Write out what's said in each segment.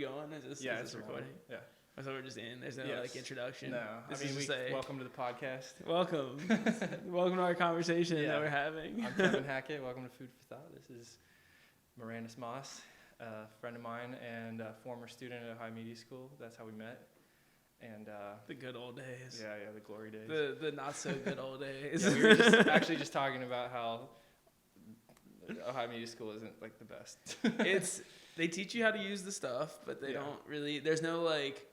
Going? Is this recording? Yeah. I thought we were just in. There's no like introduction. No. Welcome to the podcast. Welcome. Welcome to our conversation that we're having. I'm Kevin Hackett. Welcome to Food for Thought. This is Meranis Moss, a friend of mine and a former student at Ohio Media School. That's how we met. And the good old days. Yeah, the glory days. The not so good old days. We were actually just talking about how Ohio Media School isn't like the best. They teach you how to use the stuff, but they don't really. There's no like.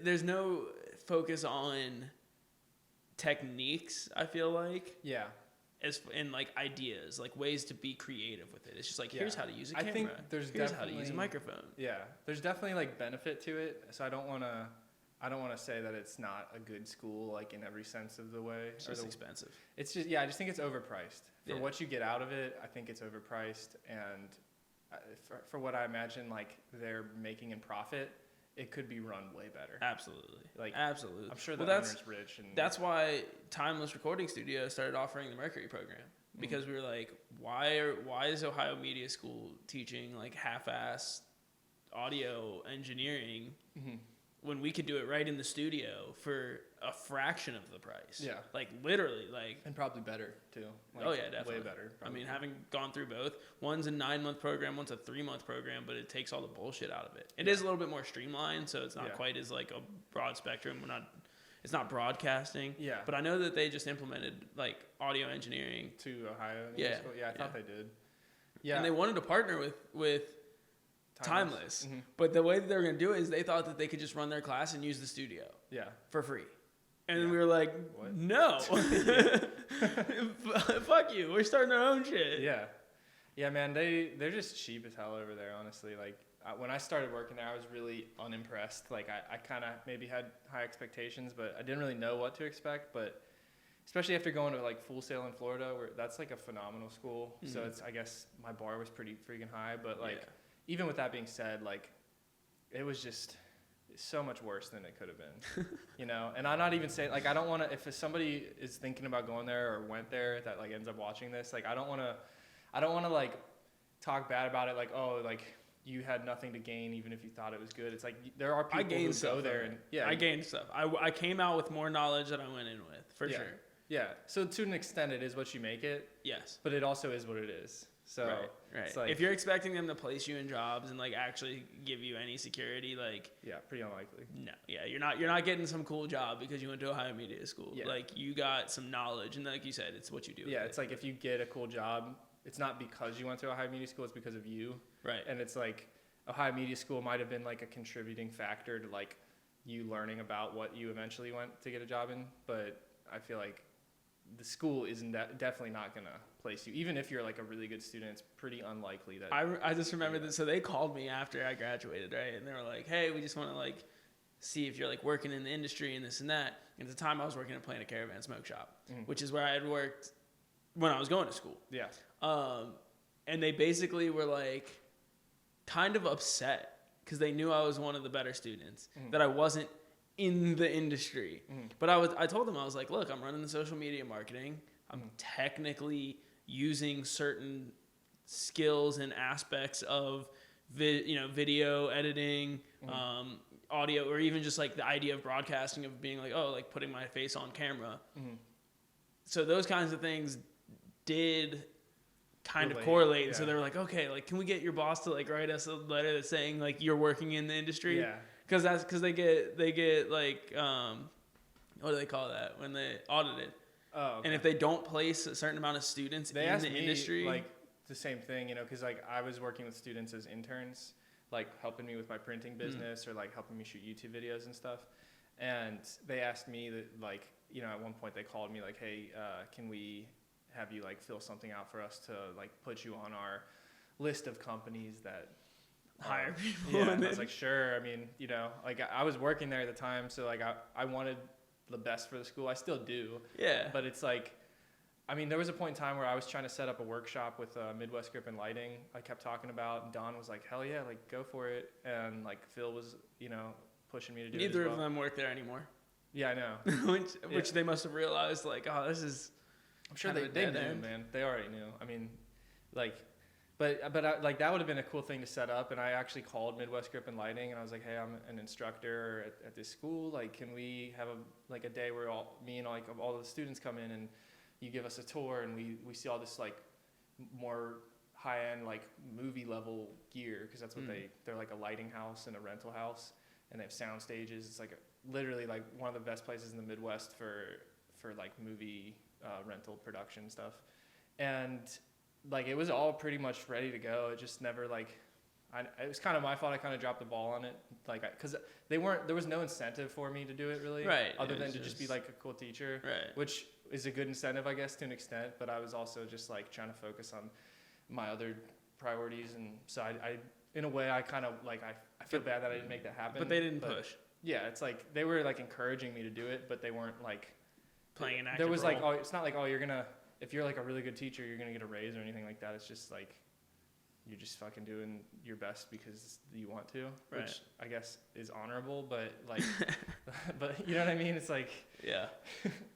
There's no focus on techniques. I feel like. Yeah. And like ideas, like ways to be creative with it. It's just like here's how to use a camera. I think here's how to use a microphone. Yeah, there's definitely like benefit to it. So I don't want to say that it's not a good school like in every sense of the way. It's just expensive. It's just I just think it's overpriced. For what you get out of it, I think it's overpriced, and for what I imagine like they're making in profit, it could be run way better. Absolutely. Absolutely. I'm sure the owner's rich. And that's why Timeless Recording Studio started offering the Mercury program. Because we were like, why is Ohio Media School teaching like half-ass audio engineering when we could do it right in the studio for a fraction of the price? Yeah. Like literally like. And probably better too. Like, oh yeah, definitely. Way better. Probably. I mean, having gone through both, one's a 9-month program, one's a 3-month program, but it takes all the bullshit out of it. It is a little bit more streamlined, so it's not quite as like a broad spectrum. It's not broadcasting. Yeah. But I know that they just implemented like audio engineering to Ohio Media School. Yeah, I thought they did. Yeah. And they wanted to partner with Timeless. But the way that they were going to do it is they thought that they could just run their class and use the studio. Yeah. For free. And we were like, what? No. Fuck you. We're starting our own shit. Yeah. Yeah, man, they're just cheap as hell over there, honestly. Like, when I started working there, I was really unimpressed. Like, I kind of maybe had high expectations, but I didn't really know what to expect. But especially after going to, like, Full Sail in Florida, where that's, like, a phenomenal school. So I guess my bar was pretty freaking high. But, like, even with that being said, like, it was just so much worse than it could have been, you know? And I'm not even saying, like, I don't want to, if somebody is thinking about going there or went there that, like, ends up watching this, like, I don't want to, like, talk bad about it, like, oh, like, you had nothing to gain even if you thought it was good. It's like, there are people who go there and, I gained stuff. I came out with more knowledge than I went in with, for sure. Yeah, so to an extent, it is what you make it. Yes. But it also is what it is. So right. It's like, if you're expecting them to place you in jobs and like actually give you any security, like pretty unlikely. No, you're not getting some cool job because you went to Ohio Media School. Yeah. Like you got some knowledge, and like you said, it's what you do. Yeah, it's like if you get a cool job, it's not because you went to Ohio Media School, it's because of you. Right. And it's like Ohio Media School might have been like a contributing factor to like you learning about what you eventually went to get a job in, but I feel like the school isn't definitely not gonna place you. Even if you're like a really good student, it's pretty unlikely that. I just remember that. So they called me after I graduated, right? And they were like, "Hey, we just want to like see if you're like working in the industry and this and that." And at the time, I was working at Planet Caravan Smoke Shop, which is where I had worked when I was going to school. Yeah. And they basically were like kind of upset because they knew I was one of the better students, that I wasn't in the industry. But I told them, I was like, look, I'm running the social media marketing. I'm technically using certain skills and aspects of video editing, audio, or even just like the idea of broadcasting, of being like, oh, like putting my face on camera. So those kinds of things did kind of correlate. Yeah. So they were like, okay, like, can we get your boss to like write us a letter that's saying like you're working in the industry? Yeah. Because they get like what do they call that when they audit it? Oh, okay. And if they don't place a certain amount of students in the industry, like the same thing, you know, because like I was working with students as interns, like helping me with my printing business or like helping me shoot YouTube videos and stuff. And they asked me that, like, you know, at one point they called me like, hey, can we have you like fill something out for us to like put you on our list of companies that hire people? Yeah, and I was like, sure. I mean, you know, like I was working there at the time, so like I wanted the best for the school. I still do. Yeah. But it's like, I mean, there was a point in time where I was trying to set up a workshop with Midwest Grip and Lighting. I kept talking about, and Don was like, hell yeah, like go for it. And like Phil was, you know, pushing me to do it as well. Neither of them work there anymore. Yeah, I know. which they must have realized, like, oh, this is. I'm sure they knew, man. They already knew. I mean, like, like that would have been a cool thing to set up, and I actually called Midwest Grip and Lighting, and I was like, hey, I'm an instructor at this school. Like, can we have a day where all the students come in and you give us a tour, and we see all this like more high-end like movie level gear, because that's what they're like a lighting house and a rental house, and they have sound stages. It's like literally like one of the best places in the Midwest for like movie rental production stuff. And like it was all pretty much ready to go. It just never like it was kind of my fault. I kind of dropped the ball on it, like because there was no incentive for me to do it really, right? Other than to just be like a cool teacher, right? Which is a good incentive, I guess, to an extent. But I was also just like trying to focus on my other priorities, and so I in a way I kind of like I feel bad that I didn't make that happen. But they didn't push. Yeah, it's like they were like encouraging me to do it, but they weren't like playing an active There was role. like it's not like you're gonna, if you're like a really good teacher, you're gonna get a raise or anything like that. It's just like you're just fucking doing your best because you want to, right. Which I guess is honorable, but like, but you know what I mean? It's like, yeah,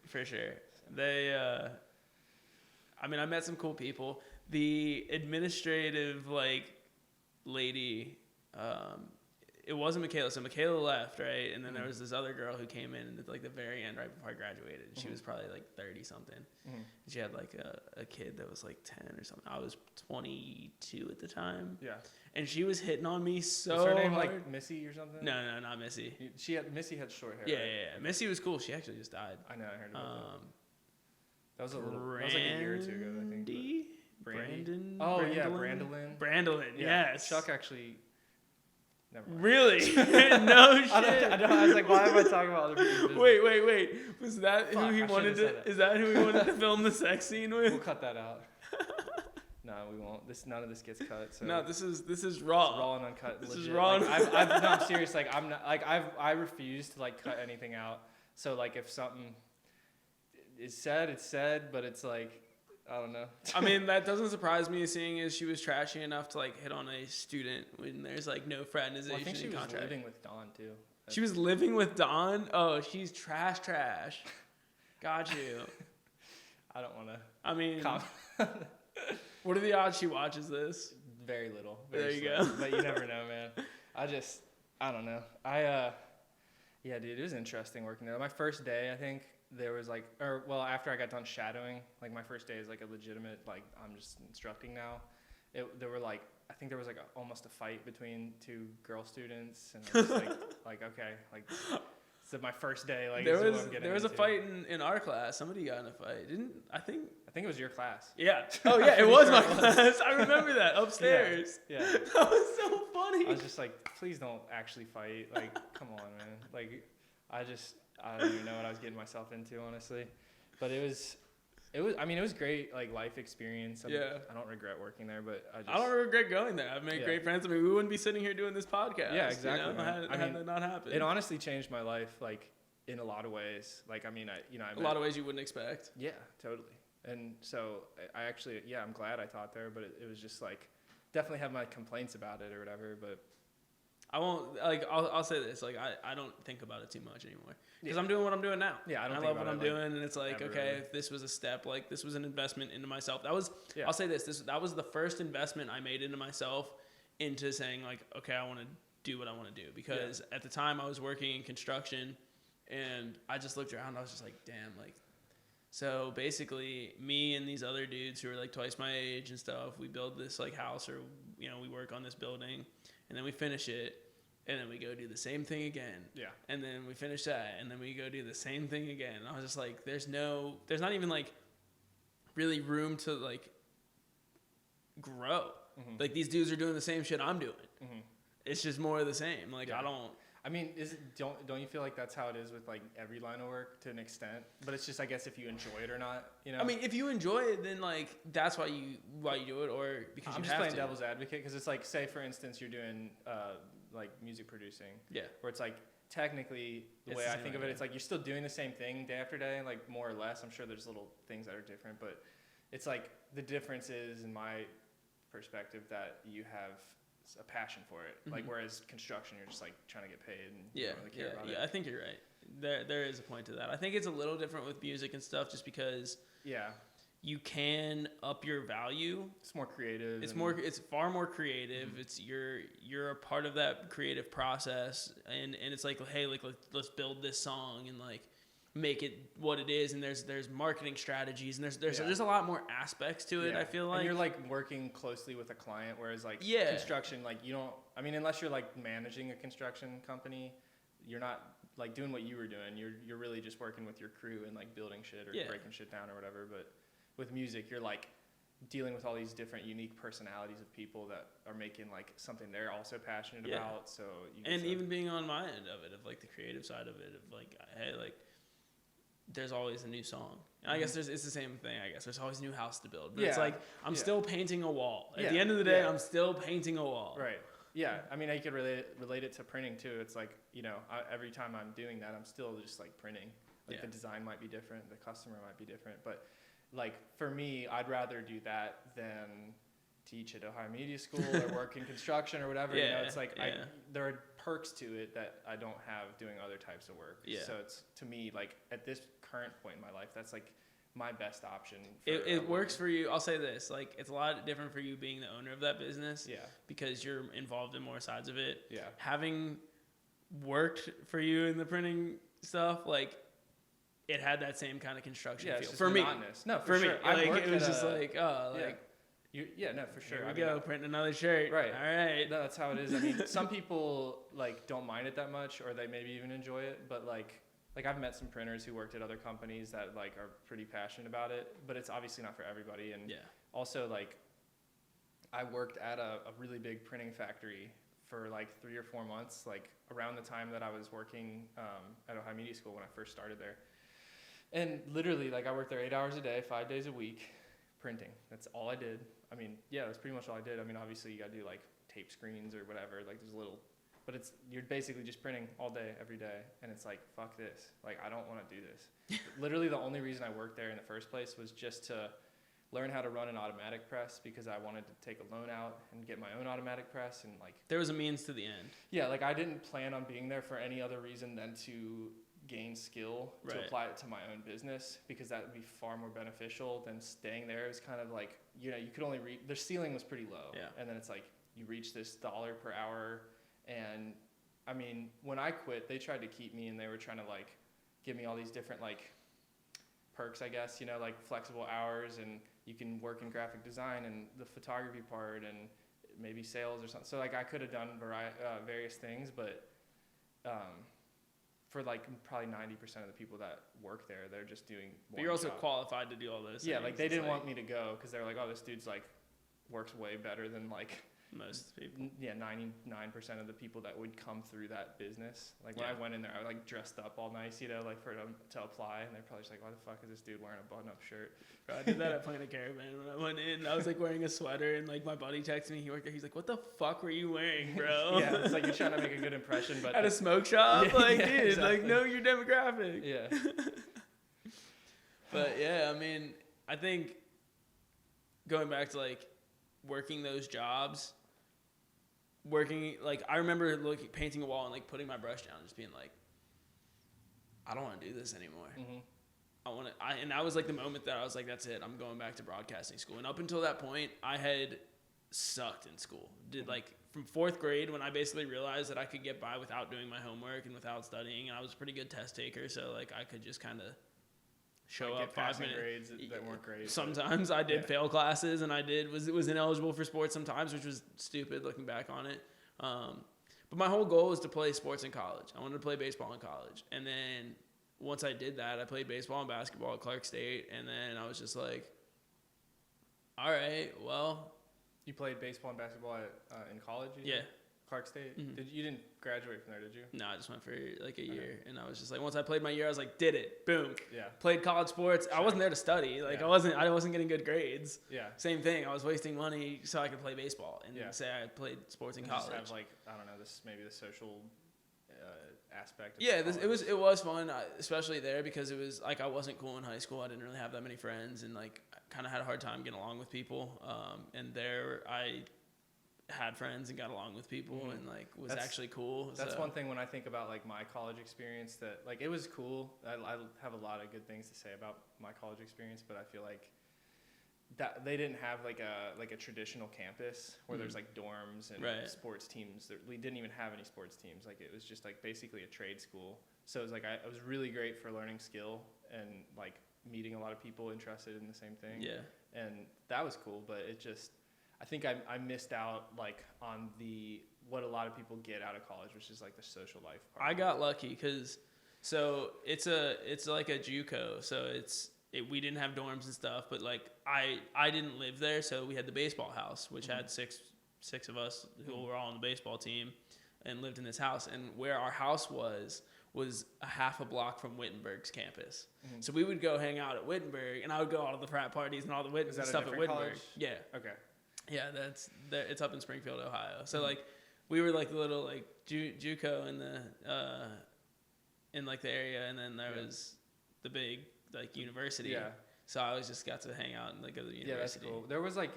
for sure. They, I mean, I met some cool people. The administrative like lady, it wasn't Michaela. So Michaela left, right? And then there was this other girl who came in at like the very end, right before I graduated. She was probably like 30 something. And she had like a kid that was like 10 or something. I was 22 at the time. Yeah. And she was hitting on me so Was her name hard. like Missy or something? No, not Missy. Missy had short hair. Yeah, right? yeah. Missy was cool. She actually just died. I know. I heard about that. That was like a year or two ago, I think. Brandon. Oh yeah, Brandolin. Brandolin. Yeah. Yes. Chuck actually. Never mind. Really? No shit. I was like, why am I talking about other people's business? Wait. Was that Fuck, who he I wanted should've said to? that. Is that who he wanted to film the sex scene with? We'll cut that out. No, we won't. None of this gets cut. So No, this is raw. it's raw and uncut. This legit. is raw. Like, no, I'm serious. Like I'm not. Like I refuse to like cut anything out. So like if something is said, it's said. But it's like I don't know. I mean, that doesn't surprise me, seeing as she was trashy enough to like hit on a student when there's like no fraternization Well, I think she was contract. living with Dawn too. She was living with Dawn. Oh, she's trash. Got you. I don't want to. I mean, what are the odds she watches this? Very little. There you slim. go. But you never know, man. I don't know. Yeah, dude, it was interesting working there. My first day, I think there was like, after I got done shadowing, like my first day is like a legitimate, like I'm just instructing now. There were like, I think there was like almost a fight between two girl students, and I was like okay, like. So my first day, like there into. was a fight in our class. Somebody got in a fight. I think it was your class. Yeah. Oh yeah, it was my class. I remember that upstairs. Yeah. That was so funny. I was just like, please don't actually fight. Like, come on, man. Like, I don't even know what I was getting myself into, honestly. But it was. I mean, it was great, like life experience. I don't regret working there, but I don't regret going there. I've made great friends. I mean, we wouldn't be sitting here doing this podcast. Yeah, exactly. You know? Had that not happened. It honestly changed my life, like in a lot of ways. Like, I mean, a lot of ways you wouldn't expect. Yeah, totally. And so I actually, I'm glad I taught there, but it was just like, definitely have my complaints about it or whatever, but. I won't, like, I'll say this, like, I don't think about it too much anymore. Because I'm doing what I'm doing now. Yeah, I love what I'm doing, and it's like, ever, okay, really. if this was a step, like, this was an investment into myself. That was, Yeah. I'll say this, that was the first investment I made into myself, into saying, like, okay, I want to do what I want to do. Because at the time, I was working in construction, and I just looked around, and I was just like, damn, like, so basically, me and these other dudes who are, like, twice my age and stuff, we build this, like, house, or, you know, we work on this building, and then we finish it. And then we go do the same thing again. Yeah. And then we finish that. And then we go do the same thing again. And I was just like, there's not even like really room to like grow. Mm-hmm. Like these dudes are doing the same shit I'm doing. Mm-hmm. It's just more of the same. Like I mean, don't you feel like that's how it is with like every line of work to an extent? But it's just, I guess, if you enjoy it or not, you know. I mean, if you enjoy it, then like that's why you do it, or because I'm you just have playing to. devil's advocate, because it's like, say for instance, you're doing like music producing. Yeah. Where it's like technically the way I think of it, it's like you're still doing the same thing day after day, like more or less. I'm sure there's little things that are different, but it's like the difference is, in my perspective, that you have a passion for it. Mm-hmm. Like whereas construction, you're just like trying to get paid and you don't really care about it. Yeah, I think you're right. There is a point to that. I think it's a little different with music and stuff, just because you can up your value. It's more creative. It's far more creative. It's you're a part of that creative process, and it's like, hey, like let's build this song and like make it what it is, and there's marketing strategies, and there's a lot more aspects to it. I feel like, and you're like working closely with a client, whereas like construction, like you don't, I mean, unless you're like managing a construction company, you're not like doing what you were doing. You're really just working with your crew and like building shit or breaking shit down or whatever. But with music, you're like dealing with all these different unique personalities of people that are making like something they're also passionate about. So even being on my end of it, of like the creative side of it, of like, hey, like there's always a new song. And I guess it's the same thing. I guess there's always a new house to build. But it's like I'm still painting a wall. At the end of the day, I'm still painting a wall. Right. Yeah. I mean, I could relate it to printing too. It's like, you know, every time I'm doing that, I'm still just like printing. Like the design might be different, the customer might be different, but like for me, I'd rather do that than teach at Ohio Media School or work in construction or whatever. You know, it's like there are perks to it that I don't have doing other types of work. So it's, to me, like at this current point in my life, that's like my best option. It works for you. I'll say this, like it's a lot different for you being the owner of that business. Because you're involved in more sides of it. Having worked for you in the printing stuff, like it had that same kind of construction feel for monotonous. Me. No, for me, sure. like it was just like, oh, like no, for sure. Here we go, print another shirt. Right. All right. No, that's how it is. I mean, some people like don't mind it that much, or they maybe even enjoy it. But like I've met some printers who worked at other companies that like are pretty passionate about it. But it's obviously not for everybody. And also like I worked at a really big printing factory for like 3 or 4 months, like around the time that I was working at Ohio Media School when I first started there. And literally, like I worked there 8 hours a day, 5 days a week, printing. That's all I did. I mean, that's pretty much all I did. I mean, obviously you got to do like tape screens or whatever. Like there's a little, but you're basically just printing all day, every day. And it's like, fuck this. Like, I don't want to do this. Literally the only reason I worked there in the first place was just to learn how to run an automatic press, because I wanted to take a loan out and get my own automatic press. And like, there was a means to the end. Yeah. Like I didn't plan on being there for any other reason than to gain skill to apply it to my own business, because that would be far more beneficial than staying there. It's kind of like, you know, you could only their ceiling was pretty low, and then it's like you reach this $1 per hour. And I mean, when I quit, they tried to keep me, and they were trying to like give me all these different like perks, I guess, you know, like flexible hours, and you can work in graphic design and the photography part and maybe sales or something. So like I could have done various things, but for like probably 90% of the people that work there, they're just doing one But you're also job. Qualified to do all this. Yeah, like they didn't want me to go because they were like, oh, this dude's like works way better than like most people. Yeah, 99% of the people that would come through that business. Like when I went in there, I was like dressed up all nice, you know, like for them to apply, and they're probably just like, why the fuck is this dude wearing a button-up shirt? Bro, I did that at Planet Caravan when I went in. I was like wearing a sweater, and like my buddy texted me. He worked there. He's like, "What the fuck were you wearing, bro?" Yeah, it's like you're trying to make a good impression, but at a smoke shop, like, dude, exactly. like, know your demographic. Yeah. But yeah, I mean, I think going back to like working those jobs, like I remember painting a wall and like putting my brush down, and just being like, I don't want to do this anymore. Mm-hmm. And that was like the moment that I was like, that's it. I'm going back to broadcasting school. And up until that point, I had sucked in school. Did like from 4th grade, when I basically realized that I could get by without doing my homework and without studying. And I was a pretty good test taker, so like I could just kind of show up 5 minutes. Grades that weren't great. Sometimes I did fail classes, and I was ineligible for sports sometimes, which was stupid looking back on it. But my whole goal was to play sports in college. I wanted to play baseball in college, and then once I did that, I played baseball and basketball at Clark State, and then I was just like, all right, well. You played baseball and basketball in college? Yeah. Clark State? Mm-hmm. You didn't graduate from there, did you? No, I just went for like a year, and I was just like, once I played my year, I was like, did it, boom. Yeah. Played college sports. Sure. I wasn't there to study. Like I wasn't getting good grades. Yeah. Same thing. I was wasting money so I could play baseball and say I played sports in college. Just have like, I don't know, maybe the social aspect. Of it was fun, especially there, because it was like I wasn't cool in high school. I didn't really have that many friends, and like I kind of had a hard time getting along with people. And there I had friends and got along with people, mm-hmm. and like was actually cool. That's one thing when I think about like my college experience, that like it was cool. I have a lot of good things to say about my college experience, but I feel like that they didn't have like a traditional campus where there's like dorms and Right. sports teams. We didn't even have any sports teams. Like it was just like basically a trade school. So it was like it was really great for learning skill and like meeting a lot of people interested in the same thing. Yeah. And that was cool, but it just, I think I missed out like on what a lot of people get out of college, which is like the social life part. I got lucky because it's like a JUCO, so we didn't have dorms and stuff, but like I didn't live there, so we had the baseball house, which had six of us who were all on the baseball team and lived in this house, and where our house was a half a block from Wittenberg's campus. So we would go hang out at Wittenberg, and I would go all to the frat parties and all the stuff at Wittenberg. College? Yeah. Okay. Yeah, it's up in Springfield, Ohio. So like we were like the little like JUCO in the in like the area, and then there was the big like university. Yeah. So I always just got to hang out and like go to the university. Yeah, that's cool. There was like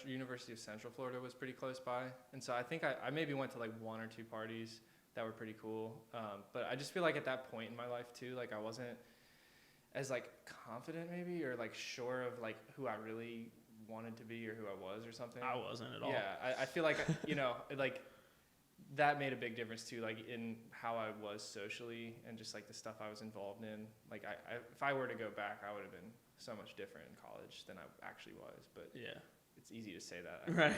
University of Central Florida was pretty close by, and so I think I maybe went to like one or two parties that were pretty cool. But I just feel like at that point in my life too, like I wasn't as like confident maybe, or like sure of like who I really wanted to be or who I was or something. I wasn't at all. Yeah, I feel like like that made a big difference too, like in how I was socially and just like the stuff I was involved in. Like if I were to go back, I would have been so much different in college than I actually was. But yeah, it's easy to say that. Right.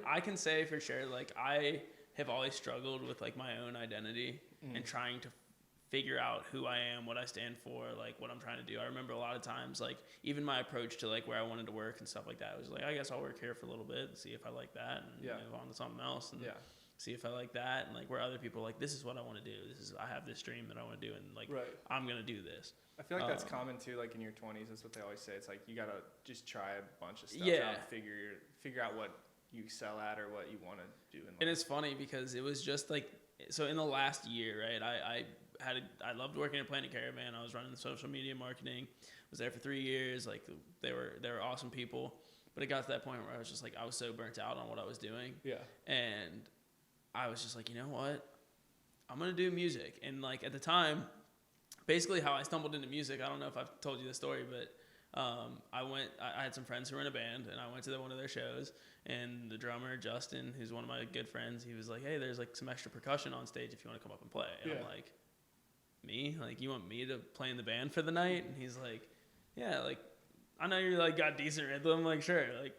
I can say for sure, like I have always struggled with like my own identity and trying to figure out who I am, what I stand for, like what I'm trying to do. I remember a lot of times, like even my approach to like where I wanted to work and stuff like that was like, I guess I'll work here for a little bit and see if I like that and move on to something else and see if I like that. And like where other people are like, this is what I want to do. I have this dream that I want to do, and like I'm gonna do this. I feel like that's common too. Like in your 20s, that's what they always say. It's like you gotta just try a bunch of stuff out, and figure out what you excel at or what you want to do in life. And it's funny because it was just like, so in the last year, right, I loved working at Planet Caravan. I was running the social media marketing. Was there for 3 years. Like they were awesome people, but it got to that point where I was just like, I was so burnt out on what I was doing. Yeah. And I was just like, you know what? I'm going to do music. And like at the time, basically how I stumbled into music, I don't know if I've told you the story, but I had some friends who were in a band, and I went to one of their shows, and the drummer, Justin, who's one of my good friends, he was like, hey, there's like some extra percussion on stage if you want to come up and play. And I'm like, me? Like, you want me to play in the band for the night? And he's like, yeah, like, I know you're like got decent rhythm. I'm like, sure. Like,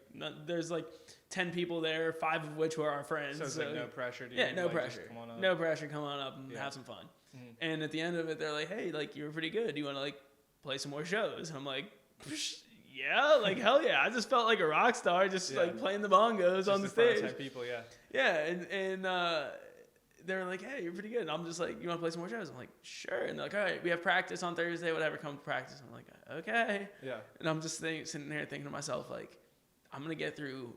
there's like 10 people there, 5 of which were our friends. So it's like no pressure. No pressure. Come on up. No pressure. Come on up and have some fun. Mm-hmm. And at the end of it, they're like, hey, like, you were pretty good. Do you want to like play some more shows? And I'm like, yeah, like hell yeah. I just felt like a rock star, just like playing the bongos just on the stage. 10 people, and they were like, hey, you're pretty good. And I'm just like, you want to play some more shows? I'm like, sure. And they're like, all right, we have practice on Thursday, whatever, come to practice. I'm like, okay. Yeah. And I'm just sitting there thinking to myself, like, I'm going to get through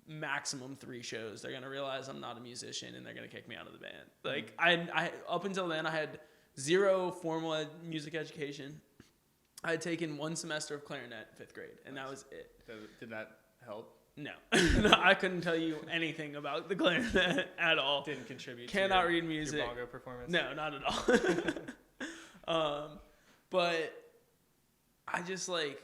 maximum 3 shows. They're going to realize I'm not a musician, and they're going to kick me out of the band. Like, I up until then, I had 0 formal music education. I had taken 1 semester of clarinet in 5th grade, and that was it. So did that help? No. No, I couldn't tell you anything about the clarinet at all. Didn't contribute Cannot read music. Your bongo performance? No, not at all. But I just like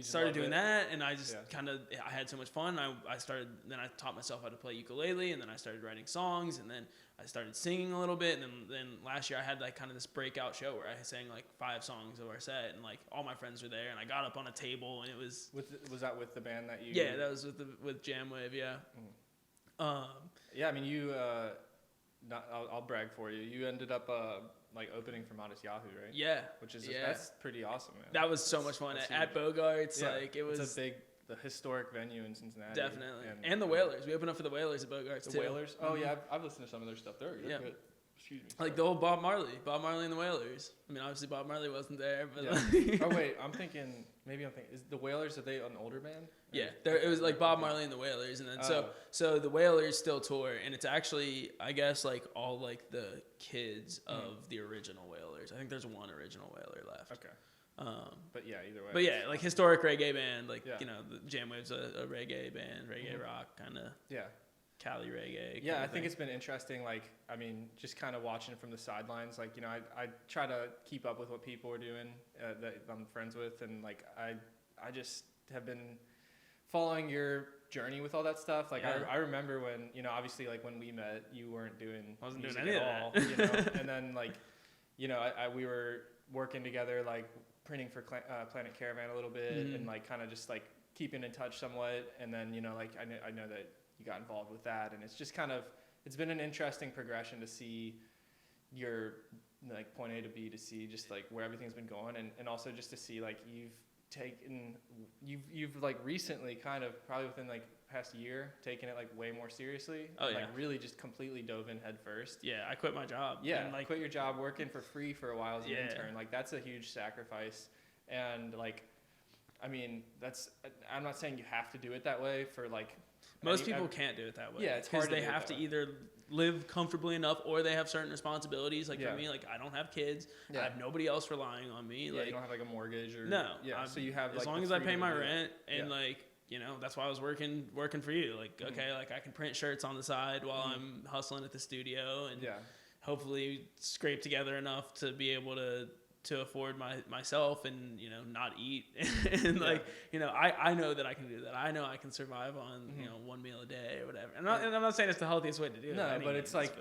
started doing that, and I just I had so much fun. Then I taught myself how to play ukulele, and then I started writing songs, and then I started singing a little bit, and then last year I had like kind of this breakout show where I sang like 5 songs of our set, and like all my friends were there, and I got up on a table, and it was was that with the band that you? Yeah, that was with Jamwave. Yeah. Yeah, I mean you. I'll brag for you. You ended up like opening for Modest Yahoo, right? Yeah. Which is that's pretty awesome, man. That was so much fun at Bogart's. Like it was. It's the historic venue in Cincinnati. Definitely. And the Whalers. We opened up for the Whalers at Bogart's too. The Whalers? Oh yeah, I've listened to some of their stuff. They're good. Excuse me. Like the old Bob Marley and the Whalers. I mean, obviously Bob Marley wasn't there, but oh wait, I'm thinking is the Whalers, are they an older band? Yeah, it was like Bob Marley and the Whalers, and then so the Whalers still tour, and it's actually, I guess, like all like the kids of the original Whalers. I think there's 1 original Whaler left. Okay. But yeah, either way. But yeah, like historic reggae band, like you know, the Jamwave's a reggae band, reggae rock kind of. Yeah. Cali reggae. Yeah, I think it's been interesting. Like, I mean, just kind of watching from the sidelines. Like, you know, I try to keep up with what people are doing that I'm friends with, and like I just have been following your journey with all that stuff. Like I remember when, you know, obviously like when we met, you weren't doing music any at of all, that. you know, and then like, you know, we were working together, like printing for Planet Caravan a little bit, and like kind of just like keeping in touch somewhat. And then, you know, like I know that you got involved with that, and it's just kind of, it's been an interesting progression to see your like point A to B to C, just like where everything's been going, and also just to see like you've like recently kind of probably within like past year taken it like way more seriously. Like really just completely dove in head first. Yeah, I quit my job. Yeah, and like quit your job working for free for a while as an intern. Like that's a huge sacrifice, and like I mean that's, I'm not saying you have to do it that way for like most people can't do it that way. Yeah, it's hard because they have to either live comfortably enough or they have certain responsibilities. Like for me, like I don't have kids. I have nobody else relying on me. Yeah, like you don't have like a mortgage or so you have as like long as I pay my rent and like, you know, that's why I was working for you. Like okay, like I can print shirts on the side while I'm hustling at the studio and hopefully scrape together enough to be able to afford myself and, you know, not eat and like, you know, I know that I can do that. I know I can survive on, you know, one meal a day or whatever. And I'm not saying it's the healthiest way to do it. No, but it's like,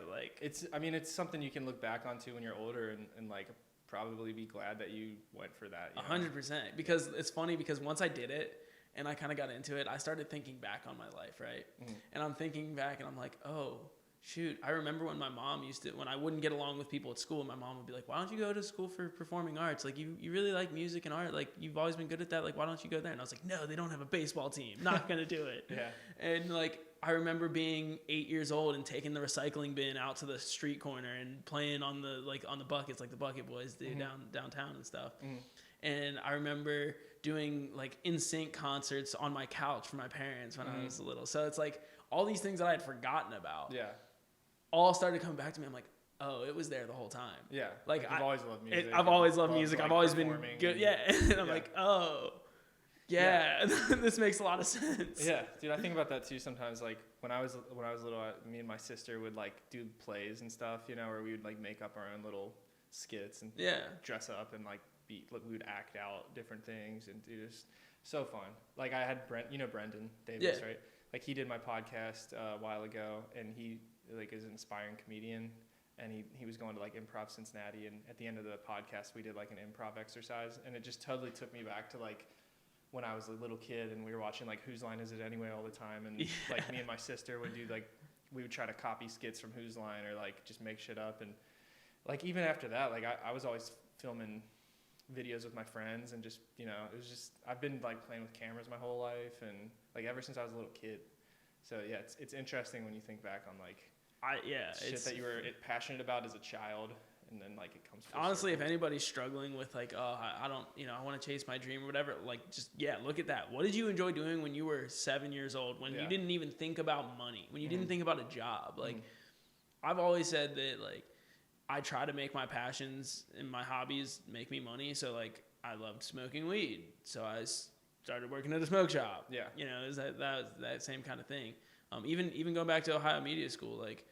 it's, I mean, it's something you can look back onto when you're older and like probably be glad that you went for that. 100%. Because it's funny because once I did it and I kind of got into it, I started thinking back on my life, right? And I'm thinking back and I'm like, oh, shoot, I remember when my mom when I wouldn't get along with people at school, my mom would be like, why don't you go to school for performing arts? Like, you really like music and art. Like, you've always been good at that. Like, why don't you go there? And I was like, no, they don't have a baseball team. Not going to do it. And, like, I remember being 8 years old and taking the recycling bin out to the street corner and playing on the buckets like the Bucket Boys do downtown and stuff. And I remember doing, like, NSYNC concerts on my couch for my parents when I was little. So it's, like, all these things that I had forgotten about. All started coming back to me. I'm like, oh, it was there the whole time. Yeah. Like I've always loved music. I've always loved music. I've always been good. And I'm like, oh, this makes a lot of sense. Yeah, dude, I think about that too sometimes. Like when I was little, me and my sister would like do plays and stuff, you know, where we would like make up our own little skits and dress up and like we would act out different things and do this. So fun. Like I had Brendan Davis, right? Like he did my podcast a while ago, and he like is an aspiring comedian, and he was going to like Improv Cincinnati, and at the end of the podcast we did like an improv exercise, and it just totally took me back to like when I was a little kid and we were watching like Whose Line Is It Anyway all the time, and like me and my sister would do like, we would try to copy skits from Whose Line or like just make shit up, and like even after that, like I was always filming videos with my friends, and just, you know, it was just, I've been like playing with cameras my whole life, and like ever since I was a little kid. So yeah, it's interesting when you think back on like shit that you were passionate about as a child, and then like it comes. Honestly, if anybody's struggling with like, oh, I don't, you know, I want to chase my dream or whatever, like just look at that. What did you enjoy doing when you were 7 years old? When you didn't even think about money, when you didn't think about a job? Like I've always said that like I try to make my passions and my hobbies make me money. So like I loved smoking weed, so I started working at a smoke shop. Yeah, you know, is that same kind of thing. Even going back to Ohio Media School, like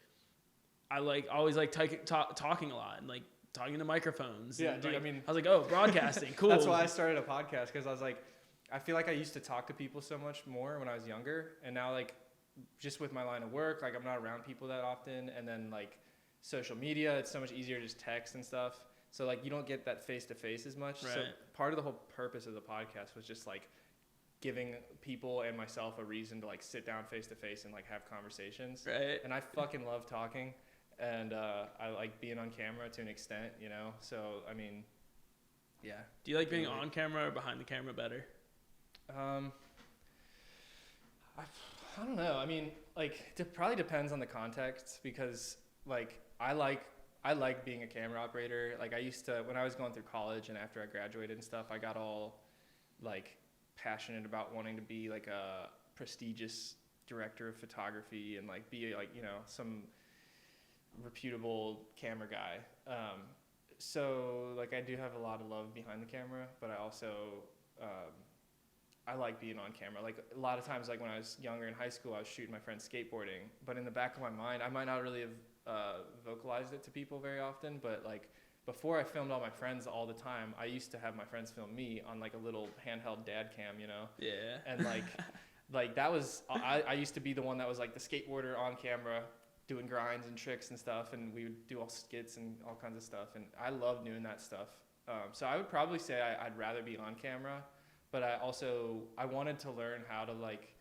I always talking a lot and like talking to microphones. Yeah, and, dude. like, I mean, I was like, oh, broadcasting, cool. That's why I started a podcast, because I was like, I feel like I used to talk to people so much more when I was younger, and now like just with my line of work, like I'm not around people that often, and then like social media, it's so much easier to just text and stuff. So like you don't get that face to face as much. Right. So part of the whole purpose of the podcast was just like giving people and myself a reason to like sit down face to face and like have conversations. Right. And I fucking love talking, and I like being on camera to an extent, you know. So I mean, yeah. Do you like being on camera or behind the camera better? I don't know. I mean, like it probably depends on the context, because like I like being a camera operator. Like I used to, when I was going through college and after I graduated and stuff, I got all like passionate about wanting to be like a prestigious director of photography and like be like, you know, some reputable camera guy. So like I do have a lot of love behind the camera, but I also I like being on camera. Like a lot of times, like when I was younger in high school, I was shooting my friends skateboarding, but in the back of my mind, I might not really have vocalized it to people very often, but like before I filmed all my friends all the time, I used to have my friends film me on like a little handheld dad cam, you know? Yeah. And like that was, I used to be the one that was like the skateboarder on camera doing grinds and tricks and stuff. And we would do all skits and all kinds of stuff. And I love doing that stuff. So I would probably say I'd rather be on camera, but I wanted to learn how to like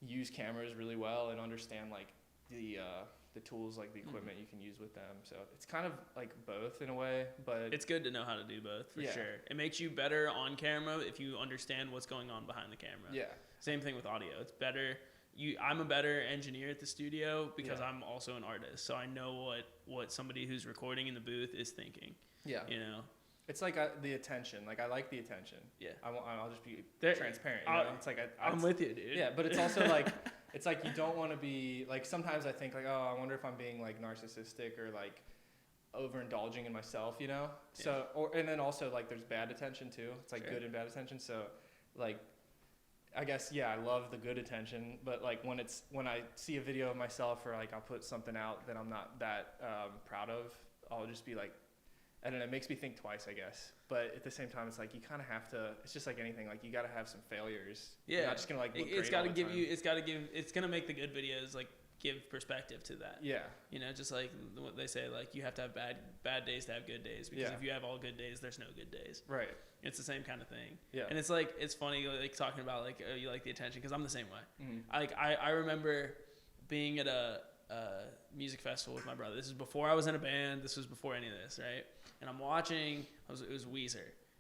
use cameras really well and understand like the tools, like the equipment you can use with them. So it's kind of like both in a way, but it's good to know how to do both for sure. It makes you better on camera if you understand what's going on behind the camera. Yeah. Same thing with audio. It's better. I'm a better engineer at the studio because I'm also an artist. So I know what somebody who's recording in the booth is thinking. Yeah. You know? It's like the attention. Like I like the attention. Yeah. I'll just be transparent. You know? It's like I'm with you, dude. Yeah, but it's also like it's like you don't want to be like. Sometimes I think like, oh, I wonder if I'm being like narcissistic or like overindulging in myself. You know. Yeah. So and then also like there's bad attention too. It's like good and bad attention. So like I guess I love the good attention, but like when I see a video of myself or like I'll put something out that I'm not that proud of, I'll just be like. I don't know, it makes me think twice, I guess. But at the same time, it's like you kind of have to. It's just like anything. Like you got to have some failures. Yeah, you're not just gonna like. Look it's got to give you. It's got to give. It's gonna make the good videos like give perspective to that. Yeah. You know, just like what they say, like you have to have bad days to have good days. Because if you have all good days, there's no good days. Right. It's the same kind of thing. Yeah. And it's like it's funny like talking about like you like the attention because I'm the same way. Mm-hmm. I remember being at a music festival with my brother. This is before I was in a band. This was before any of this, right? And I'm watching. It was Weezer.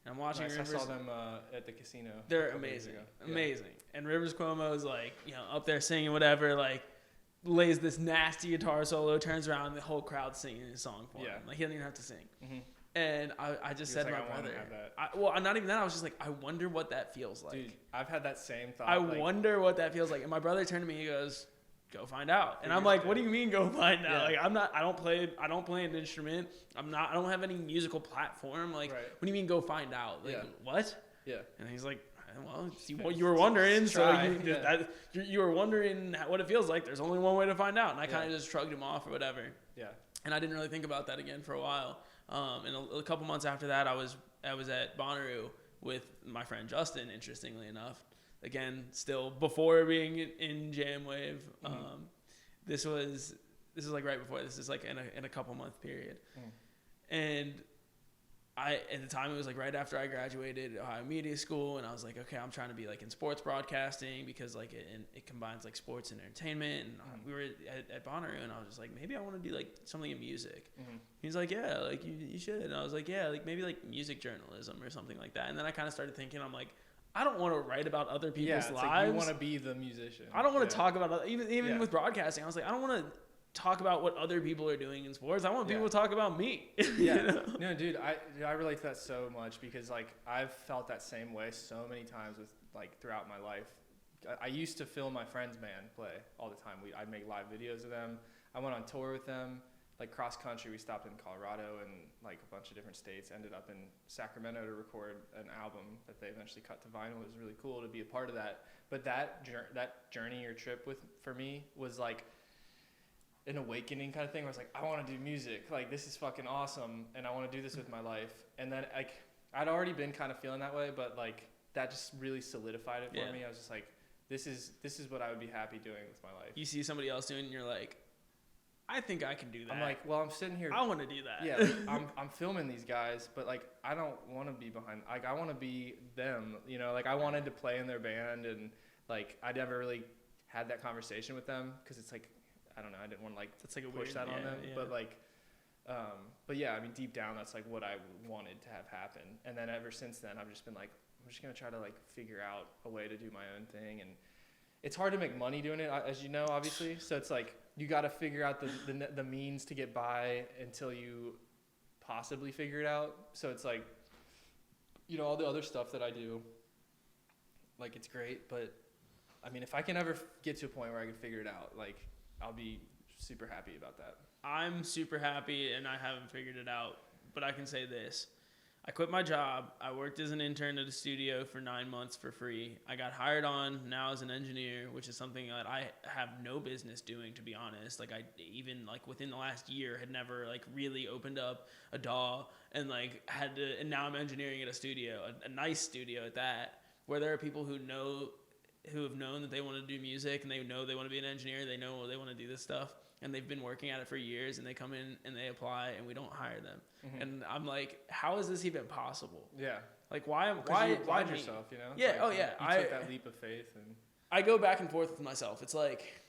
And I'm watching Rivers. I saw them at the casino. They're amazing, amazing. And Rivers Cuomo is like, up there singing whatever, like lays this nasty guitar solo, turns around, and the whole crowd's singing his song for him. Like he doesn't even have to sing. Mm-hmm. And I just said to my brother, well, not even that. I was just like, I wonder what that feels like. Dude, I've had that same thought. I wonder what that feels like. And my brother turned to me. He goes, go find out. And I'm like, what do you mean go find out? Like I don't play an instrument. I don't have any musical platform. Like what do you mean go find out? Like what? Yeah. And he's like, well, you were wondering, you were wondering what it feels like. There's only one way to find out. And I kind of just shrugged him off or whatever. Yeah. And I didn't really think about that again for a while. And a couple months after that, I was at Bonnaroo with my friend Justin, interestingly enough. Again, still before being in Jamwave. Mm-hmm. This was like right before. This is like in a couple month period. And at the time it was like right after I graduated Ohio Media School, and I was like, okay, I'm trying to be like in sports broadcasting because like it combines like sports and entertainment. And we were at Bonnaroo, and I was just like, maybe I want to do like something in music. Mm-hmm. He's like, yeah, like you should. And I was like, yeah, like maybe like music journalism or something like that. And then I kind of started thinking, I'm like, I don't want to write about other people's lives. Like you want to be the musician. I don't want to talk about even with broadcasting. I was like, I don't want to talk about what other people are doing in sports. I want people to talk about me. Yeah. You know? No, dude, I relate to that so much because like I've felt that same way so many times with like throughout my life. I used to film my friend's band play all the time. I'd make live videos of them. I went on tour with them. Like cross country, we stopped in Colorado and like a bunch of different states, ended up in Sacramento to record an album that they eventually cut to vinyl. It was really cool to be a part of that. But that journey or trip for me was like an awakening kind of thing where I was like, I want to do music. Like this is fucking awesome. And I want to do this with my life. And then like, I'd already been kind of feeling that way, but like that just really solidified it for me. I was just like, this is what I would be happy doing with my life. You see somebody else doing it and you're like, I think I can do that. I'm like, well, I'm sitting here. I want to do that. Yeah, like, I'm filming these guys, but like, I don't want to be behind. Like, I want to be them. You know, like I wanted to play in their band, and like I never really had that conversation with them because it's like, I don't know, I didn't want to like that's like push that on them. Yeah. But like, but yeah, I mean, deep down, that's like what I wanted to have happen. And then ever since then, I've just been like, I'm just gonna try to like figure out a way to do my own thing, and it's hard to make money doing it, as you know, obviously. So it's like you got to figure out the means to get by until you possibly figure it out. So it's like, you know, all the other stuff that I do, like it's great, but I mean, if I can ever get to a point where I can figure it out, like I'll be super happy about that. I'm super happy, and I haven't figured it out, but I can say this. I quit my job. I worked as an intern at a studio for 9 months for free. I got hired on now as an engineer, which is something that I have no business doing, to be honest. Like, I even, like, within the last year had never, like, really opened up a DAW and, like, had to, and now I'm engineering at a studio, a nice studio at that, where there are people who have known that they want to do music and they know they want to be an engineer. They know they want to do this stuff. And they've been working at it for years, and they come in and they apply, and we don't hire them. Mm-hmm. And I'm like, how is this even possible? Yeah. Like, why you applied yourself, you know? Yeah. Like, yeah. You took that leap of faith, and I go back and forth with myself. It's like,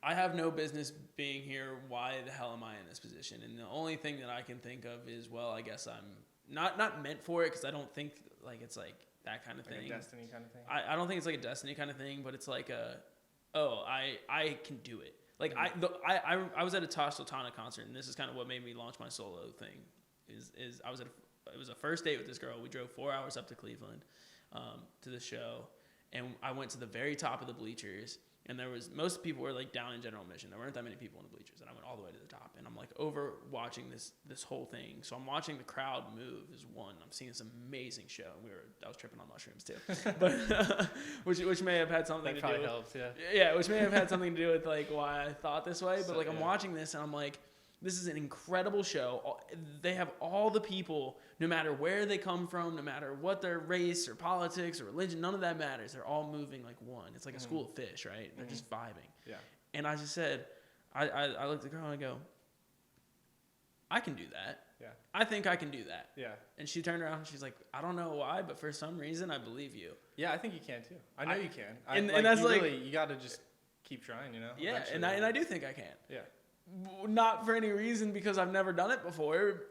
I have no business being here. Why the hell am I in this position? And the only thing that I can think of is, well, I guess I'm not meant for it, because I don't think like it's like that kind of thing. Like a destiny kind of thing. I don't think it's like a destiny kind of thing, but it's like I can do it. Like, I was at a Tosh Sultana concert, and this is kind of what made me launch my solo thing. It was a first date with this girl. We drove 4 hours up to Cleveland to the show, and I went to the very top of the bleachers, and most people were like down in general admission. There weren't that many people in the bleachers, and I went all the way to the top, and I'm like over watching this whole thing. So I'm watching the crowd move is one. I'm seeing this amazing show. I was tripping on mushrooms too, but which may have had something to do with, helps, yeah. Yeah, which may have had something to do with like why I thought this way. But like, I'm watching this, and I'm like, this is an incredible show. They have all the people, no matter where they come from, no matter what their race or politics or religion, none of that matters. They're all moving like one. It's like a school of fish, right? They're just vibing. Yeah. And I just said, I looked at the girl and I go, I can do that. Yeah. I think I can do that. Yeah. And she turned around and she's like, I don't know why, but for some reason I believe you. Yeah, I think you can too. I know you can. And that's like, really, you got to just keep trying, you know? Yeah, and I do think I can. Yeah. Not for any reason, because I've never done it before,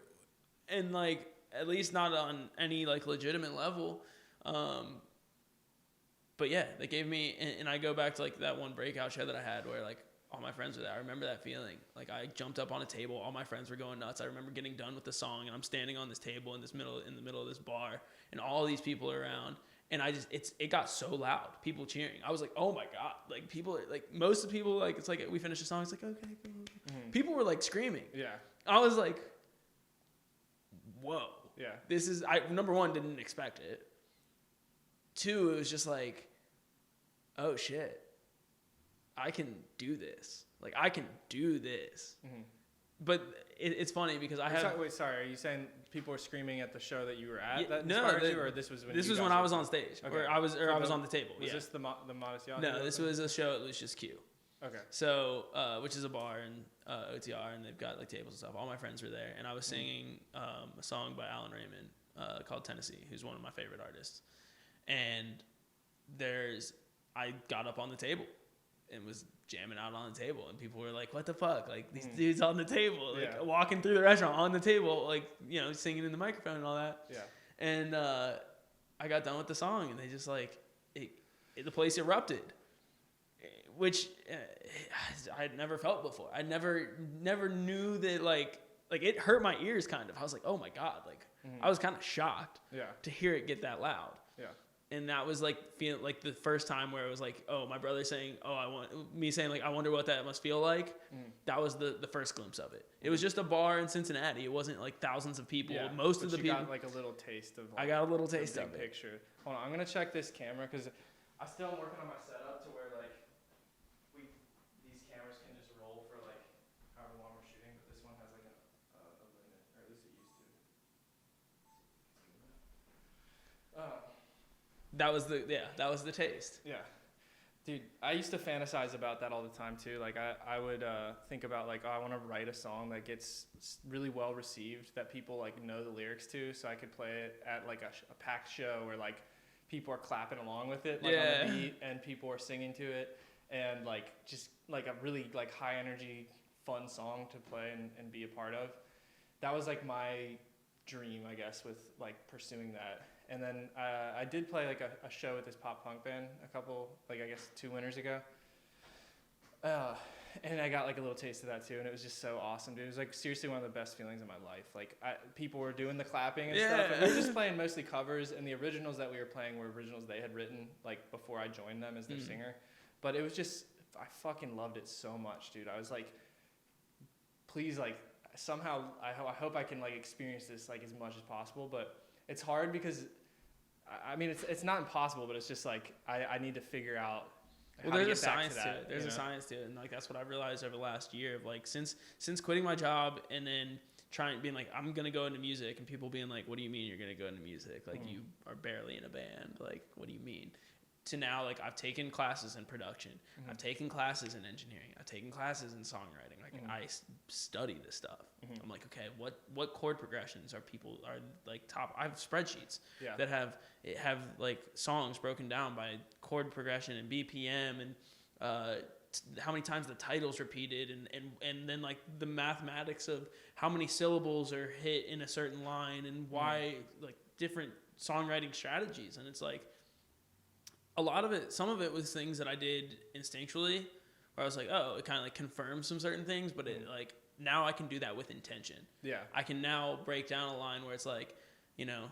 and like, at least not on any like legitimate level. But yeah, they gave me, and I go back to like that one breakout show that I had where like all my friends were there. I remember that feeling. Like, I jumped up on a table, all my friends were going nuts. I remember getting done with the song, and I'm standing on this table in the middle of this bar, and all these people are around. And it got so loud, people cheering. I was like, oh my God. Like, people, like, most of the people, like, it's like, we finished the song, it's like, okay, cool. Mm-hmm. People were like screaming. Yeah. I was like, whoa. Yeah. Number one, didn't expect it. Two, it was just like, oh shit, I can do this. Like, I can do this. Mm-hmm. But it's funny because Sorry, are you saying people were screaming at the show that you were at that inspired you, or this was when I was on stage, okay. or I was on the table. Was this the Modest Yacht? No, this was a show at Lucius Q. Okay. So, which is a bar in OTR, and they've got like tables and stuff. All my friends were there, and I was singing a song by Alan Raymond called Tennessee, who's one of my favorite artists. And I got up on the table and was jamming out on the table, and people were like, what the fuck, like, these dudes on the table, like, walking through the restaurant on the table, like, you know, singing in the microphone and all that. Yeah. And I got done with the song, and they just like the place erupted, which I had never felt before. I never knew that, like it hurt my ears kind of. I was like, oh my God, like, I was kind of shocked to hear it get that loud. Yeah. And that was like feeling like the first time where it was like, oh, my brother saying, oh, I wonder what that must feel like. That was the first glimpse of it. It was just a bar in Cincinnati. It wasn't like thousands of people. Yeah, Most of the people. You got like a little taste of. Like, I got a little taste of it. Picture. Hold on, I'm gonna check this camera because I still am working on my setup to where like these cameras can just roll for like however long we're shooting, but this one has like a limit, or at least it used to. That was the taste. Yeah. Dude, I used to fantasize about that all the time too. Like I would think about like, oh, I want to write a song that gets really well received, that people like know the lyrics to, so I could play it at like a packed show where like people are clapping along with it, like on the beat, and people are singing to it, and like just like a really like high energy, fun song to play and be a part of. That was like my dream, I guess, with like pursuing that. And then I did play like a show with this pop punk band a couple, like I guess 2 winters ago. And I got like a little taste of that too, and it was just so awesome, dude. It was like seriously one of the best feelings of my life. Like people were doing the clapping and stuff, and we were just playing mostly covers, and the originals that we were playing were originals they had written like before I joined them as their singer. But it was just, I fucking loved it so much, dude. I was like, please like somehow I hope I can like experience this like as much as possible, but it's hard because I mean it's not impossible, but it's just like I need to figure out well, there's a science to it. There's a science to it, and like that's what I've realized over the last year of like since quitting my job and then being like I'm gonna go into music, and people being like, what do you mean you're gonna go into music? Like you are barely in a band. Like what do you mean? To now, like I've taken classes in production, I've taken classes in engineering, I've taken classes in songwriting. Like I study this stuff. I'm like, okay, what chord progressions are like top? I have spreadsheets that have like songs broken down by chord progression and BPM and how many times the title's repeated and then like the mathematics of how many syllables are hit in a certain line and why like different songwriting strategies. And it's like a lot of it, some of it was things that I did instinctually where I was like, oh, it kind of like confirms some certain things, but it like now I can do that with intention. Yeah. I can now break down a line where it's like, you know,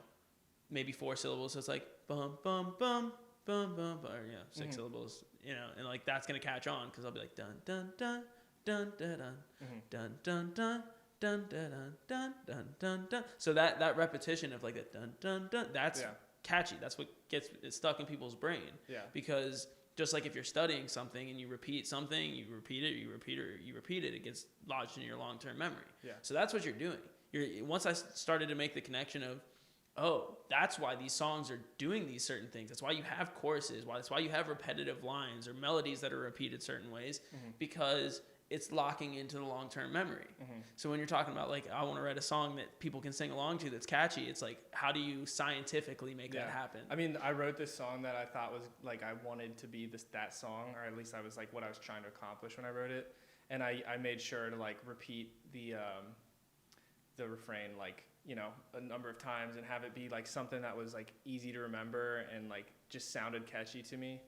maybe 4 syllables. So it's like bum, bum, bum, bum, bum, or, you know, 6 syllables, you know, and like that's going to catch on because I'll be like dun, dun, dun, dun, dun, dun, dun, dun, dun. Dun, dun, dun, dun, dun, dun. So that repetition of like that dun, dun, dun, that's catchy. That's what gets it stuck in people's brain. Yeah. Because just like if you're studying something and you repeat something, you repeat it, it gets lodged in your long-term memory. Yeah. So that's what you're doing. Once I started to make the connection of, oh, that's why these songs are doing these certain things. That's why you have choruses. That's why you have repetitive lines or melodies that are repeated certain ways, because it's locking into the long-term memory. So when you're talking about like, I want to write a song that people can sing along to that's catchy, it's like, how do you scientifically make that happen? I mean, I wrote this song that I thought was like, I wanted to be that song, or at least I was like what I was trying to accomplish when I wrote it. And I made sure to like repeat the refrain, like, you know, a number of times and have it be like something that was like easy to remember and like just sounded catchy to me.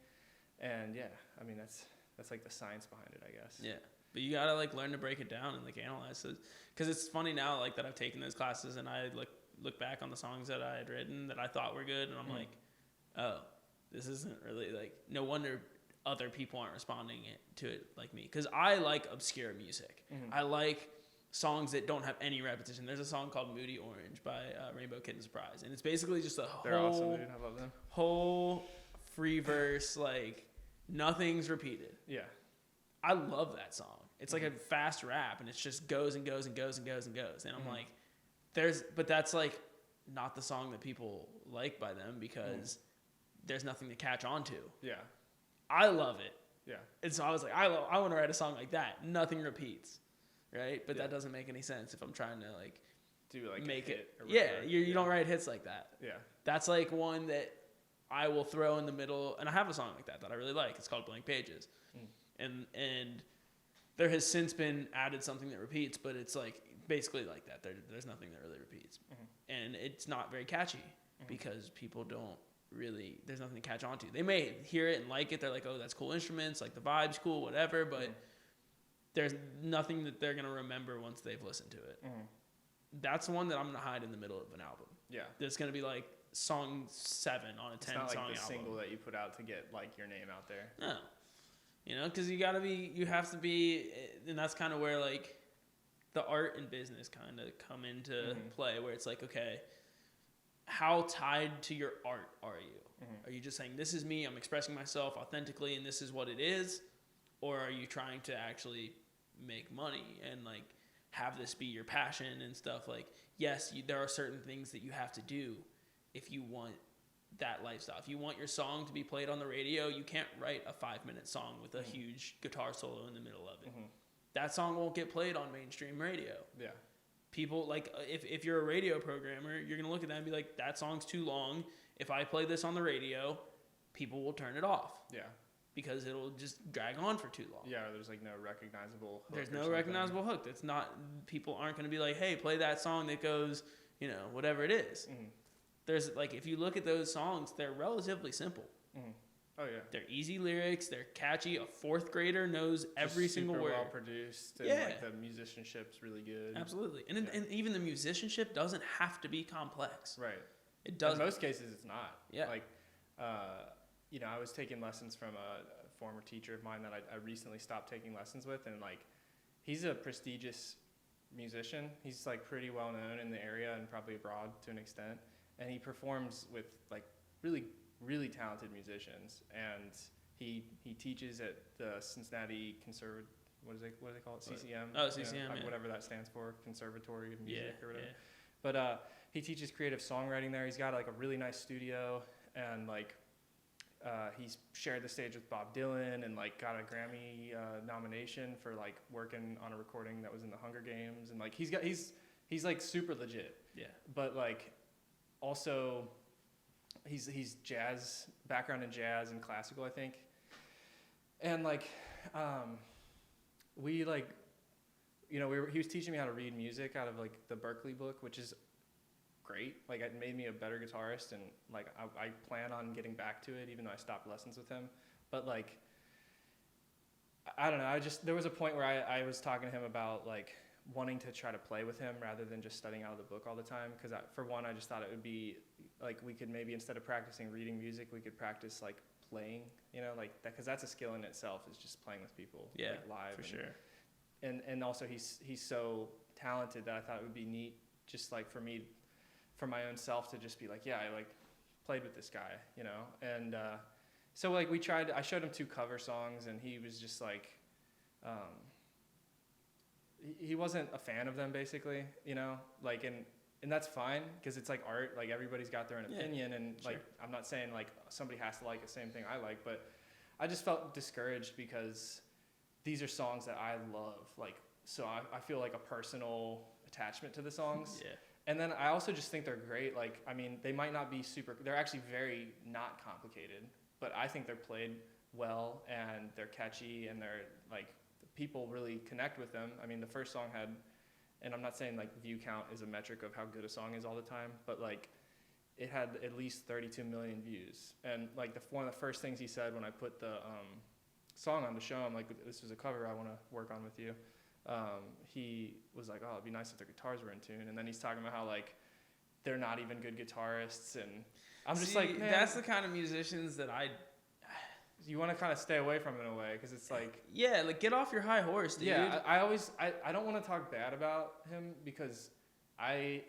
And yeah, I mean, that's like the science behind it, I guess. Yeah. But you gotta like learn to break it down and like analyze it, because it's funny now like that I've taken those classes and I like look back on the songs that I had written that I thought were good and I'm like, oh, this isn't really like, no wonder other people aren't responding to it like me, because I like obscure music. I like songs that don't have any repetition. There's a song called Moody Orange by Rainbow Kitten Surprise, and it's basically just They're awesome, dude. I love them. Whole free verse, like nothing's repeated. Yeah. I love that song. It's like a fast rap, and it just goes and goes and goes and goes and goes. And I'm like, but that's like not the song that people like by them, because there's nothing to catch on to. Yeah. I love it. Yeah. And so I was like, I want to write a song like that. Nothing repeats. Right? But that doesn't make any sense if I'm trying to like do like make it. Yeah. You don't write hits like that. Yeah. That's like one that I will throw in the middle. And I have a song like that I really like. It's called Blank Pages. And there has since been added something that repeats, but it's like basically like that. There's nothing that really repeats, and it's not very catchy because people don't really. There's nothing to catch on to. They may hear it and like it. They're like, oh, that's cool instruments, like the vibe's cool, whatever. But there's nothing that they're gonna remember once they've listened to it. That's the one that I'm gonna hide in the middle of an album. Yeah, that's gonna be like song 7 on a 10 it's not like song the album. Single that you put out to get like your name out there. No. You know, because you have to be, and that's kind of where like the art and business kind of come into play, where it's like, okay, how tied to your art are you? Are you just saying, this is me, I'm expressing myself authentically and this is what it is? Or are you trying to actually make money and like have this be your passion and stuff? Like, yes, there are certain things that you have to do if you want that lifestyle. If you want your song to be played on the radio, you can't write a 5-minute song with a huge guitar solo in the middle of it. That song won't get played on mainstream radio. Yeah. People like, if you're a radio programmer, you're going to look at that and be like, that song's too long. If I play this on the radio, people will turn it off. Yeah. Because it'll just drag on for too long. Yeah, or there's like no recognizable hook. There's no recognizable hook. That's not, people aren't going to be like, hey, play that song that goes, you know, whatever it is. There's like, if you look at those songs, they're relatively simple. Oh yeah, they're easy lyrics. They're catchy. A 4th grader knows every single word. Well produced. And like the musicianship's really good. Absolutely, and even the musicianship doesn't have to be complex. Right. It does. In most cases, it's not. Yeah. Like, you know, I was taking lessons from a former teacher of mine that I recently stopped taking lessons with, and like, he's a prestigious musician. He's like pretty well known in the area and probably abroad to an extent. And he performs with like really, really talented musicians. And he teaches at the Cincinnati what do they call it? CCM. Oh, CCM. Like yeah. Whatever that stands for, Conservatory of Music or whatever. Yeah. But he teaches creative songwriting there. He's got like a really nice studio, and like he's shared the stage with Bob Dylan, and like got a Grammy nomination for like working on a recording that was in the Hunger Games, and like he's like super legit. Yeah. But like also he's jazz background in jazz and classical, I think, and like we like. He was teaching me how to read music out of like the Berkeley book, which is great. Like it made me a better guitarist, and like I plan on getting back to it, even though I stopped lessons with him. But like, I don't know. There was a point where I was talking to him about like wanting to try to play with him rather than just studying out of the book all the time. Because for one, I just thought it would be like we could maybe instead of practicing reading music, we could practice like playing. Like that, because that's a skill in itself, is just playing with people. Yeah, like, live. for sure. And also he's so talented that I thought it would be neat, just like for me, for my own self, to just be like, yeah, I like played with this guy, and so like I showed him 2 cover songs, and he was just like, he wasn't a fan of them basically, like, and that's fine, because it's like art, like everybody's got their own opinion, and sure. like I'm not saying like somebody has to like the same thing I like, but I just felt discouraged because these are songs that I love, like, so I feel like a personal attachment to the songs. Yeah. And then I also just think they're great. Like, I mean, they might not be they're actually very not complicated, but I think they're played well, and they're catchy, and they're like, people really connect with them. I mean, the first song had, and I'm not saying like view count is a metric of how good a song is all the time, but like it had at least 32 million views. And like one of the first things he said when I put the song on to show him, like, this is a cover I want to work on with you, he was like, oh, it'd be nice if their guitars were in tune. And then he's talking about how like they're not even good guitarists, and I'm just like, man, that's the kind of musicians that you want to kind of stay away from in a way, because it's like, yeah, like get off your high horse, dude. Yeah, I don't want to talk bad about him, because I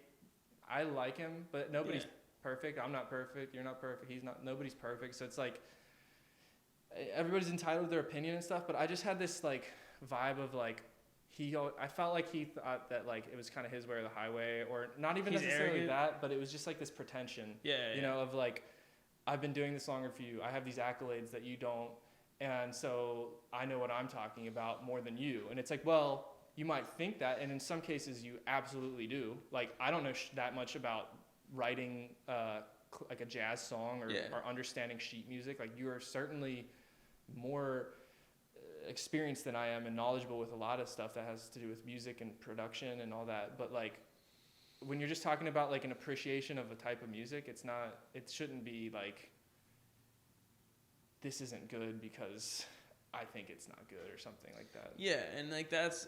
like him, but nobody's perfect. I'm not perfect. You're not perfect. He's not. Nobody's perfect. So it's like, everybody's entitled to their opinion and stuff, but I just had this like vibe of like, I felt like he thought that like it was kind of his way or the highway, or not even necessarily arrogant. That, but it was just like this pretension, of like, I've been doing this longer for you, I have these accolades that you don't, and so I know what I'm talking about more than you. And it's like, well, you might think that, and in some cases you absolutely do. Like, I don't know that much about writing like a jazz song or understanding sheet music. Like, you are certainly more experienced than I am, and knowledgeable with a lot of stuff that has to do with music and production and all that. But like, when you're just talking about like an appreciation of a type of music, it shouldn't be like, this isn't good because I think it's not good or something like that. Yeah, and like that's,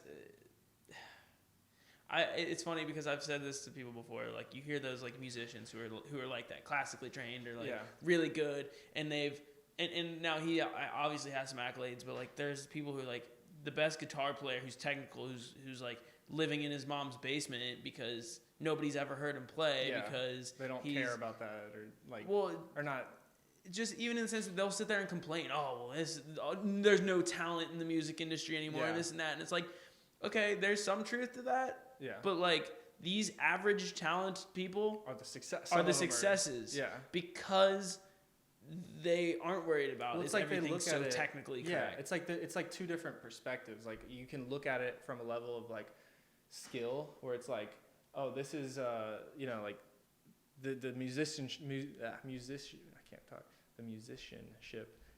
it's funny because I've said this to people before. Like, you hear those like musicians who are like that, classically trained or like really good, and they've and now he obviously has some accolades, but like there's people who are like the best guitar player who's technical, who's like living in his mom's basement because nobody's ever heard him play because they don't care about that, or like, or not. Just even in the sense that they'll sit there and complain, there's no talent in the music industry anymore, and this and that, and it's like, okay, there's some truth to that, but like these average talent people are the successes, because they aren't worried about it's like everything they look so at it, technically correct. It's like two different perspectives. Like, you can look at it from a level of like skill, where it's like, oh, this is like the musicianship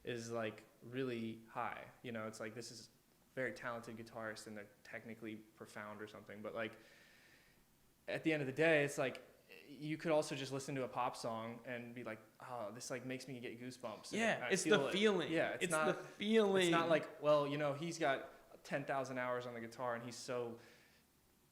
is like really high. It's like, this is very talented guitarist and they're technically profound or something. But like, at the end of the day, it's like, you could also just listen to a pop song and be like, oh, this like makes me get goosebumps. Yeah, it's the feeling. Yeah, it's not the feeling. It's not like, well, he's got 10,000 hours on the guitar and he's so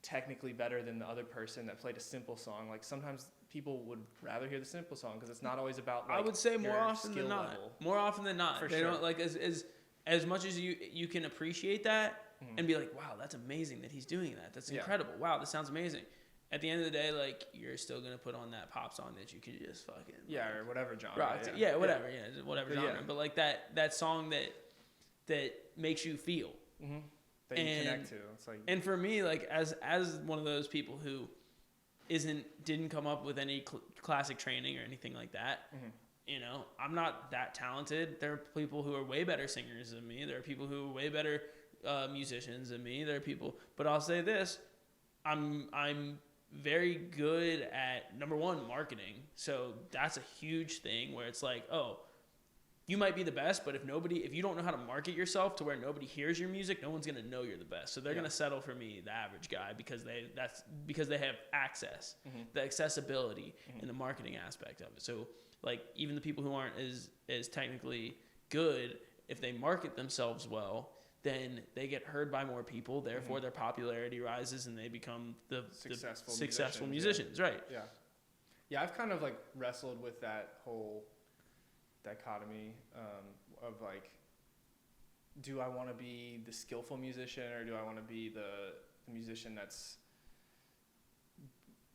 technically better than the other person that played a simple song. Like, sometimes people would rather hear the simple song because it's not always about like, I would say more often than not. Level. More often than not. For they sure. don't like as much as you can appreciate that, and be like, wow, that's amazing that he's doing that. That's Yeah. incredible. Wow, this sounds amazing. At the end of the day, like, you're still gonna put on that pop song that you can just fucking or whatever genre. rock to. Whatever genre. But like that song that makes you feel. Mm-hmm. That you connect to. It's like, and for me, like as one of those people who didn't come up with any classic training or anything like that. Mm-hmm. You know, I'm not that talented. There are people who are way better singers than me. There are people who are way better musicians than me. There are people, but I'll say this: I'm very good at, number one, marketing. So that's a huge thing where it's like, oh, you might be the best, but if you don't know how to market yourself to where nobody hears your music, no one's gonna know you're the best. So they're gonna settle for me, the average guy, because they have access, the accessibility, and the marketing aspect of it. So like even the people who aren't as technically good, if they market themselves well, then they get heard by more people. Therefore, their popularity rises, and they become the successful musicians. Right? Yeah. I've kind of like wrestled with that whole dichotomy of like, do I want to be the skillful musician, or do I want to be the musician that's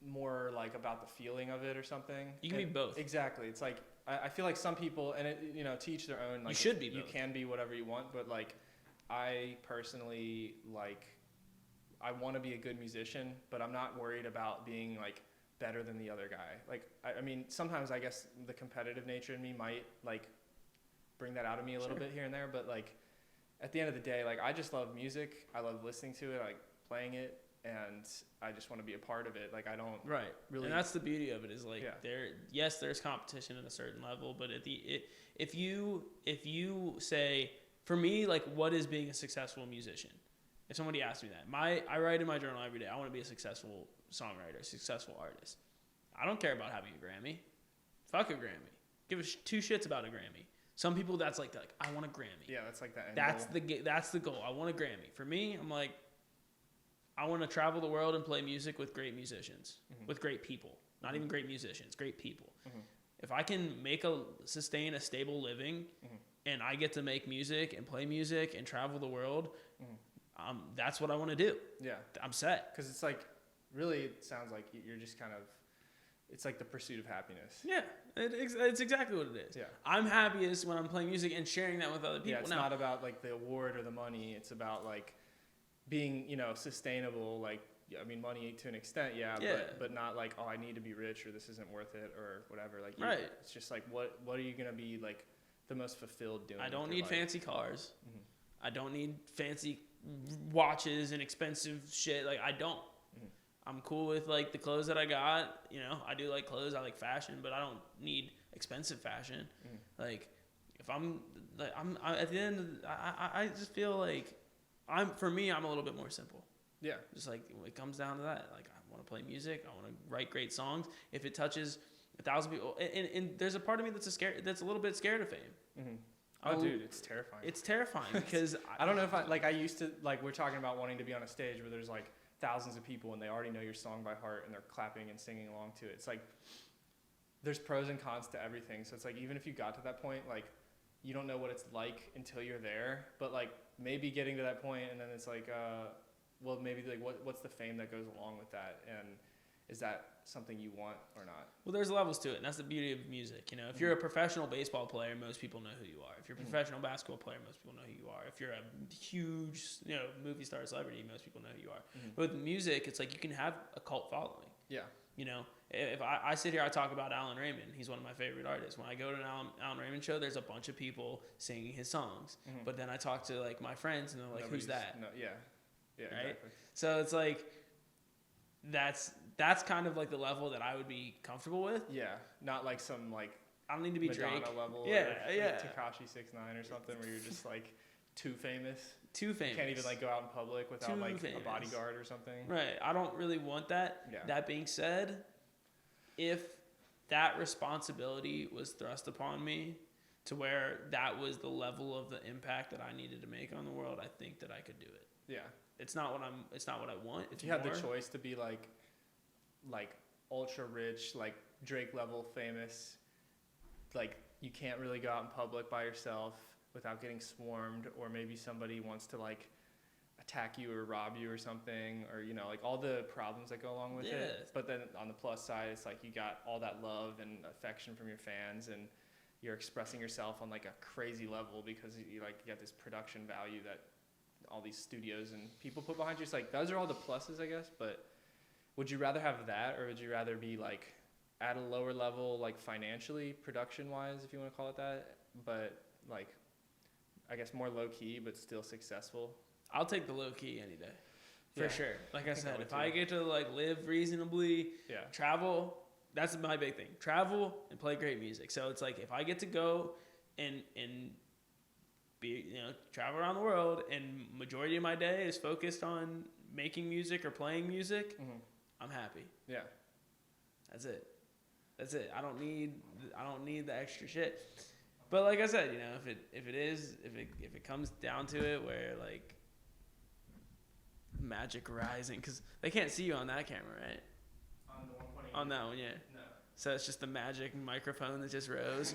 more like about the feeling of it or something? You can be both. Exactly. It's like I feel like some people, and it, to each their own. Like, you should be both. You can be whatever you want, but like I personally I want to be a good musician, but I'm not worried about being like better than the other guy. Like, I mean, sometimes I guess the competitive nature in me might like bring that out of me a little bit here and there, but like at the end of the day, like I just love music. I love listening to it, like playing it, and I just want to be a part of it. Like I don't really. And that's the beauty of it is like there's competition at a certain level, but if you say, for me, like, what is being a successful musician? If somebody asked me that, I write in my journal every day, I want to be a successful songwriter, successful artist. I don't care about having a Grammy. Fuck a Grammy. Give two shits about a Grammy. Some people, that's like I want a Grammy. Yeah, that's like the end goal. That's the goal. I want a Grammy. For me, I'm like, I want to travel the world and play music with great musicians, with great people. Not even great musicians, great people. If I can sustain a stable living, and I get to make music and play music and travel the world, that's what I want to do. Yeah. I'm set. Because it's like, really, it sounds like you're just kind of, it's like the pursuit of happiness. Yeah, it's exactly what it is. Yeah. I'm happiest when I'm playing music and sharing that with other people. Yeah, it's not about like the award or the money. It's about like being, sustainable. Like, I mean, money to an extent, but not like, oh, I need to be rich or this isn't worth it or whatever. Like, it's just like, what are you going to be like the most fulfilled doing? I don't need fancy cars. I don't need fancy watches and expensive shit. Like, I don't. I'm cool with like the clothes that I got. I do like clothes. I like fashion, but I don't need expensive fashion. Like, if I'm at the end, I just feel like for me, I'm a little bit more simple. Yeah. Just like it comes down to that. Like, I want to play music. I want to write great songs. If it touches 1,000 people, and there's a part of me that's a little bit scared of fame. Oh, dude, it's terrifying. It's terrifying because I don't know if I used to, like, we're talking about wanting to be on a stage where there's like thousands of people and they already know your song by heart and they're clapping and singing along to it. It's like there's pros and cons to everything. So it's like, even if you got to that point, like, you don't know what it's like until you're there. But like maybe getting to that point and then it's like, well, maybe like what's the fame that goes along with that, and is that something you want or not? Well, there's levels to it, and that's the beauty of music. If you're a professional baseball player, most people know who you are. If you're a professional basketball player, most people know who you are. If you're a huge, movie star celebrity, most people know who you are. But with music, it's like you can have a cult following. Yeah. If I sit here, I talk about Alan Raymond. He's one of my favorite artists. When I go to an Alan Raymond show, there's a bunch of people singing his songs. But then I talk to like my friends, and they're like, "Who's that?" No, yeah. Yeah. Right. Exactly. So it's like that's kind of like the level that I would be comfortable with. Yeah. Not like some like I don't need to be Madonna Drake level. Yeah. Or Yeah. Tekashi 6ix9ine or something where you're just like too famous. Too famous. Can't even like go out in public without Too like famous. a bodyguard or something. Right. I don't really want that. Yeah. That being said, if that responsibility was thrust upon me to where that was the level of the impact that I needed to make on the world, I think that I could do it. Yeah. It's not what I want. If you had the choice to be like ultra rich, like Drake level famous, like you can't really go out in public by yourself without getting swarmed, or maybe somebody wants to like attack you or rob you or something, or you know, like all the problems that go along with it. But then on the plus side, it's like you got all that love and affection from your fans, and you're expressing yourself on like a crazy level because you get this production value that all these studios and people put behind you. It's like those are all the pluses, I guess. But would you rather have that, or would you rather be like at a lower level, like financially, production wise, if you want to call it that, but like I guess more low key but still successful? I'll take the low key any day, for sure. Like I said, if too. I get to like live reasonably, travel, that's my big thing. Travel and play great music. So it's like if I get to go and be, you know, travel around the world, and majority of my day is focused on making music or playing music, I'm happy. Yeah, that's it. I don't need the extra shit. But like I said, you know, if it comes down to it, where like magic rising, because they can't see you on that camera, right? On the 1.8. On that one, yeah. No. So it's just the magic microphone that just rose.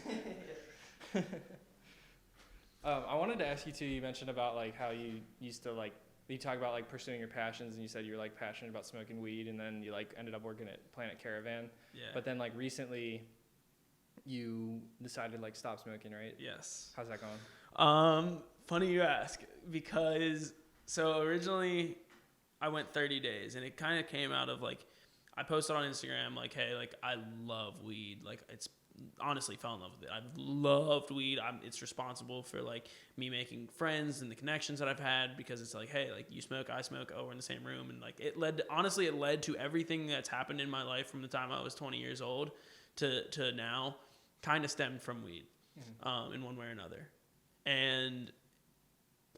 I wanted to ask you too. You mentioned about like how you used to like, you talk about like pursuing your passions, and you said you were like passionate about smoking weed, and then you like ended up working at Planet Caravan. Yeah. But then like recently, you decided to like stop smoking, right? Yes. How's that going? Funny you ask, because so originally I went 30 days, and it kind of came out of like, I posted on Instagram like, hey, like I love weed. Like it's honestly fell in love with it. I've loved weed. It's responsible for like me making friends and the connections that I've had, because it's like, hey, like you smoke, I smoke, oh, we're in the same room. And like it led to everything that's happened in my life from the time I was 20 years old to now, kind of stemmed from weed, in one way or another. And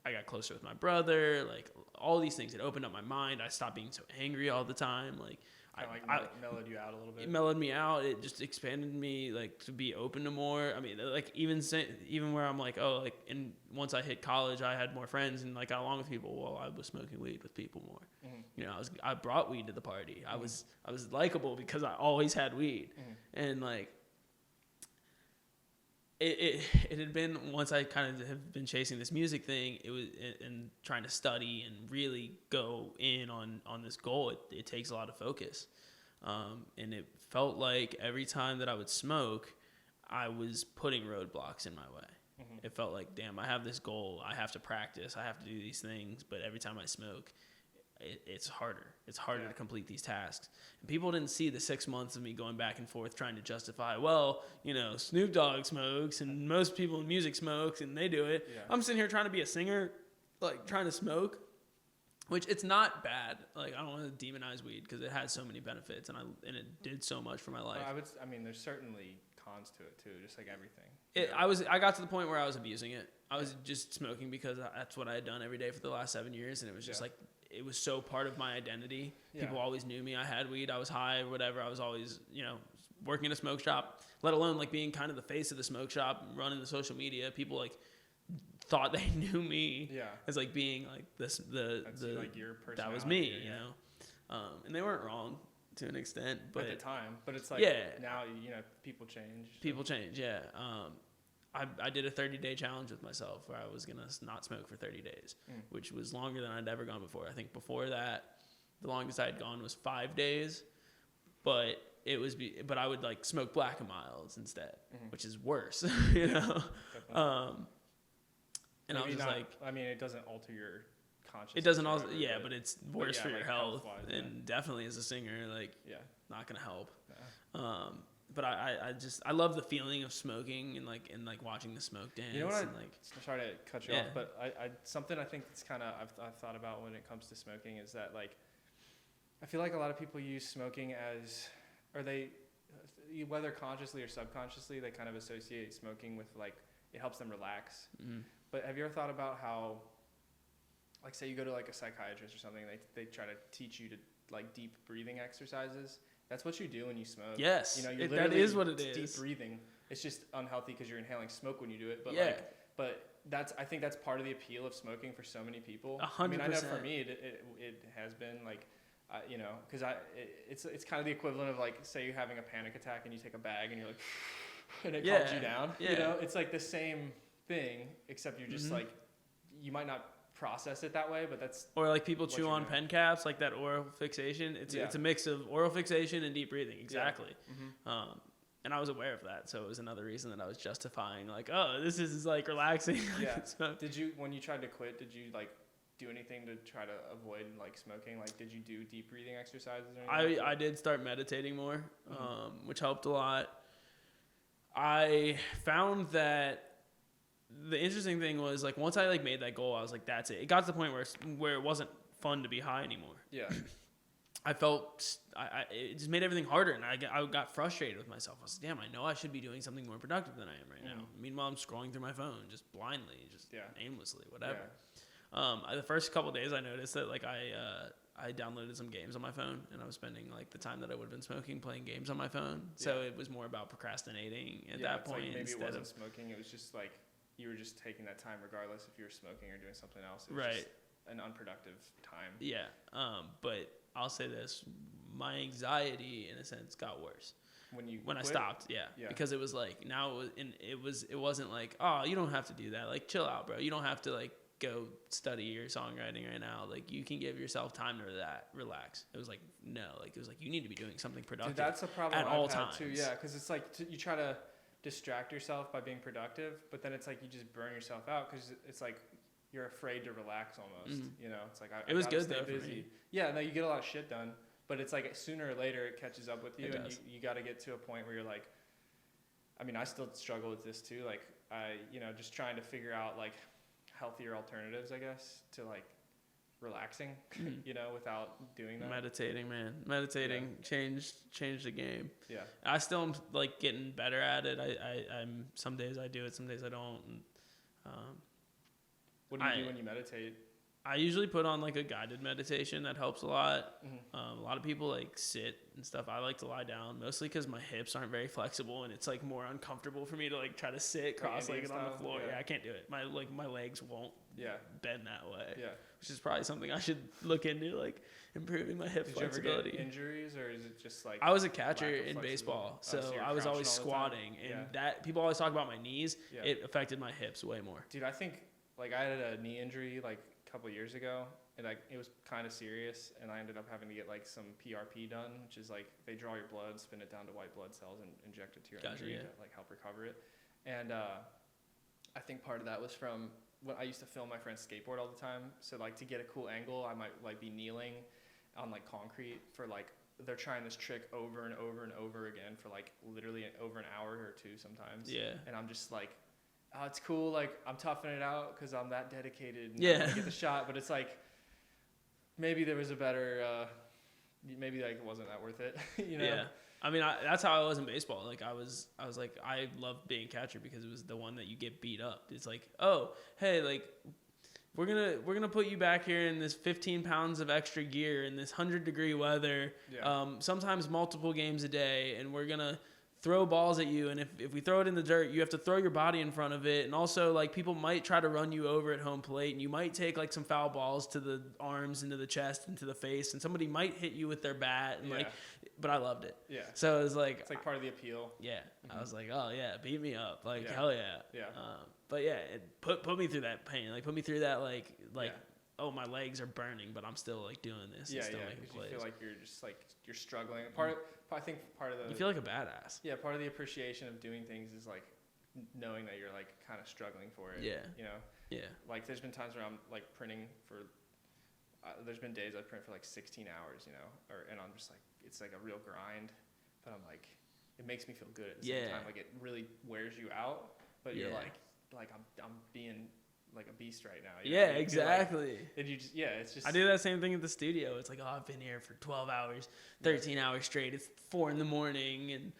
I got closer with my brother, like all these things. It opened up my mind. I stopped being so angry all the time. Like mellowed you out a little bit. It mellowed me out. It just expanded me, like, to be open to more. I mean, like even where I'm like, oh, like, and once I hit college, I had more friends and like got along with people. Well, I was smoking weed with people more. You know, I brought weed to the party. I was likable because I always had weed, and like. It had been, once I kind of have been chasing this music thing, it was, and trying to study and really go in on this goal, it takes a lot of focus. And it felt like every time that I would smoke, I was putting roadblocks in my way. It felt like, damn, I have this goal, I have to practice, I have to do these things, but every time I smoke, it's harder. It's harder to complete these tasks. And people didn't see the 6 months of me going back and forth trying to justify, well, you know, Snoop Dogg smokes and most people in music smokes and they do it. Yeah. I'm sitting here trying to be a singer, like trying to smoke, which it's not bad. Like, I don't want to demonize weed because it has so many benefits and it did so much for my life. Well, I mean, there's certainly cons to it too, just like everything. I got to the point where I was abusing it. I was just smoking because that's what I had done every day for the last 7 years, and it was just like, it was so part of my identity. People always knew me. I had weed. I was high or whatever. I was always, you know, working in a smoke shop, let alone like being kind of the face of the smoke shop, running the social media. People like thought they knew me as like being like that's like your personality. That was me, you know. And they weren't wrong to an extent, but at the time, but it's like now, you know, people change. People change. Yeah. I did a 30-day challenge with myself where I was going to not smoke for 30 days, which was longer than I'd ever gone before. I think before that, the longest I had gone was 5 days, but but I would like smoke Black and Milds instead, which is worse, you know? And I was just like, I mean, it doesn't alter your consciousness. It doesn't also, but it's worse for your health, and definitely as a singer, like, not going to help. But I love the feeling of smoking and like watching the smoke dance. You know what? I'm sorry to cut you off, but something I think that's kind of I've thought about when it comes to smoking is that like I feel like a lot of people use smoking as, or they, whether consciously or subconsciously, they kind of associate smoking with like it helps them relax. But have you ever thought about how, like, say you go to like a psychiatrist or something, they try to teach you to like deep breathing exercises. That's what you do when you smoke. Yes, you know, that is what it is. Deep breathing. It's just unhealthy because you're inhaling smoke when you do it. But I think that's part of the appeal of smoking for so many people. 100%. I mean, I know for me it has been like, you know, because it's kind of the equivalent of like, say you're having a panic attack and you take a bag and you're like, and it calms you down. You know, it's like the same thing, except you're just like, you might not process it that way, but that's or like people chew on pen caps, like that oral fixation. It's a mix of oral fixation and deep breathing. Exactly. Yeah. Mm-hmm. And I was aware of that, so it was another reason that I was justifying, like, oh, this is like relaxing. Yeah. When you tried to quit, did you like do anything to try to avoid like smoking? Like, did you do deep breathing exercises or anything? I did start meditating more, which helped a lot. I found that the interesting thing was, like, once I like made that goal, I was like, that's it. It got to the point where it wasn't fun to be high anymore. Yeah. I felt it just made everything harder, and I got frustrated with myself. I was like, damn, I know I should be doing something more productive than I am right now. Meanwhile, I'm scrolling through my phone just blindly, just aimlessly, whatever. Yeah. The first couple of days, I noticed that like I downloaded some games on my phone, and I was spending like the time that I would have been smoking playing games on my phone. So it was more about procrastinating at that point. Like maybe it wasn't smoking. It was just like you were just taking that time regardless if you were smoking or doing something else. It was just an unproductive time. Yeah. But I'll say this, my anxiety in a sense got worse when I stopped. Yeah. Because it was like, now it wasn't like, oh, you don't have to do that. Like, chill out, bro. You don't have to like go study your songwriting right now. Like, you can give yourself time to relax. It was like, no, like, it was like, you need to be doing something productive. Dude, that's a problem at all times too. Yeah. Cause it's like, you try to distract yourself by being productive, but then it's like, you just burn yourself out. Cause it's like, you're afraid to relax almost, you know? It's like, I was gotta good stay though busy. for me. Yeah, no, you get a lot of shit done, but it's like sooner or later it catches up with you, and you got to get to a point where you're like, I mean, I still struggle with this too. Like, just trying to figure out like healthier alternatives, I guess, to like relaxing, without doing that. Meditating changed the game. Yeah. I still am like getting better at it. I'm some days I do it, some days I don't. And, what do you do when you meditate? I usually put on like a guided meditation that helps a lot. Mm-hmm. A lot of people like sit and stuff. I like to lie down, mostly because my hips aren't very flexible, and it's like more uncomfortable for me to like try to sit cross-legged on the floor. Yeah, I can't do it. My legs won't bend that way. Yeah, which is probably something I should look into, like improving my hip flexibility. Did you ever get injuries, or is it just like I was a catcher in baseball, so I was always squatting, and that people always talk about my knees. Yeah. It affected my hips way more. Dude, I think like I had a knee injury like couple years ago, and like it was kind of serious, and I ended up having to get like some PRP done, which is like they draw your blood, spin it down to white blood cells, and inject it to your injury to like help recover it. And I think part of that was from when I used to film my friends skateboard all the time, so like to get a cool angle I might like be kneeling on like concrete for like they're trying this trick over and over and over again for like literally over an hour or two sometimes. Yeah. And I'm just like, oh, it's cool, like, I'm toughing it out because I'm that dedicated and I'm gonna get the shot, but it's like, maybe there was a better, maybe like it wasn't that worth it, you know? Yeah, I mean, that's how I was in baseball. Like, I was like, I loved being catcher because it was the one that you get beat up. It's like, oh, hey, like, we're gonna put you back here in this 15 pounds of extra gear in this 100-degree weather, sometimes multiple games a day, and we're gonna throw balls at you, and if we throw it in the dirt, you have to throw your body in front of it, and also like people might try to run you over at home plate, and you might take like some foul balls to the arms, into the chest, into the face, and somebody might hit you with their bat, and like, but I loved it. Yeah. So it was like, it's like part of the appeal. Yeah. Mm-hmm. I was like, oh yeah, beat me up, like hell yeah. Yeah. But yeah, it put me through that pain, like put me through that like oh, my legs are burning, but I'm still like doing this. Yeah, still making plays. You feel like you're just like you're struggling. I think part of the you feel like a badass. Yeah, part of the appreciation of doing things is like knowing that you're like kind of struggling for it. Yeah, you know. Yeah. Like there's been times where I'm like printing for. There's been days I print for like 16 hours, you know, and I'm just like it's like a real grind, but I'm like it makes me feel good at the same time. Like it really wears you out, but you're like I'm being like a beast right now. Exactly. Like, and you just it's just. I do that same thing at the studio. It's like, oh, I've been here for 12 hours, 13 hours straight. It's 4 a.m, and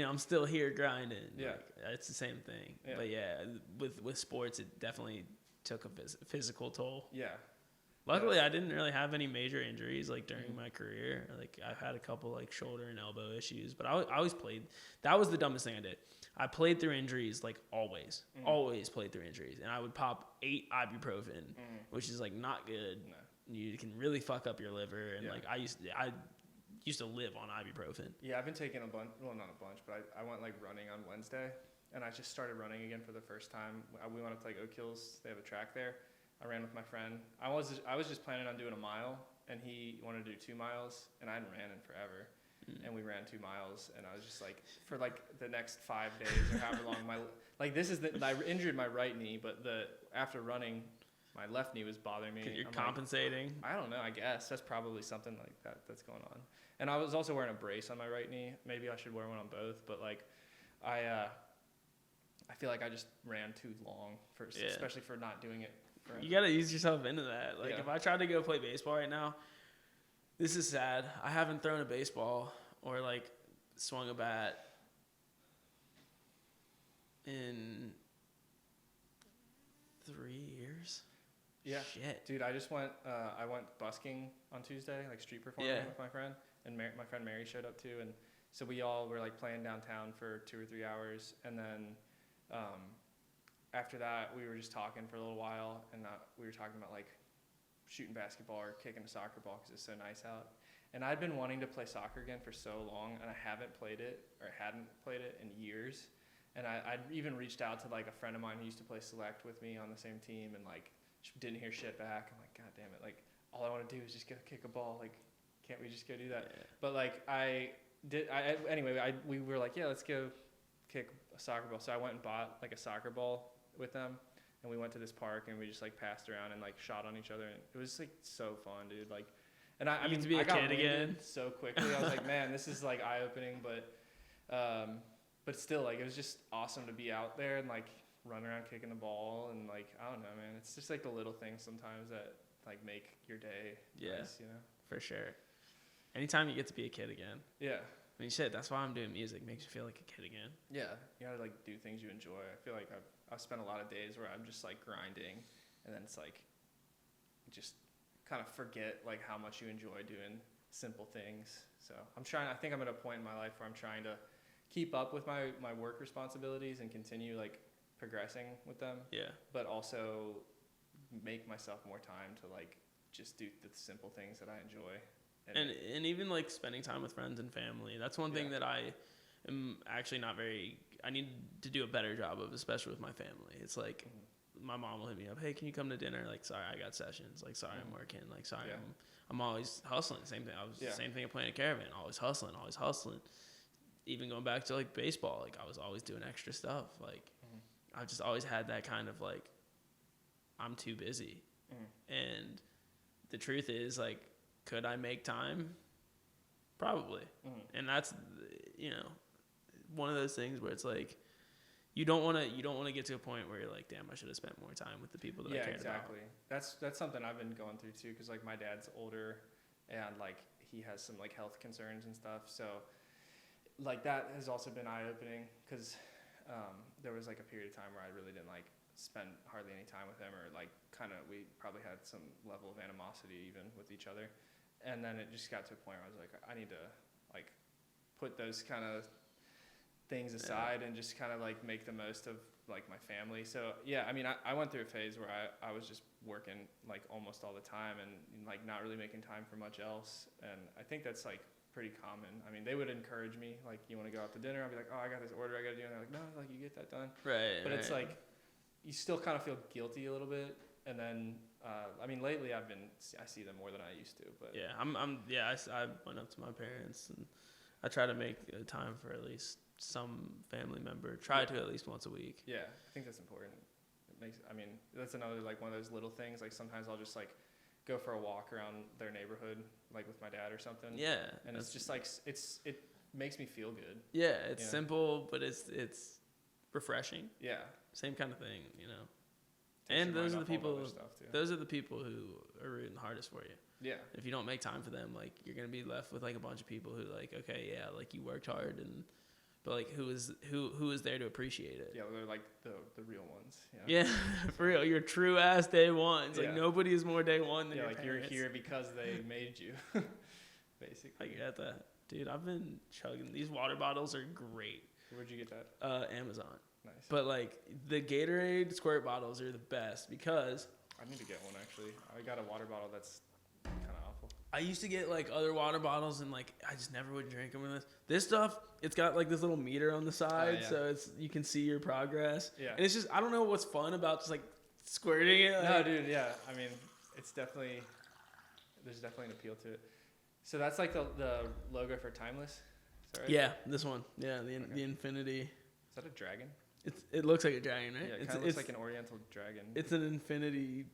I'm still here grinding. Yeah, like, it's the same thing. Yeah. But with sports, it definitely took a physical toll. Yeah. Luckily, I didn't really have any major injuries like during my career. Like I've had a couple like shoulder and elbow issues, but I always played. That was the dumbest thing I did. I played through injuries like always played through injuries, and I would pop 8 ibuprofen, which is like not good. No. You can really fuck up your liver, and like I used to live on ibuprofen. Yeah, I've been taking a bunch. Well, not a bunch, but I went like running on Wednesday, and I just started running again for the first time. We went up to like Oak Hills. They have a track there. I ran with my friend. I was just planning on doing a mile, and he wanted to do 2 miles, and I hadn't ran in forever. And we ran 2 miles, and I was just like, for like the next 5 days or however long, I injured my right knee, but after running, my left knee was bothering me. You're compensating. Like, I don't know. I guess that's probably something like that's going on. And I was also wearing a brace on my right knee. Maybe I should wear one on both, but like, I feel like I just ran too long especially for not doing it. You gotta ease yourself into that. Like if I tried to go play baseball right now. This is sad. I haven't thrown a baseball or like swung a bat in 3 years. Yeah. Shit. Dude, I went busking on Tuesday, like street performing with my friend, and my friend Mary showed up too, and so we all were like playing downtown for 2 or 3 hours, and then after that we were just talking for a little while, and we were talking about like shooting basketball or kicking a soccer ball because it's so nice out. And I'd been wanting to play soccer again for so long, and I hadn't played it in years. And I'd even reached out to like a friend of mine who used to play select with me on the same team, and like didn't hear shit back. I'm like, God damn it! Like all I want to do is just go kick a ball. Like, can't we just go do that? Yeah. But like we were like, yeah, let's go kick a soccer ball. So I went and bought like a soccer ball with them. And we went to this park, and we just like passed around and like shot on each other, and it was like so fun, dude. Like, and I mean, I got winded so quickly. I was like, man, this is like eye opening, but still, like, it was just awesome to be out there and like run around kicking the ball, and like, I don't know, man. It's just like the little things sometimes that like make your day. Yeah, nice, you know, for sure. Anytime you get to be a kid again. Yeah. I mean, shit. That's why I'm doing music. Makes you feel like a kid again. Yeah, you gotta like do things you enjoy. I feel like I've spent a lot of days where I'm just like grinding, and then it's like just kind of forget like how much you enjoy doing simple things. So I think I'm at a point in my life where I'm trying to keep up with my work responsibilities and continue like progressing with them. Yeah. But also make myself more time to like just do the simple things that I enjoy. And even like spending time with friends and family. That's one thing that I am actually not very. I need to do a better job of, especially with my family. It's like my mom will hit me up, hey, can you come to dinner? Like, sorry, I got sessions. Like, sorry, I'm working. Like, sorry, I'm always hustling. Same thing. Same thing at playing a caravan. Always hustling. Even going back to like baseball, like I was always doing extra stuff. Like, I've just always had that kind of like, I'm too busy. And the truth is, like, could I make time? Probably. And that's, one of those things where it's like, you don't want to get to a point where you're like, damn, I should have spent more time with the people that I cared about. That's something I've been going through too, because like my dad's older, and like he has some like health concerns and stuff. So like that has also been eye opening, because there was like a period of time where I really didn't like spend hardly any time with him, or like we probably had some level of animosity even with each other. And then it just got to a point where I was like, I need to like put those kind of things aside and just kind of like make the most of like my family. So yeah, I mean, I went through a phase where I was just working like almost all the time, and like not really making time for much else. And I think that's like pretty common. I mean, they would encourage me, like, you want to go out to dinner? I'd be like, oh, I got this order I got to do. And they're like, no, like you get that done. Right. But it's like, you still kind of feel guilty a little bit. And then, I mean, lately I see them more than I used to, but. Yeah, I went up to my parents, and I try to make time for at least some family member. Try to at least once a week. Yeah, I think that's important. That's another, like, one of those little things. Like, sometimes I'll just, like, go for a walk around their neighborhood, like, with my dad or something. Yeah. And it's just, like, it makes me feel good. Yeah, it's simple, but it's refreshing. Yeah. Same kind of thing, And those are the people. Those are the people who are rooting the hardest for you. Yeah. If you don't make time for them, like, you're gonna be left with like a bunch of people who like, okay, yeah, like you worked hard, but like who is there to appreciate it? Yeah, they're like the real ones. Yeah, for real. Your true ass day ones. Like nobody is more day one than your like parents. You're here because they made you. Basically. I get that, dude. I've been chugging these water bottles. Are great. Where'd you get that? Amazon. Nice. But like the Gatorade squirt bottles are the best because I need to get one actually. I got a water bottle that's kind of awful. I used to get like other water bottles and like I just never would drink them with this. This stuff, it's got like this little meter on the side, so you can see your progress. Yeah. And it's just, I don't know what's fun about just like squirting it. Like, no, dude. Yeah. I mean, there's definitely an appeal to it. So that's like the logo for Timeless. Is that right? Yeah, this one. Yeah, the infinity. Is that a dragon? It looks like a dragon, right? Yeah, it kind of looks like an oriental dragon. It's an infinity.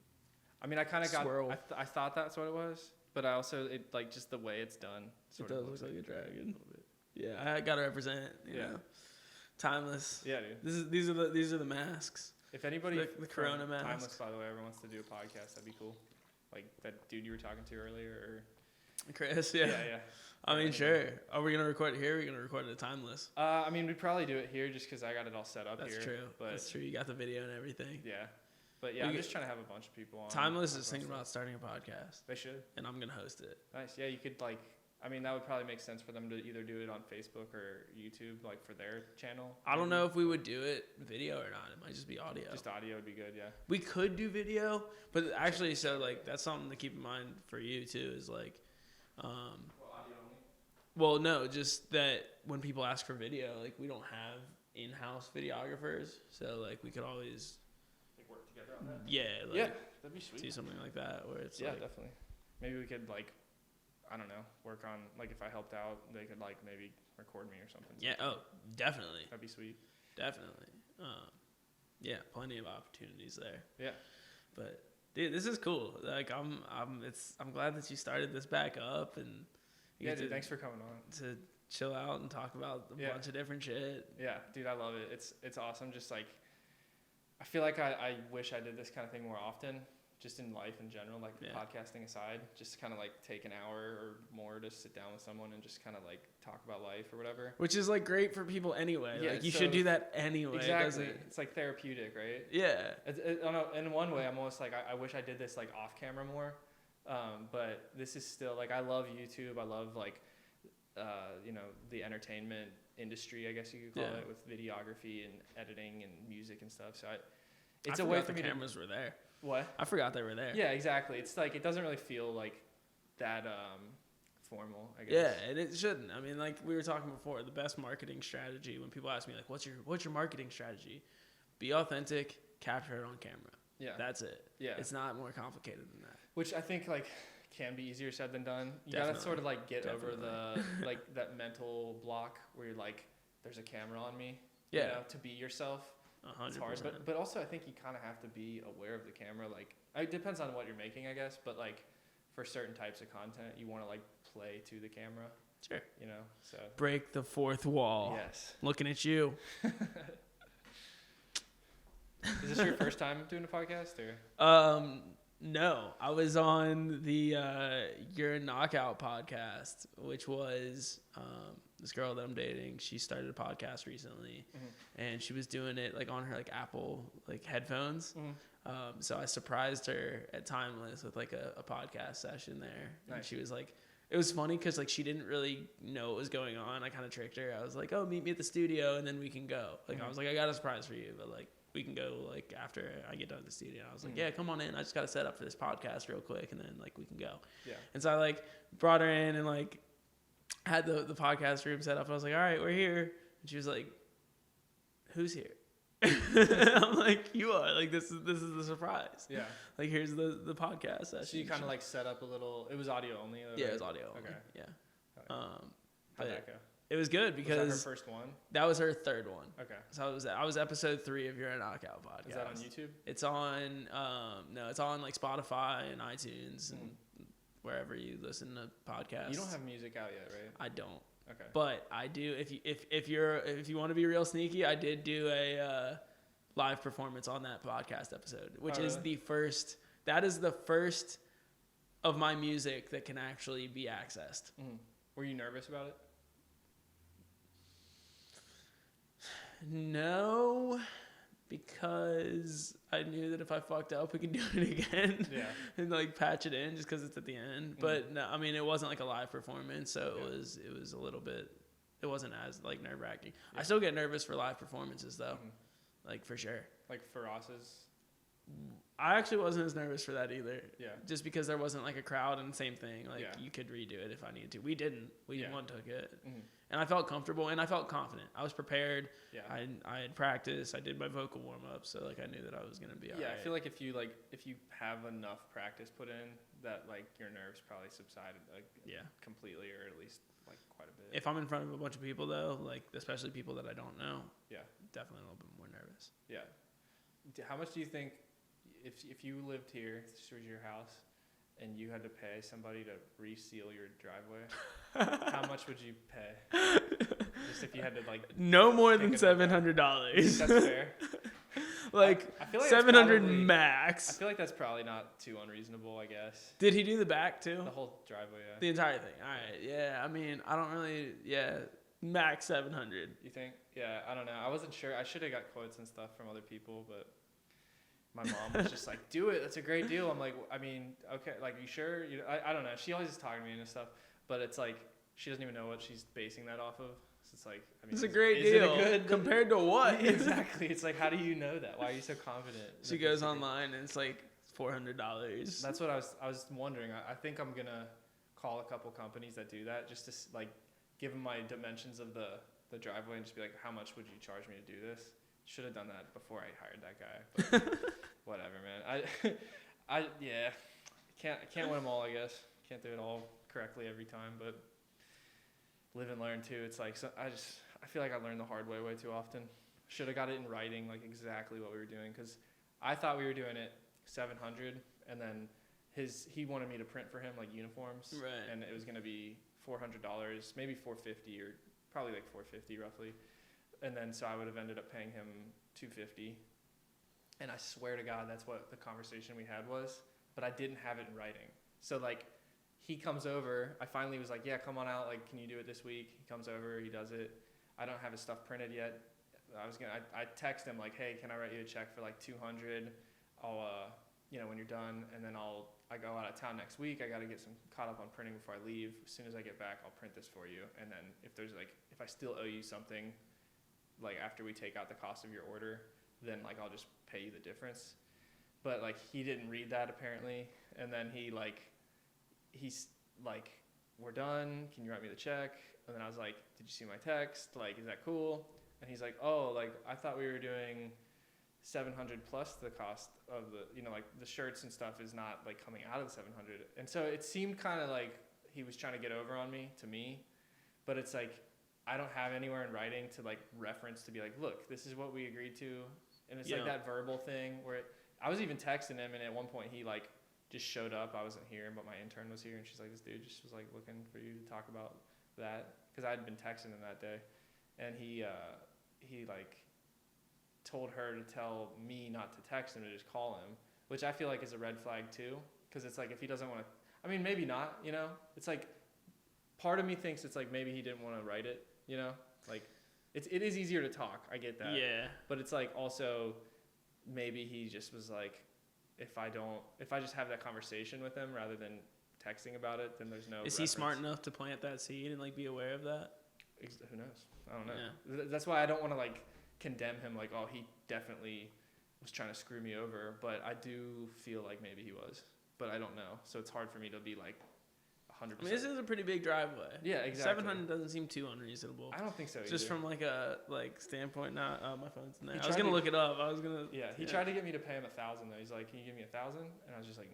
I mean, I kind of got. Swirl. I thought that's what it was, but I also like just the way it's done. It does look like a dragon. A little bit. Yeah, I gotta represent. You know. Timeless. Yeah, dude. These are the masks. If anybody the Corona masks. Timeless, by the way, ever wants to do a podcast, that'd be cool. Like that dude you were talking to earlier, or Chris. Yeah. Yeah. I mean, sure. Are we gonna record it here? Or are we gonna record it at Timeless? I mean, we'd probably do it here just because I got it all set up here. That's true. But That's true. You got the video and everything. Yeah. But yeah, I'm just trying to have a bunch of people on. Timeless is thinking about starting a podcast. They should. And I'm gonna host it. Nice. Yeah, you could like. I mean, that would probably make sense for them to either do it on Facebook or YouTube, like for their channel. I don't know if we would do it video or not. It might just be audio. Just audio would be good, yeah. We could do video, but actually, so like that's something to keep in mind for you too. Is like, audio only. Well, no, just that when people ask for video, like we don't have in-house videographers, so like we could always like work together on that. Yeah. Like, yeah, that'd be sweet. Do something like that where it's yeah, like, definitely. Maybe we could like. I don't know, work on, like, if I helped out, they could, like, maybe record me or something. Yeah, oh, definitely. That'd be sweet. Definitely. Yeah, plenty of opportunities there. Yeah. But, dude, this is cool. Like, I'm glad that you started this back up, and yeah, dude, thanks for coming on. To chill out and talk about a bunch of different shit. Yeah, dude, I love it. It's awesome. Just, like, I feel like I wish I did this kind of thing more often. Just in life in general, like podcasting aside, just kind of like take an hour or more to sit down with someone and just kind of like talk about life or whatever. Which is like great for people anyway. Yeah, like you should do that anyway. Exactly. It's like therapeutic, right? Yeah. In one way, I'm almost like, I wish I did this like off camera more. But this is still like, I love YouTube. I love like, the entertainment industry, I guess you could call it, with videography and editing and music and stuff. So it's a way for me to. Cameras were there. What? I forgot they were there. Yeah, exactly. It's like it doesn't really feel like that formal, I guess. Yeah, and it shouldn't. I mean, like we were talking before, the best marketing strategy when people ask me like, "What's your marketing strategy?" Be authentic, capture it on camera. Yeah. That's it. Yeah. It's not more complicated than that. Which I think like can be easier said than done. You gotta sort of like get over the like that mental block where you're like, there's a camera on me. Yeah. You know, to be yourself. 100%. It's hard, but also I think you kind of have to be aware of the camera. Like it depends on what you're making, I guess. But like for certain types of content, you want to like play to the camera. Sure. You know, so break the fourth wall. Yes. Looking at you. Is this your first time doing a podcast, or? No, I was on the You're a Knockout podcast, which was this girl that I'm dating. She started a podcast recently, and she was doing it like on her like Apple like headphones. So I surprised her at Timeless with like a podcast session there, and she was like, it was funny because like she didn't really know what was going on. I kind of tricked her. I was like, oh, meet me at the studio and then we can go. Like I was like, I got a surprise for you, but like we can go like after I get done at the studio. I was like, yeah, come on in. I just got to set up for this podcast real quick and then like we can go. Yeah. And so I like brought her in and like had the podcast room set up. I was like, all right, we're here. And she was like, who's here? I'm like, you are. Like this is the surprise. Yeah. Like here's the podcast session. So you kind of like set up a little. It was audio only. Yeah, it was audio only. Okay. Yeah. How'd that go? It was good because was that her first one? That was her third one. Okay. So I was episode 3 of You're a Knockout podcast. Is that on YouTube? It's on no, it's on like Spotify and iTunes and wherever you listen to podcasts. You don't have music out yet, right? I don't. Okay. But I do. If you want to be real sneaky, I did do a live performance on that podcast episode, which is the first. That is the first of my music that can actually be accessed. Were you nervous about it? No, because I knew that if I fucked up, we could do it again. Yeah. And like patch it in just because it's at the end. But no, I mean, it wasn't like a live performance, so it was a little bit. It wasn't as like nerve wracking. Yeah. I still get nervous for live performances though, like for sure. Like for Ross's. I actually wasn't as nervous for that either. Yeah. Just because there wasn't like a crowd and same thing. Like Yeah. you could redo it if I needed to. We didn't. We Yeah. one took it. Mm-hmm. And I felt comfortable and I felt confident. I was prepared. Yeah. I had practiced. I did my vocal warm up, so like I knew that I was gonna be alright. I feel like if you have enough practice put in, that like your nerves probably subsided completely, or at least like quite a bit. If I'm in front of a bunch of people though, like especially people that I don't know, definitely a little bit more nervous. Yeah. How much do you think, if you lived here, this was your house, and you had to pay somebody to reseal your driveway, how much would you pay? Just if you had to like. No more than $700. That's fair. Like I feel like 700 probably, max. I feel like that's probably not too unreasonable, I guess. Did he do the back too? The whole driveway, yeah. The entire thing. All right. Yeah. I mean, I don't really. Yeah. Max 700. You think? Yeah. I don't know. I wasn't sure. I should have got quotes and stuff from other people, but my mom was just like, "Do it. That's a great deal." I'm like, I mean, okay. Like, you sure? I don't know. She always is talking to me and stuff, but it's like she doesn't even know what she's basing that off of. So it's like, I mean, it's a great is deal. It a good compared to what? Exactly. It's like, how do you know that? Why are you so confident? She goes online and it's like $400. That's what I was wondering. I think I'm gonna call a couple companies that do that, just to like give them my dimensions of the driveway and just be like, how much would you charge me to do this? Should have done that before I hired that guy. But whatever, man. I can't win them all, I guess. Can't do it all correctly every time, but live and learn too. It's like, so I feel like I learned the hard way too often. Should have got it in writing, like exactly what we were doing, because I thought we were doing it 700, and then he wanted me to print for him like uniforms, right? And it was gonna be $400, maybe $450, or probably like $450 roughly. And then so I would have ended up paying him $250, and I swear to God that's what the conversation we had was, but I didn't have it in writing. So like he comes over, I finally was like, yeah, come on out, like, can you do it this week? He comes over, he does it. I don't have his stuff printed yet. I text him like, hey, can I write you a check for like $200? I'll when you're done, and then I go out of town next week. I got to get some caught up on printing before I leave. As soon as I get back, I'll print this for you. And then if I still owe you something, like after we take out the cost of your order, then like I'll just pay you the difference. But like he didn't read that apparently, and then he's like, we're done. Can you write me the check? And then I was like, did you see my text? Like, is that cool? And he's like, oh, like I thought we were doing 700 plus the cost of the, like the shirts and stuff is not like coming out of the 700. And so it seemed kind of like he was trying to get over on me, to me, but it's like, I don't have anywhere in writing to like reference to be like, look, this is what we agreed to. And it's like that verbal thing where I was even texting him, and at one point he like just showed up. I wasn't here, but my intern was here, and she's like, this dude just was like looking for you to talk about that, because I had been texting him that day, and he like told her to tell me not to text him, to just call him, which I feel like is a red flag too, because it's like if he doesn't want to, I mean maybe not, it's like part of me thinks it's like maybe he didn't want to write it, like it is easier to talk, I get that, but it's like also maybe he just was like, if I just have that conversation with him rather than texting about it, then there's no Is reference. he smart enough to plant that seed and like be aware of that? Who knows? I don't know. That's why I don't want to like condemn him like, oh, he definitely was trying to screw me over, but I do feel like maybe he was, but I don't know, so it's hard for me to be like 100%. I mean, this is a pretty big driveway. Yeah, exactly. 700 doesn't seem too unreasonable. I don't think so either. Just from like a standpoint. Not my phone's in there. I was gonna look it up. He tried to get me to pay him $1,000 though. He's like, can you give me $1,000? And I was just like,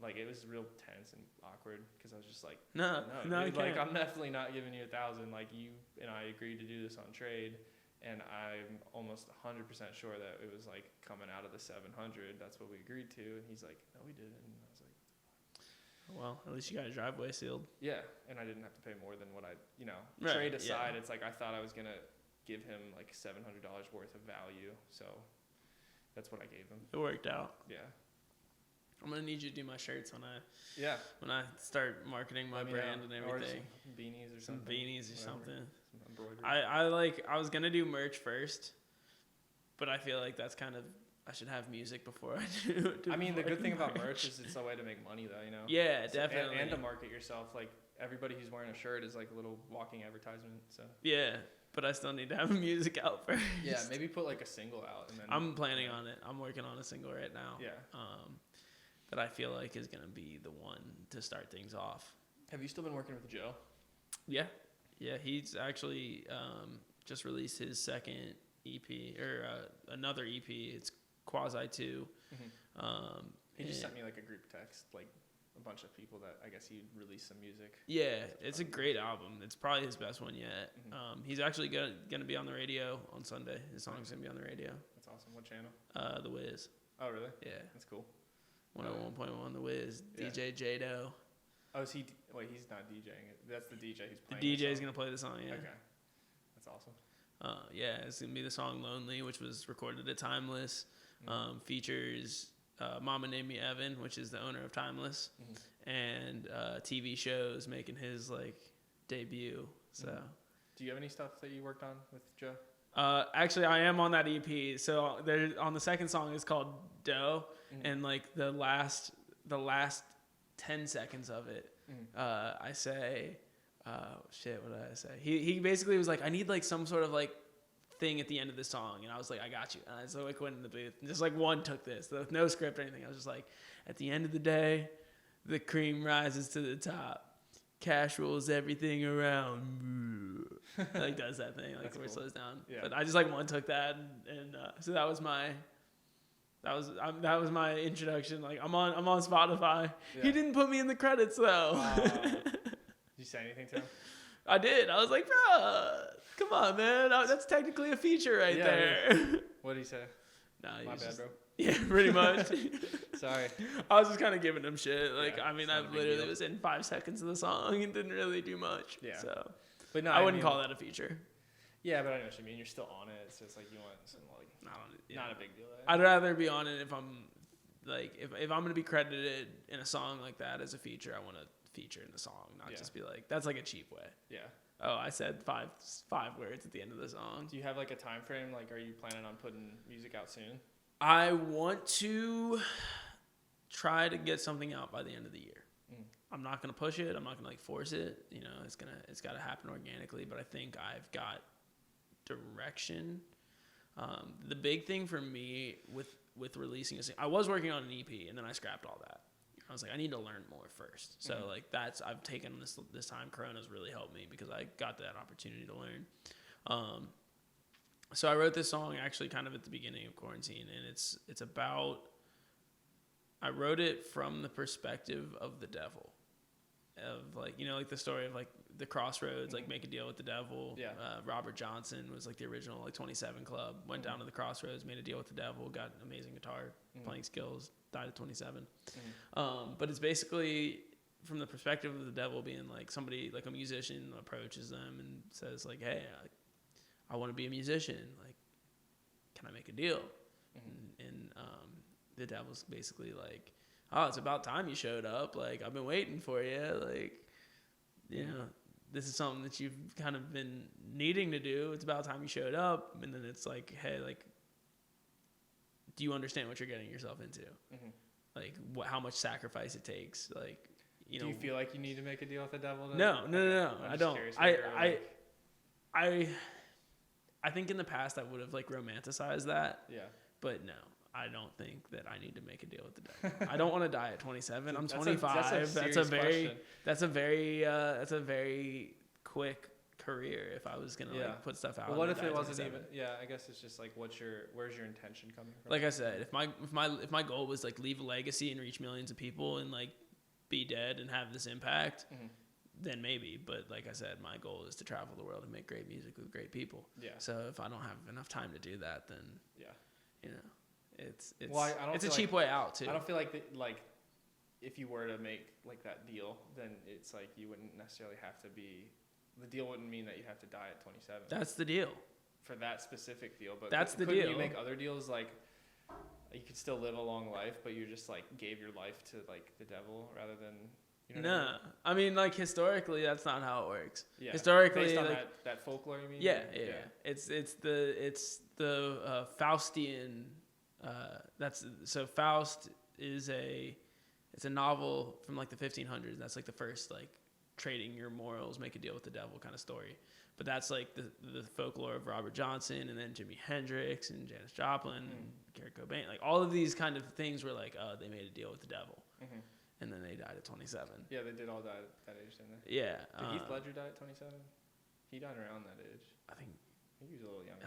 like it was real tense and awkward, because I was just like, no, dude, like I'm definitely not giving you $1,000. Like you and I agreed to do this on trade, and I'm almost 100% sure that it was like coming out of the 700. That's what we agreed to. And he's like, no, we didn't. And I was like, well, at least you got a driveway sealed. Yeah, and I didn't have to pay more than what trade aside. It's like I thought I was gonna give him like $700 worth of value, so that's what I gave him. It worked out. Yeah. I'm gonna need you to do my shirts when I start marketing my brand and everything. Or some beanies or some something. Beanies or something. Some embroidery. I was gonna do merch first, but I feel like that's kind of, I should have music before I do. I mean, the good thing about merch is it's a way to make money, though, Yeah, definitely. And to market yourself. Like, everybody who's wearing a shirt is like a little walking advertisement, so. Yeah. but I still need to have music out first. Yeah, maybe put like a single out, and then I'm planning on it. I'm working on a single right now. Yeah. That I feel like is gonna be the one to start things off. Have you still been working with Joe? Yeah. He's actually just released his second EP or another EP. It's Quasi 2. He just sent me like a group text, like a bunch of people that I guess he released some music. Yeah, it's a great album. It's probably his best one yet. He's actually gonna be on the radio on Sunday. His song's gonna be on the radio. That's awesome. What channel? The Wiz. Oh, really? Yeah. That's cool. 101.1 The Wiz. Yeah. DJ Jado. Oh, is he? Wait, he's not DJing it. That's the DJ who's playing. The DJ is gonna play the song. Yeah. Okay. That's awesome. Yeah, it's gonna be the song "Lonely," which was recorded at Timeless. Features Mama Named Me Evan, which is the owner of Timeless, and TV shows making his like debut. So, do you have any stuff that you worked on with Joe? Actually, I am on that EP. So there, on the second song is called "Dough," and like the last 10 seconds of it, I say, what did I say? He basically was like, I need like some sort of like thing at the end of the song, and I was like, I got you. And I so like went in the booth, and just like one took this, with no script or anything. I was just like, at the end of the day, the cream rises to the top. Cash rules everything around. Like does that thing, like where it slows down. Yeah. But I just like one took that, and so that was my introduction. Like I'm on Spotify. Yeah. He didn't put me in the credits though. Did you say anything to him? I did. I was like, bro, come on, man. That's technically a feature right there. What did he say? Nah, my bad, bro. Yeah, pretty much. Sorry. I was just kind of giving him shit. Like, I mean, I literally was in 5 seconds of the song and didn't really do much. Yeah. So, but no, I wouldn't call that a feature. Yeah, but I know what you mean. You're still on it. So it's like you want some like not a big deal. I'd rather be on it if I'm like if I'm gonna be credited in a song like that as a feature. I want to feature in the song, not just be like that's like a cheap way. Yeah. Oh, I said five words at the end of the song. Do you have like a time frame? Like, are you planning on putting music out soon? I want to try to get something out by the end of the year. I'm not gonna push it. I'm not gonna like force it. You know, it's gotta happen organically. But I think I've got direction. The big thing for me with releasing I was working on an EP and then I scrapped all that. I was like, I need to learn more first. So like I've taken this time. Corona's really helped me because I got that opportunity to learn. So I wrote this song actually kind of at the beginning of quarantine, and it's about. I wrote it from the perspective of the devil, of like like the story of like the crossroads, like make a deal with the devil. Yeah. Robert Johnson was like the original like 27 Club. Went down to the crossroads, made a deal with the devil, got an amazing guitar playing skills, died at 27. But it's basically from the perspective of the devil being like somebody like a musician approaches them and says like, hey, I want to be a musician. Like, can I make a deal? And the devil's basically like, oh, it's about time you showed up. Like, I've been waiting for you. Like, this is something that you've kind of been needing to do. It's about time you showed up. And then it's like, hey, like, do you understand what you're getting yourself into? Like, how much sacrifice it takes? Like, do you feel like you need to make a deal with the devil? No. I don't. I think in the past I would have like romanticized that. Yeah. But no, I don't think that I need to make a deal with the devil. I don't want to die at 27. I'm 25. That's a very quick career if I was gonna like put stuff out. Well, what if it wasn't even? Yeah, I guess it's just like where's your intention coming from? Like I said, if my goal was like leave a legacy and reach millions of people and like be dead and have this impact. Then maybe, but like I said, my goal is to travel the world and make great music with great people. Yeah. So if I don't have enough time to do that, then it's a cheap way out too. I don't feel like if you were to make like that deal, then it's like you wouldn't necessarily have to be. The deal wouldn't mean that you have to die at 27. That's the deal. For that specific deal, but that's the deal. You make other deals like you could still live a long life, but you just like gave your life to like the devil rather than. You know I mean like historically that's not how it works. Yeah. Historically, based on like, that folklore, you mean? Yeah. It's the Faustian. Faust is a novel from like the 1500s. That's like the first like trading your morals, make a deal with the devil kind of story. But that's like the folklore of Robert Johnson, and then Jimi Hendrix and Janis Joplin and Kurt Cobain. Like all of these kind of things were like, oh, they made a deal with the devil. And then they died at 27. Yeah, they did all die at that age, didn't they? Yeah. Did Heath Ledger die at 27? He died around that age. I think he was a little younger.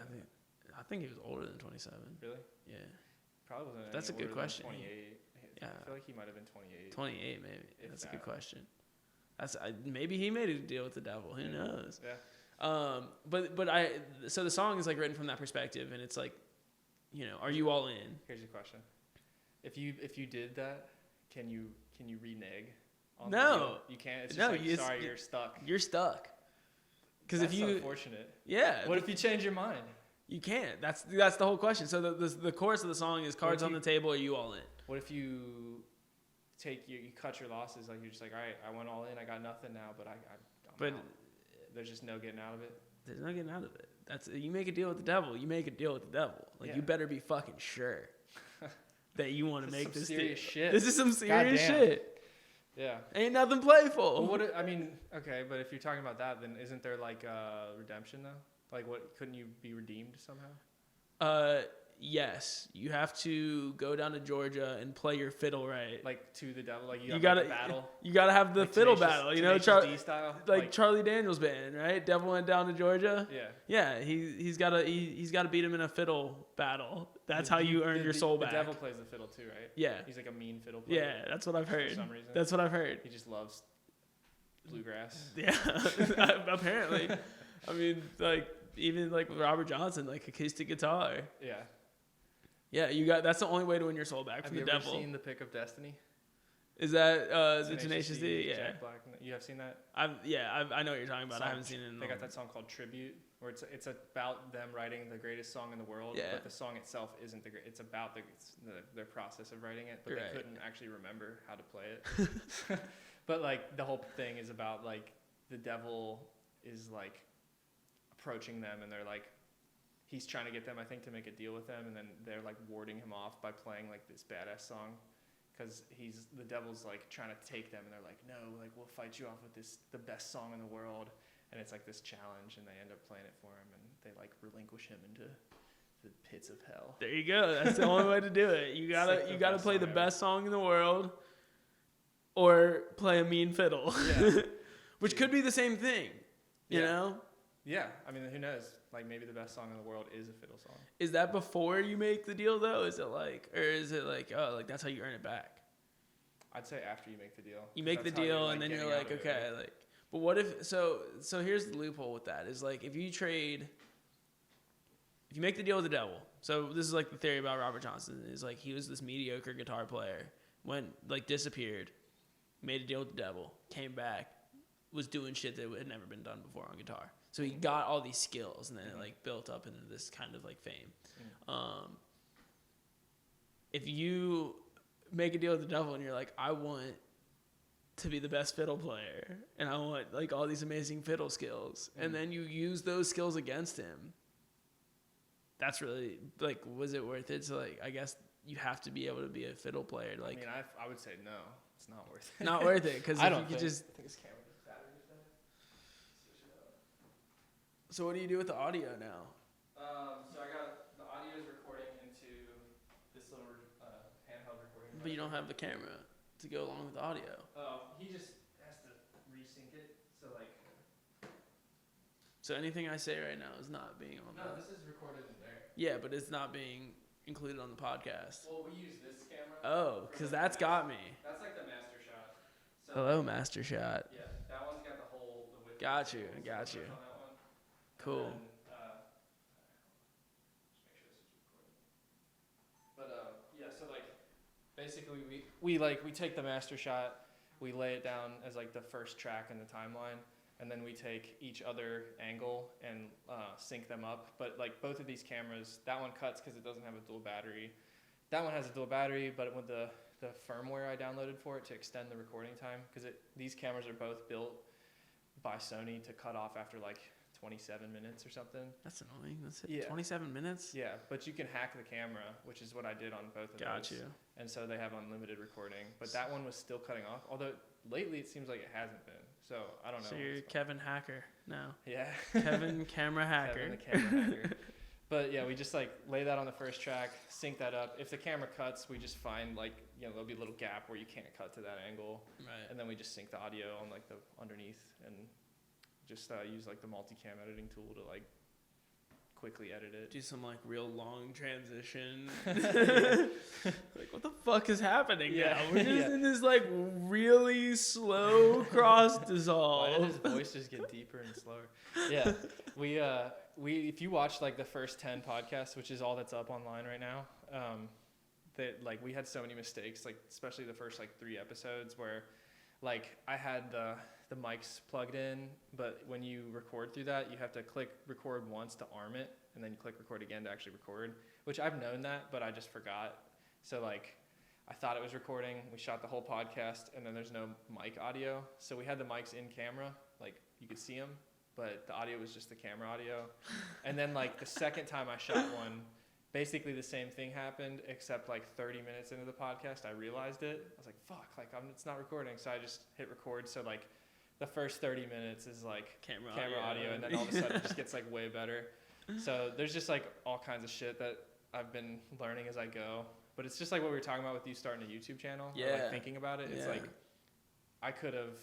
I think he was older than 27. Really? Yeah. Probably wasn't. That's a good question. 28. Yeah. I feel like he might have been 28. 28 maybe. That's a good question. Maybe he made a deal with the devil. Who knows? Yeah. So the song is like written from that perspective, and it's like, are you all in? Here's your question: If you did that, can you renege? No, you can't. It's just sorry, you're stuck. You're stuck. Because if you unfortunate. Yeah. What if you change your mind? You can't. That's the whole question. So the chorus of the song is cards on the table. Are you all in? What if you you cut your losses? Like you're just like, all right, I went all in. I got nothing now, but I'm out. There's just no getting out of it. There's no getting out of it. You make a deal with the devil. You make a deal with the devil. Like you better be fucking sure that you want to make this serious deal. Shit. This is some serious shit. Yeah. Ain't nothing playful. Well, okay, but if you're talking about that, then isn't there like redemption though? Like, couldn't you be redeemed somehow? Yes. You have to go down to Georgia and play your fiddle right. Like to the devil. Like you gotta battle. You gotta have the fiddle battle. D style. Like Charlie Daniels band, right? Devil went down to Georgia. Yeah. Yeah. He's gotta beat him in a fiddle battle. That's how you earn your soul back. The devil plays the fiddle too, right? Yeah. He's like a mean fiddle player. Yeah, that's what I've heard. For some reason. That's what I've heard. He just loves bluegrass. Yeah. Apparently. I mean, like even like Robert Johnson, like acoustic guitar. Yeah. Yeah, that's the only way to win your soul back from the devil. Have you ever seen The Pick of Destiny? Is that the Tenacious D? Yeah. Jack Black. You have seen that? I know what you're talking about. I haven't seen it. They got that song called Tribute, where it's about them writing the greatest song in the world. Yeah. But the song itself isn't the great. It's about their process of writing it, but they couldn't actually remember how to play it. But like the whole thing is about like the devil is like approaching them, and they're like, he's trying to get them, I think, to make a deal with them, and then they're like warding him off by playing like this badass song, because the devil's like trying to take them, and they're like, no, like we'll fight you off with the best song in the world, and it's like this challenge, and they end up playing it for him, and they like relinquish him into the pits of hell. There you go. That's the only way to do it. You gotta play the best song in the world, or play a mean fiddle, which could be the same thing, you know. Yeah, I mean, who knows? Like, maybe the best song in the world is a fiddle song. Is that before you make the deal, though? Is it like oh, like that's how you earn it back? I'd say after you make the deal. You make the deal, and then you're like, okay, like, but what if, so here's the loophole with that, is like, if you make the deal with the devil, so this is like the theory about Robert Johnson, is like, he was this mediocre guitar player, disappeared, made a deal with the devil, came back, was doing shit that had never been done before on guitar. So he got all these skills, and then it like built up into this kind of like fame. If you make a deal with the devil and you're like, I want to be the best fiddle player, and I want like all these amazing fiddle skills, and then you use those skills against him, that's really like, was it worth it? So like, I guess you have to be able to be a fiddle player. Like, I mean, I would say no, it's not worth it. Not worth it, because I don't think this camera. So what do you do with the audio now? So I got the audio is recording into this little handheld recording. But you don't have the camera to go along with the audio. He just has to resync it. So like. So anything I say right now is not being on. No, this is recorded in there. Yeah, but it's not being included on the podcast. Well, we use this camera. Oh, because that's got me. That's like the master shot. So Hello, master shot. Yeah, that one's got the width. Got you. Cool. Then, just make sure this is recording. But yeah, so like basically we take the master shot, we lay it down as like the first track in the timeline, and then we take each other angle and sync them up. But like both of these cameras, that one cuts because it doesn't have a dual battery. That one has a dual battery, but with the firmware I downloaded for it to extend the recording time, because these cameras are both built by Sony to cut off after like 27 minutes or something. That's annoying. That's it. Yeah. 27 minutes? Yeah, but you can hack the camera, which is what I did on both of those. Got you. And so they have unlimited recording. But that one was still cutting off, although lately it seems like it hasn't been. So I don't know. So you're Kevin Hacker now. Yeah. Kevin Camera Hacker. Kevin the Camera Hacker. But yeah, we just like lay that on the first track, sync that up. If the camera cuts, we just find like, you know, there'll be a little gap where you can't cut to that angle. Right. And then we just sync the audio on like the underneath and just use like the multicam editing tool to like quickly edit it. Do some like real long transition. Like, what the fuck is happening now? We're just in this like really slow cross dissolve. Why did his voice just get deeper and slower? Yeah, we if you watch like the first 10 podcasts, which is all that's up online right now, that like we had so many mistakes, like especially the first like 3 episodes where like I had the mics plugged in, but when you record through that, you have to click record once to arm it, and then you click record again to actually record, which I've known that, but I just forgot. So like I thought it was recording, we shot the whole podcast, and then there's no mic audio. So we had the mics in camera, like you could see them, but the audio was just the camera audio. And then like the second time I shot one, basically the same thing happened, except like 30 minutes into the podcast, I realized it. I was like, fuck, like it's not recording. So I just hit record. So like the first 30 minutes is like camera audio, and then all of a sudden it just gets like way better. So there's just like all kinds of shit that I've been learning as I go. But it's just like what we were talking about with you starting a YouTube channel. Yeah. Or like thinking about it. It's like I could have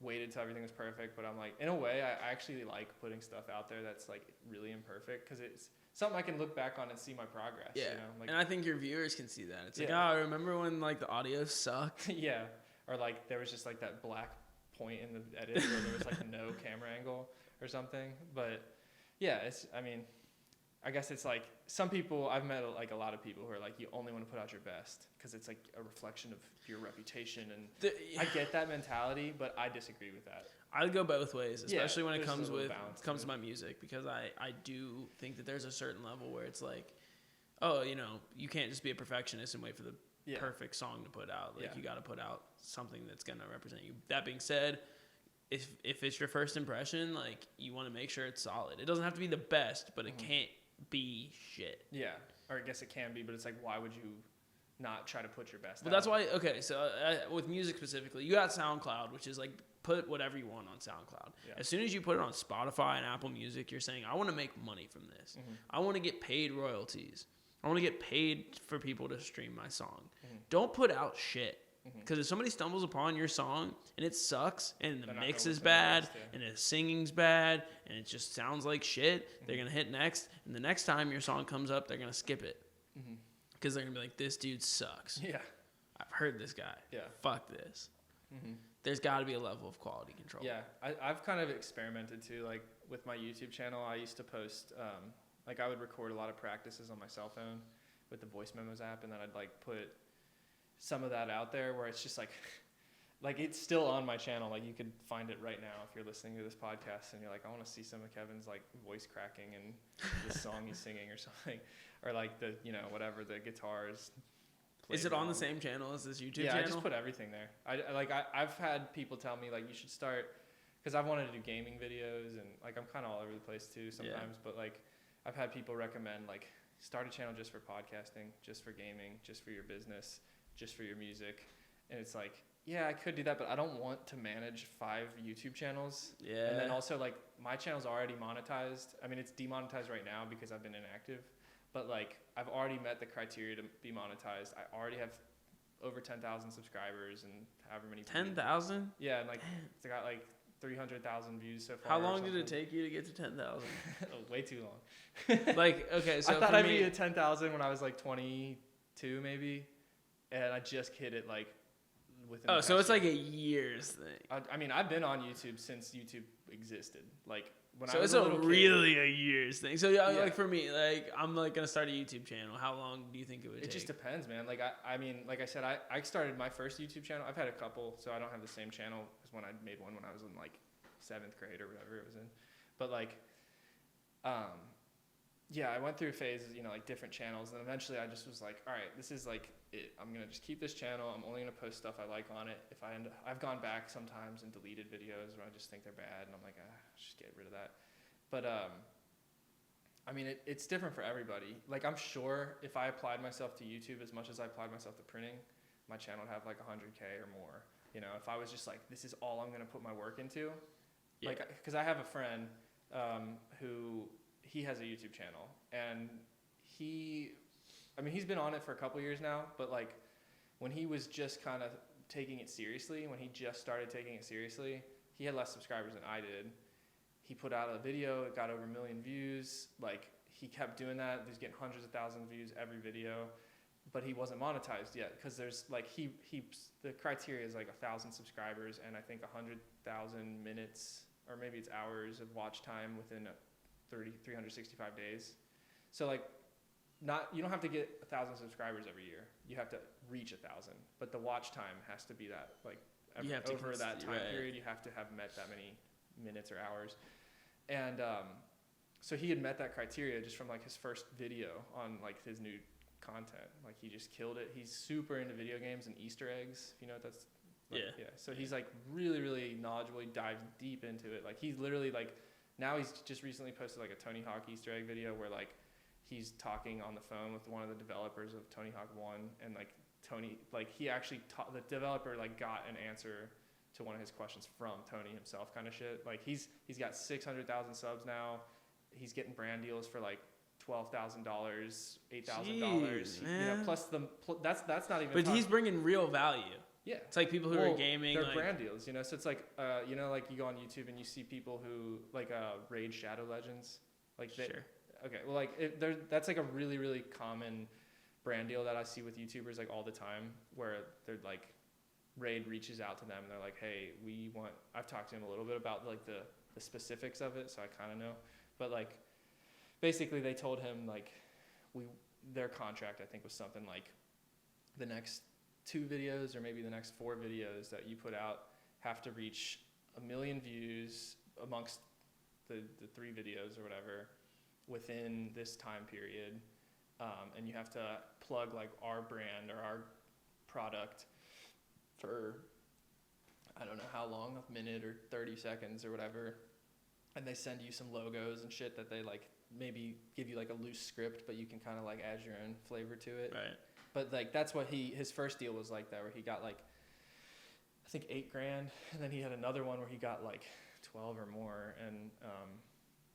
waited till everything was perfect, but I'm like, in a way, I actually like putting stuff out there that's like really imperfect, because it's something I can look back on and see my progress. Yeah, you know? Like, and I think your viewers can see that. It's like, oh, remember when like the audio sucked? Yeah, or like there was just like that black point in the edit where there was like no camera angle or something. But yeah, I guess it's like some people, I've met like a lot of people who are like, you only want to put out your best because it's like a reflection of your reputation. And I get that mentality, but I disagree with that. I'd go both ways, especially when it comes to my music, because I do think that there's a certain level where it's like, oh, you know, you can't just be a perfectionist and wait for the perfect song to put out. Like you got to put out something that's going to represent you. That being said, if it's your first impression, like you want to make sure it's solid. It doesn't have to be the best, but it can't be shit. Yeah, or I guess it can be, but it's like, why would you not try to put your best out? Well, that's why, okay, so with music specifically, you got SoundCloud, which is like, put whatever you want on SoundCloud. Yeah. As soon as you put it on Spotify and Apple Music, you're saying, I want to make money from this. Mm-hmm. I want to get paid royalties. I want to get paid for people to stream my song. Mm-hmm. Don't put out shit. Because if somebody stumbles upon your song and it sucks and the mix is bad and the singing's bad and it just sounds like shit, they're going to hit next. And the next time your song comes up, they're going to skip it. Because they're going to be like, this dude sucks. Yeah. I've heard this guy. Yeah. Fuck this. There's got to be a level of quality control. Yeah. I've kind of experimented too. Like with my YouTube channel, I used to post, like I would record a lot of practices on my cell phone with the voice memos app. And then I'd like put some of that out there where it's just like it's still on my channel. Like you could find it right now if you're listening to this podcast and you're like, I want to see some of Kevin's like voice cracking and the song he's singing or something, or like the, you know, whatever, the guitars. Is it on the same channel as this YouTube channel? Yeah, I just put everything there. I've had people tell me like you should start, because I've wanted to do gaming videos and like I'm kind of all over the place too sometimes, but like I've had people recommend like start a channel just for podcasting, just for gaming, just for your business, just for your music. And it's like, yeah, I could do that, but I don't want to manage 5 YouTube channels. Yeah. And then also like my channel's already monetized. I mean, it's demonetized right now because I've been inactive, but like I've already met the criteria to be monetized. I already have over 10,000 subscribers and however many. 10,000? Yeah. And like, it's got like 300,000 views so far. How long did it take you to get to 10,000? Way too long. Like, okay. So I thought I'd be at 10,000 when I was like 22 maybe. And I just hit it like within. Oh, so it's like a year's thing. I mean, I've been on YouTube since YouTube existed. Like when I was a little kid. So it's really a year's thing. So yeah, like for me, like I'm like gonna start a YouTube channel. How long do you think it would take? It just depends, man. Like I mean, like I said, I started my first YouTube channel. I've had a couple, so I don't have the same channel as when I made one when I was in like 7th grade or whatever it was in. But like, yeah, I went through phases, you know, like different channels, and eventually I just was like, all right, this is like it. I'm gonna just keep this channel. I'm only gonna post stuff I like on it. If I've gone back sometimes and deleted videos where I just think they're bad, and I'm like, just get rid of that. But I mean, it's different for everybody. Like I'm sure if I applied myself to YouTube as much as I applied myself to printing, my channel would have like 100K or more. You know, if I was just like, this is all I'm going to put my work into, Yeah. like, because I have a friend who he has a YouTube channel, and he's been on it for a couple years now, but like when he was just kind of taking it seriously, when he just started taking it seriously, he had less subscribers than I did. He put out a video, it got over 1 million views. Like, he kept doing that. He's getting hundreds of thousands of views every video, but he wasn't monetized yet, because there's like the criteria is like 1,000 subscribers and I think 100,000 minutes, or maybe it's hours of watch time within 365 days. So like, you don't have to get 1,000 subscribers every year. You have to reach 1,000, but the watch time has to be that, like, over that time period, you have to have met that many minutes or hours. And so he had met that criteria just from like his first video on like his new content. Like, he just killed it. He's super into video games and Easter eggs, if you know what that's like. Yeah. So he's like really, really knowledgeable. He dives deep into it. Like, he's literally like, now he's just recently posted like a Tony Hawk Easter egg video where like he's talking on the phone with one of the developers of Tony Hawk 1, and like Tony, like he actually the developer like got an answer to one of his questions from Tony himself, kind of shit. Like, he's got 600,000 subs now. He's getting brand deals for like $12,000, $8,000. You know, plus that's not even. But he's bringing real value. Yeah, it's like people who are gaming. They're like, brand deals, you know. So it's like, you know, like you go on YouTube and you see people who like raid Shadow Legends. Like, sure. Okay, well, like that's like a really, really common brand deal that I see with YouTubers like all the time, where they're like, Raid reaches out to them and they're like, hey, I've talked to him a little bit about like the specifics of it, so I kind of know, but like basically they told him like their contract, I think, was something like the next 2 videos or maybe the next 4 videos that you put out have to reach 1 million views amongst the 3 videos or whatever within this time period, and you have to plug like our brand or our product for I don't know how long, a minute or 30 seconds or whatever, and they send you some logos and shit that they like maybe give you like a loose script, but you can kind of like add your own flavor to it. Right. But like that's what his first deal was like that, where he got like I think $8,000, and then he had another one where he got like 12 or more, and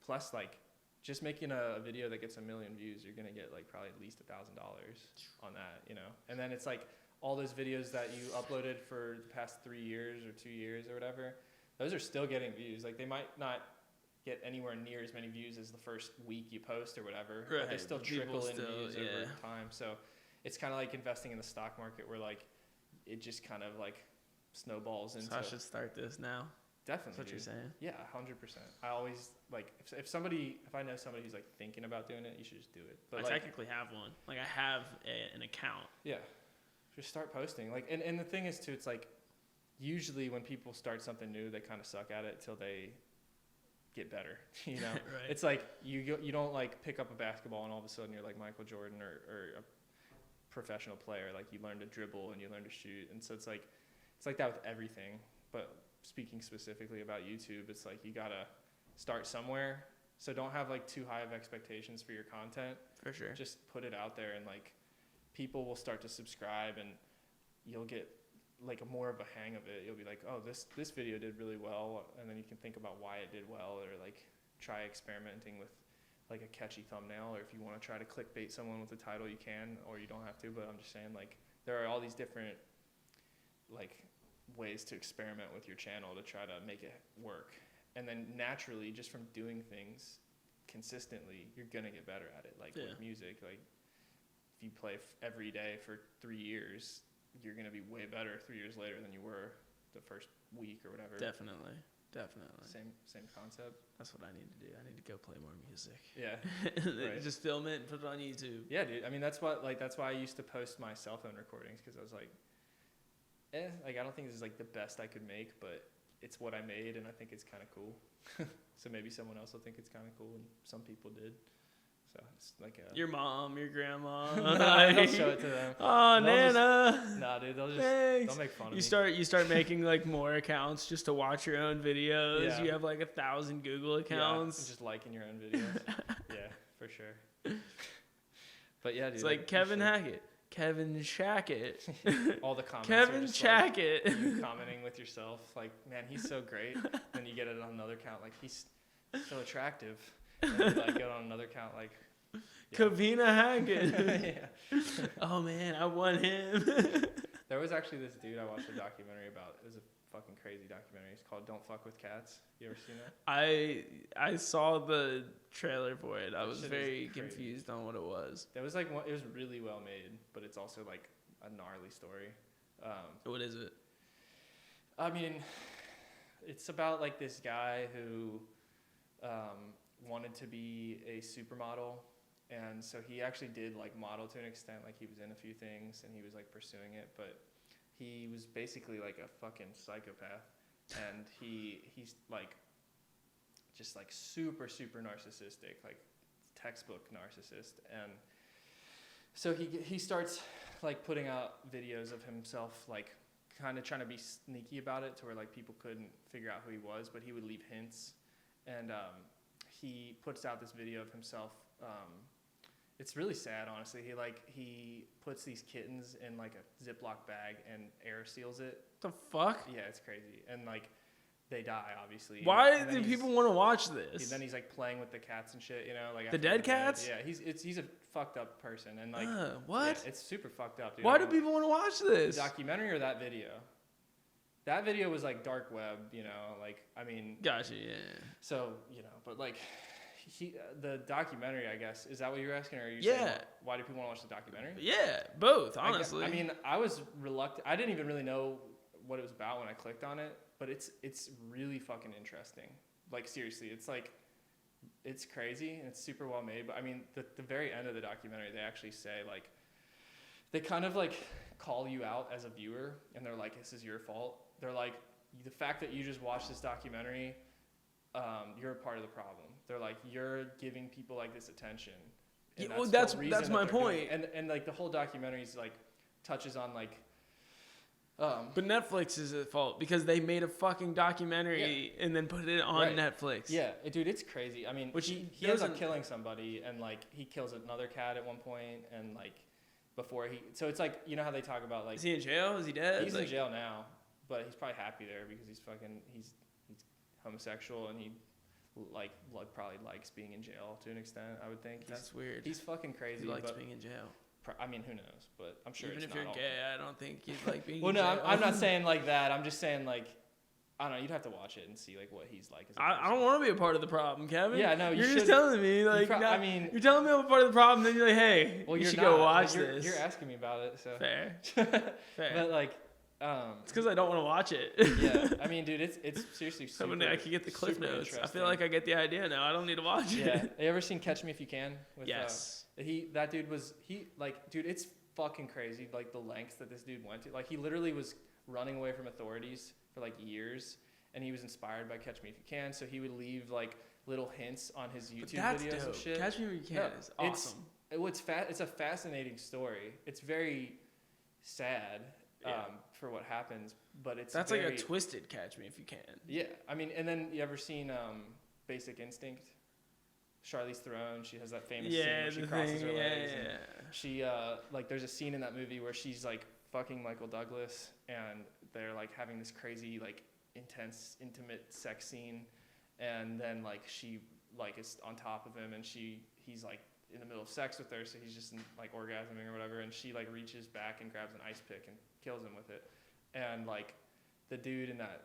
plus like just making a video that gets 1 million views, you're gonna get like probably at least $1,000 on that, you know. And then it's like all those videos that you uploaded for the past 3 years or 2 years or whatever, those are still getting views. Like, they might not get anywhere near as many views as the first week you post or whatever, right. But they still trickle in views over time. So it's kind of like investing in the stock market, where like it just kind of like snowballs into. So I should start this now. Definitely. That's what you're saying. Yeah, 100%. I always like if I know somebody who's like thinking about doing it, you should just do it. But I technically have one. Like, I have an account. Yeah. Just start posting. Like, and the thing is too, it's like usually when people start something new, they kind of suck at it till they get better. You know, Right. It's like you don't like pick up a basketball and all of a sudden you're like Michael Jordan or a professional player. Like, you learn to dribble and you learn to shoot, and so it's like that with everything. But speaking specifically about YouTube, it's like you gotta start somewhere. So don't have like too high of expectations for your content. For sure. Just put it out there, and like people will start to subscribe, and you'll get like more of a hang of it. You'll be like, oh, this video did really well, and then you can think about why it did well, or like try experimenting with like a catchy thumbnail, or if you want to try to clickbait someone with a title, you can, or you don't have to. But I'm just saying, like, there are all these different like ways to experiment with your channel to try to make it work. And then naturally, just from doing things consistently, you're gonna get better at it. Like with music, like if you play every day for 3 years, you're gonna be way better 3 years later than you were the first week or whatever. Definitely. Same concept. That's what I need to do. I need to go play more music. Yeah. Right. Just film it and put it on YouTube. Yeah, dude. I mean, that's why I used to post my cell phone recordings, because I was like, like, I don't think this is like the best I could make, but it's what I made, and I think it's kind of cool. So maybe someone else will think it's kind of cool, and some people did. So it's like your mom, your grandma. I'll show it to them. Oh, Nana. Nah, dude, they'll make fun of me. You start making like more accounts just to watch your own videos. Yeah. You have like 1,000 Google accounts. Yeah, just liking your own videos. Yeah, for sure. But yeah, dude. It's like Kevin Hackett. Kevin Hackett. All the comments Kevin are just Hackett. like, you commenting with yourself, like, man, he's so great. Then you get it on another account, like, he's so attractive. And then, like, get on another account, like, yeah. Kavina Hackett. Yeah. Oh man, I want him. There was actually this dude I watched a documentary about. It was a fucking crazy documentary. It's called Don't Fuck with Cats. You ever seen that? I saw the trailer for it. I was shit very is crazy. confused on what it was. It was like it was really well made, but it's also like a gnarly story. What is it? I mean, it's about like this guy who wanted to be a supermodel, and so he actually did like model to an extent. Like he was in a few things, and he was like pursuing it, but he was basically like a fucking psychopath, and he's like just like super narcissistic, like textbook narcissist. And so he starts like putting out videos of himself, like kind of trying to be sneaky about it, to where like people couldn't figure out who he was, but he would leave hints. And he puts out this video of himself. It's really sad, honestly. He puts these kittens in like a Ziploc bag and air seals it. The fuck? Yeah, it's crazy. And like they die, obviously. Why do people want to watch this? And then he's like playing with the cats and shit, you know, like the dead cats. Yeah, he's a fucked up person, and like what? Yeah, it's super fucked up, dude. Why do people want to watch this? The documentary or that video? That video was like dark web, you know, like I mean. Gotcha. Yeah. So but like. The documentary, I guess, is that what you're asking, or are you saying why do people want to watch the documentary? Yeah, both, honestly. I mean, I was reluctant. I didn't even really know what it was about when I clicked on it, but it's really fucking interesting. Like seriously, it's crazy and it's super well made. But I mean, the very end of the documentary, they actually say like, they kind of like call you out as a viewer, and they're like, "This is your fault." They're like, "The fact that you just watched this documentary, you're a part of the problem." They're like, you're giving people like this attention. And that's my point. And like the whole documentary is like touches on like. But Netflix is at fault because they made a fucking documentary and then put it on Netflix. Yeah, dude, it's crazy. I mean, which he ends up killing somebody, and like he kills another cat at one point, and like before so it's like, you know how they talk about like. Is he in jail? Is he dead? He's in jail now, but he's probably happy there because he's homosexual, and he probably likes being in jail to an extent. I would think. That's weird. He's fucking crazy. He likes being in jail. I mean, who knows? But I'm sure. Even it's if you're gay, I don't think you'd like being. Well, in no, jail. I'm not saying like that. I'm just saying like, I don't know. You'd have to watch it and see like what he's like. I don't want to be a part of the problem, Kevin. Yeah, no, you're just telling me like. I mean, you're telling me I'm a part of the problem. Then you're like, hey, well, you should go watch this. You're asking me about it, so fair. But like. It's because I don't want to watch it. Yeah, I mean, dude, it's seriously super. I could get the cliff notes. I feel like I get the idea now. I don't need to watch it. Yeah. Have you ever seen Catch Me If You Can? Yes. That dude dude, it's fucking crazy. Like the lengths that this dude went to. Like he literally was running away from authorities for like years, and he was inspired by Catch Me If You Can. So he would leave like little hints on his YouTube videos dope. and shit. Catch Me If You Can is awesome. It's a fascinating story. It's very sad. For what happens, but that's like a twisted Catch Me If You Can. Yeah, I mean, and then you ever seen Basic Instinct? Charlize Theron, she has that famous scene where she crosses her legs. Yeah. And she like there's a scene in that movie where she's like fucking Michael Douglas, and they're like having this crazy like intense intimate sex scene, and then like she like is on top of him, and he's like in the middle of sex with her, so he's just like orgasming or whatever, and she like reaches back and grabs an ice pick and kills him with it. And like the dude in that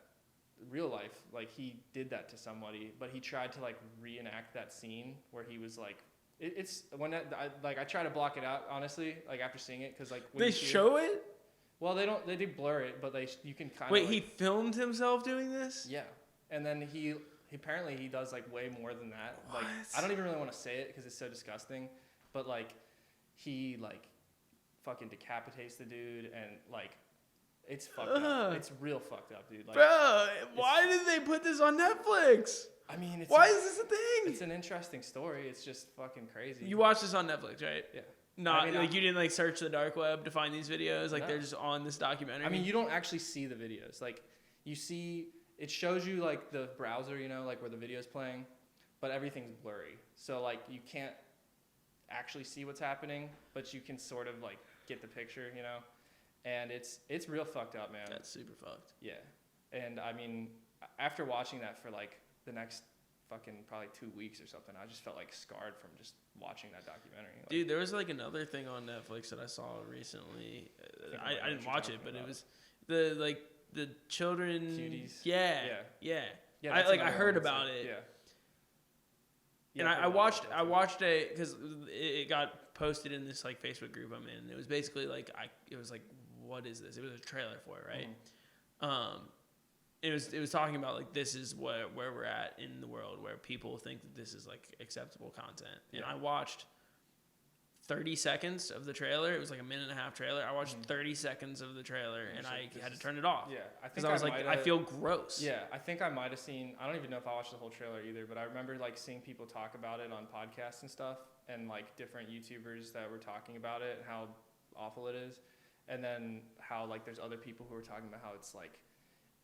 real life, like he did that to somebody, but he tried to like reenact that scene where he was like, it's when I try to block it out, honestly, like after seeing it, because like when they show it. Well, they do blur it, but you can kind of wait. He filmed himself doing this. Yeah, and then he apparently he does like way more than that. What? Like I don't even really want to say it because it's so disgusting, but like he like fucking decapitates the dude, and like it's fucked up. It's real fucked up, dude. Like, bro, why did they put this on Netflix? I mean, why is this a thing? It's an interesting story. It's just fucking crazy. You watched this on Netflix, right? Yeah. Not you didn't like search the dark web to find these videos. Like they're just on this documentary. I mean, you don't actually see the videos. Like you see, it shows you like the browser, you know, like where the video's playing, but everything's blurry. So like you can't actually see what's happening, but you can sort of like get the picture, you know. And it's real fucked up, man. That's super fucked. Yeah. And I mean, after watching that for like the next fucking probably 2 weeks or something, I just felt like scarred from just watching that documentary. Like, dude, there was like another thing on Netflix that I saw recently. I didn't watch it, but it was the children. Cuties. Yeah. Yeah, I heard about it. Yeah. And I watched it because it got posted in this like Facebook group I'm in. And it was basically like it was like, what is this? It was a trailer for it, right? It was talking about like this is where we're at in the world where people think that this is like acceptable content. And I watched 30 seconds of the trailer. It was like a 1.5-minute trailer. I watched 30 seconds of the trailer and I had to turn it off. Yeah, because I was like, I feel gross. Yeah, I think I might have seen. I don't even know if I watched the whole trailer either, but I remember like seeing people talk about it on podcasts and stuff, and like different YouTubers that were talking about it and how awful it is, and then how like there's other people who are talking about how it's like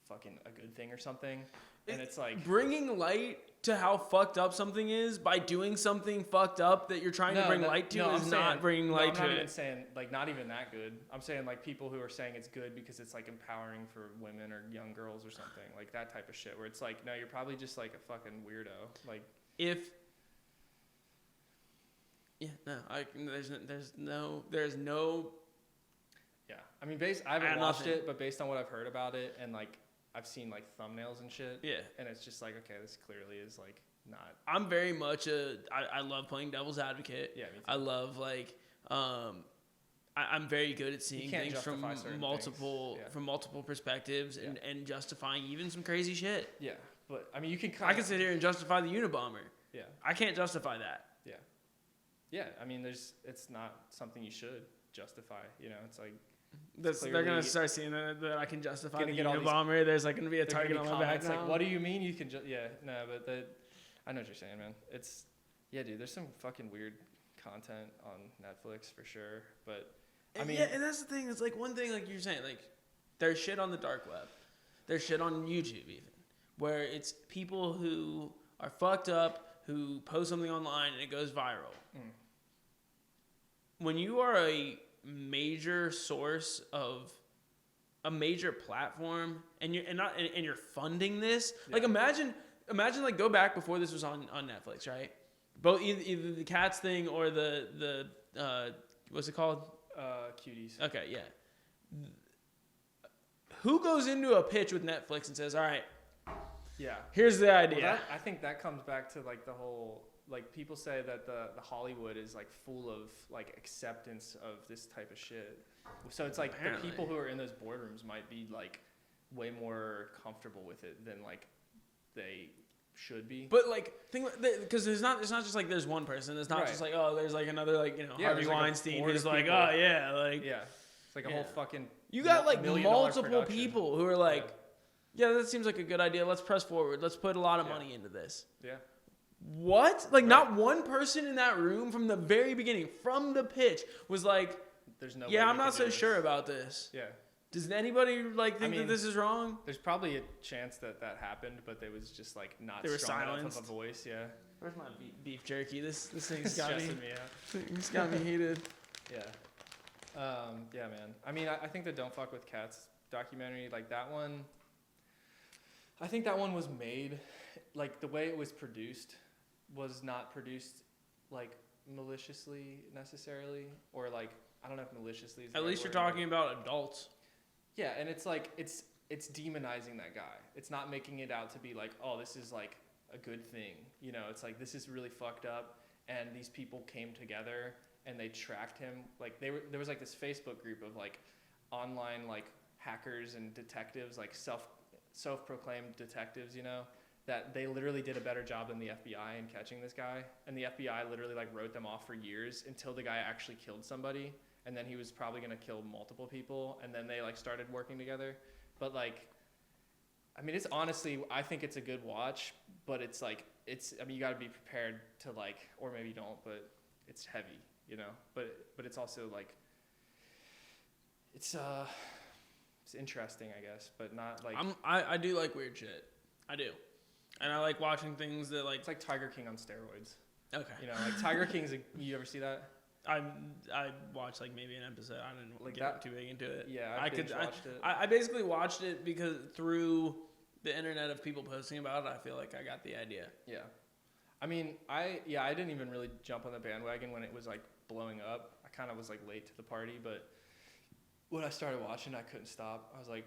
fucking a good thing or something. And it's like bringing light to how fucked up something is by doing something fucked up that you're trying to bring light to is not bringing light to it. I'm not even saying like not even that good. I'm saying like people who are saying it's good because it's like empowering for women or young girls or something, like that type of shit where it's like, no, you're probably just like a fucking weirdo. Like there's no. Yeah, I mean, I haven't watched it, but based on what I've heard about it and like I've seen like thumbnails and shit. Yeah. And it's just like, okay, this clearly is like not. I'm very much I love playing devil's advocate. Yeah, me too. I love like, I'm very good at seeing things from multiple perspectives and justifying even some crazy shit. Yeah. But I mean, you can I can sit here and justify the Unabomber. Yeah. I can't justify that. Yeah. Yeah. I mean, it's not something you should justify, you know, it's like. They're gonna start seeing that I can justify the Unabomber. There's like gonna be a target on my back. It's like, what do you mean you can? I know what you're saying, man. Dude. There's some fucking weird content on Netflix for sure. But I mean, and that's the thing. It's like one thing, like you're saying, like there's shit on the dark web. There's shit on YouTube even, where it's people who are fucked up who post something online and it goes viral. When you are a major source of a major platform and you're funding this, like imagine like go back before this was on Netflix, right? Both either the Cats thing or the what's it called? Cuties. Okay, yeah. Who goes into a pitch with Netflix and says, all right, here's the idea? Well, I think that comes back to like the whole. Like people say that the Hollywood is like full of like acceptance of this type of shit. So it's like the people who are in those boardrooms might be like way more comfortable with it than like they should be. But like because it's not just like there's one person. It's not just like, oh, there's like another like, you know, Harvey Weinstein who's like, oh yeah, like it's like a whole fucking. You got like multiple people who are like, yeah, that seems like a good idea. Let's press forward. Let's put a lot of money into this. Yeah. What? Like not one person in that room from the very beginning, from the pitch, was like, "There's no." Yeah, I'm not so sure about this. Yeah. Does anybody like think that this is wrong? There's probably a chance that happened, but there was just like not strong enough of a voice. Yeah. Where's my beef jerky? This thing's got me out. It's got me heated. Yeah. Yeah, man. I mean, I think the Don't Fuck with Cats documentary, like that one. I think that one was made, like the way it was produced. Was not produced like maliciously necessarily, or like I don't know if maliciously is the at right least word, you're talking about adults. Yeah, and it's like it's demonizing that guy. It's not making it out to be like, oh, this is like a good thing, you know. It's like this is really fucked up, and these people came together and they tracked him. Like there was like this Facebook group of like online like hackers and detectives, like self-proclaimed detectives, you know. That they literally did a better job than the FBI in catching this guy. And the FBI literally like wrote them off for years until the guy actually killed somebody. And then he was probably going to kill multiple people. And then they like started working together. But like, I mean, it's honestly, I think it's a good watch, but it's like, I mean, you got to be prepared to like, or maybe you don't, but it's heavy, you know, but it's also like, it's interesting, I guess, but not like. I do like weird shit. I do. And I like watching things that like... It's like Tiger King on steroids. Okay. You know, like Tiger King's... You ever see that? I watched like maybe an episode. I didn't Like get that, too big into it. Yeah, I watched it. I basically watched it because through the internet of people posting about it, I feel like I got the idea. Yeah. I mean, I didn't even really jump on the bandwagon when it was like blowing up. I kind of was like late to the party, but when I started watching, I couldn't stop. I was like,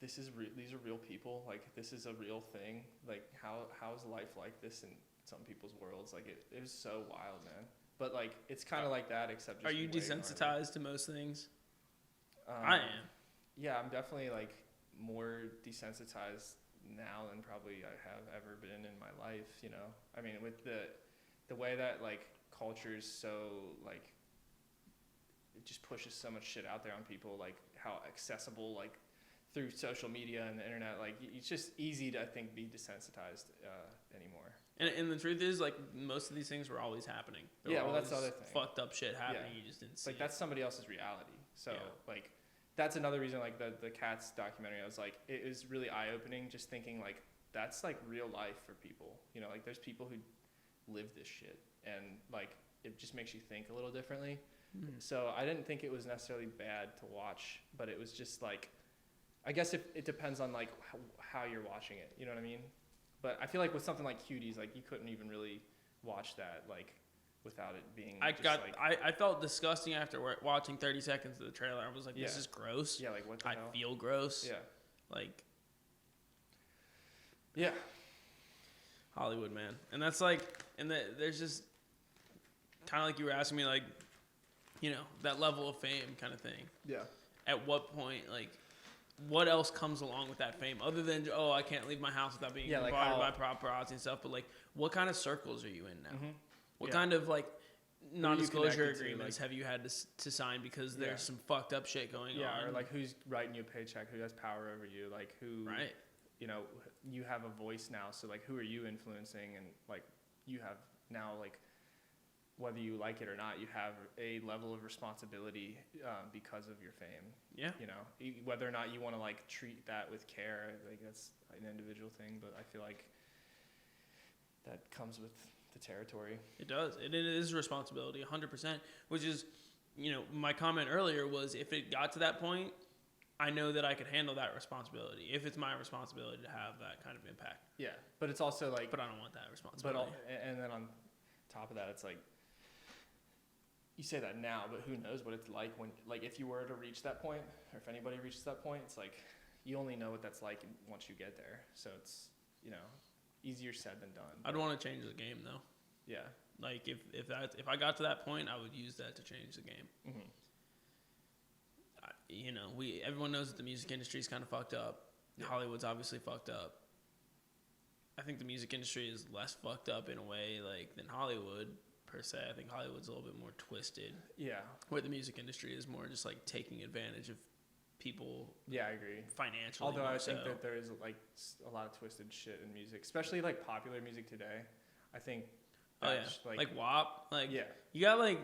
these are real people. Like, this is a real thing. Like, how is life like this in some people's worlds? Like, it was so wild, man. But like, it's kind of like that, except just Are you desensitized to most things? I am. Yeah, I'm definitely like more desensitized now than probably I have ever been in my life, you know. I mean, with the way that like culture is so like, it just pushes so much shit out there on people, like how accessible, like through social media and the internet, like it's just easy to, I think, be desensitized anymore. And the truth is, like, most of these things were always happening. Yeah, well, that's the other thing. Fucked up shit happening, you just didn't see like, it. that's somebody else's reality. So, like, that's another reason, like, the Cats documentary, I was like, it was really eye-opening just thinking, like, that's, like, real life for people. You know, like, there's people who live this shit. And, like, it just makes you think a little differently. Mm-hmm. So I didn't think it was necessarily bad to watch, but it was just, like, I guess it depends on, like, how you're watching it. You know what I mean? But I feel like with something like Cuties, like, you couldn't even really watch that, like, without it being I felt disgusting after watching 30 seconds of the trailer. I was like, this is gross. Yeah, like, what the hell? I feel gross. Yeah. Like. Yeah. Hollywood, man. And that's like, there's just kind of like you were asking me, like, you know, that level of fame kind of thing. Yeah. At what point, like, what else comes along with that fame other than, I can't leave my house without being bothered by paparazzi and stuff, but like, what kind of circles are you in now? Mm-hmm. What kind of like non-disclosure agreements have you had to sign because there's some fucked up shit going on? Yeah, or like who's writing you a paycheck, who has power over you, like who, you know, you have a voice now, so like who are you influencing, and like you have now, like, whether you like it or not, you have a level of responsibility because of your fame. Yeah. You know, whether or not you want to like treat that with care, like that's an individual thing, but I feel like that comes with the territory. It does. It is a responsibility, 100%, which is, you know, my comment earlier was if it got to that point, I know that I could handle that responsibility if it's my responsibility to have that kind of impact. Yeah. But it's also like... But I don't want that responsibility. And then on top of that, it's like, you say that now, but who knows what it's like when, like, if you were to reach that point, or if anybody reaches that point, it's like, you only know what that's like once you get there. So it's, you know, easier said than done. I'd want to change the game, though. Yeah. Like, if I got to that point, I would use that to change the game. Mm-hmm. You know, everyone knows that the music industry is kind of fucked up. Yeah. Hollywood's obviously fucked up. I think the music industry is less fucked up in a way, like, than Hollywood, per se. I think Hollywood's a little bit more twisted. Yeah. Where the music industry is more just like taking advantage of people. Yeah, I agree. Financially. Although I think that there is like a lot of twisted shit in music, especially like popular music today. I think. Like WAP. Like you got like.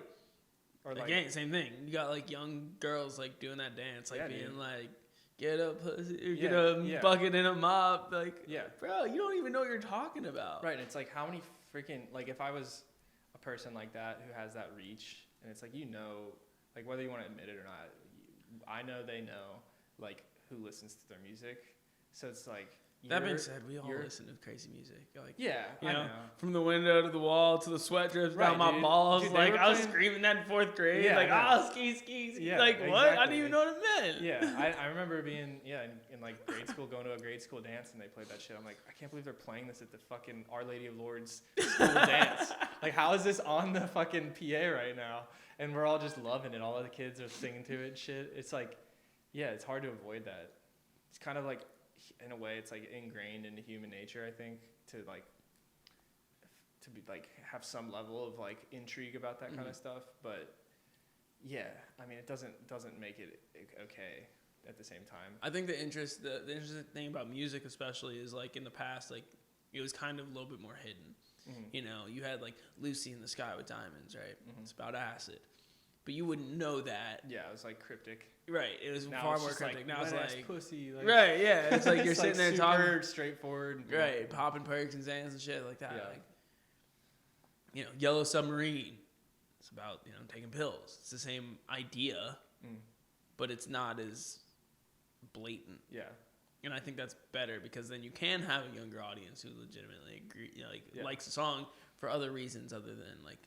Or like, again, same thing. You got like young girls like doing that dance, like being like, get a pussy, or get a bucket in a mop, like, bro, you don't even know what you're talking about. Right. And it's like, how many freaking, like, if I was a person like that who has that reach, and it's like, you know, like, whether you want to admit it or not, I know they know, like, who listens to their music. So it's like, that being said, we all listen to crazy music. Like, I know. From the window to the wall to the sweat drips down my balls. Dude, like, I was screaming that in 4th grade. Yeah, like, ski. Yeah, like, exactly. What? I didn't even know what it meant. Yeah, I remember being, in like grade school, going to a grade school dance, and they played that shit. I'm like, I can't believe they're playing this at the fucking Our Lady of Lourdes school dance. Like, how is this on the fucking PA right now? And we're all just loving it. All of the kids are singing to it and shit. It's like, it's hard to avoid that. It's kind of like, in a way, it's like ingrained into human nature, I think, to be like have some level of like intrigue about that kind of stuff. But I mean, it doesn't make it okay at the same time. I think the interesting thing about music, especially, is like in the past, like it was kind of a little bit more hidden. Mm-hmm. You know, you had like Lucy in the Sky with Diamonds, right? Mm-hmm. It's about acid. But you wouldn't know that. Yeah, it was like cryptic. Right, it was far more cryptic. Like, now it's like pussy. Like, right, yeah. It's like you're sitting there talking straightforward. Right, popping perks and Xans and shit like that. Yeah. Like, you know, Yellow Submarine. it's about, you know, taking pills. It's the same idea, but it's not as blatant. Yeah. And I think that's better because then you can have a younger audience who legitimately agree, you know, likes the song for other reasons other than like.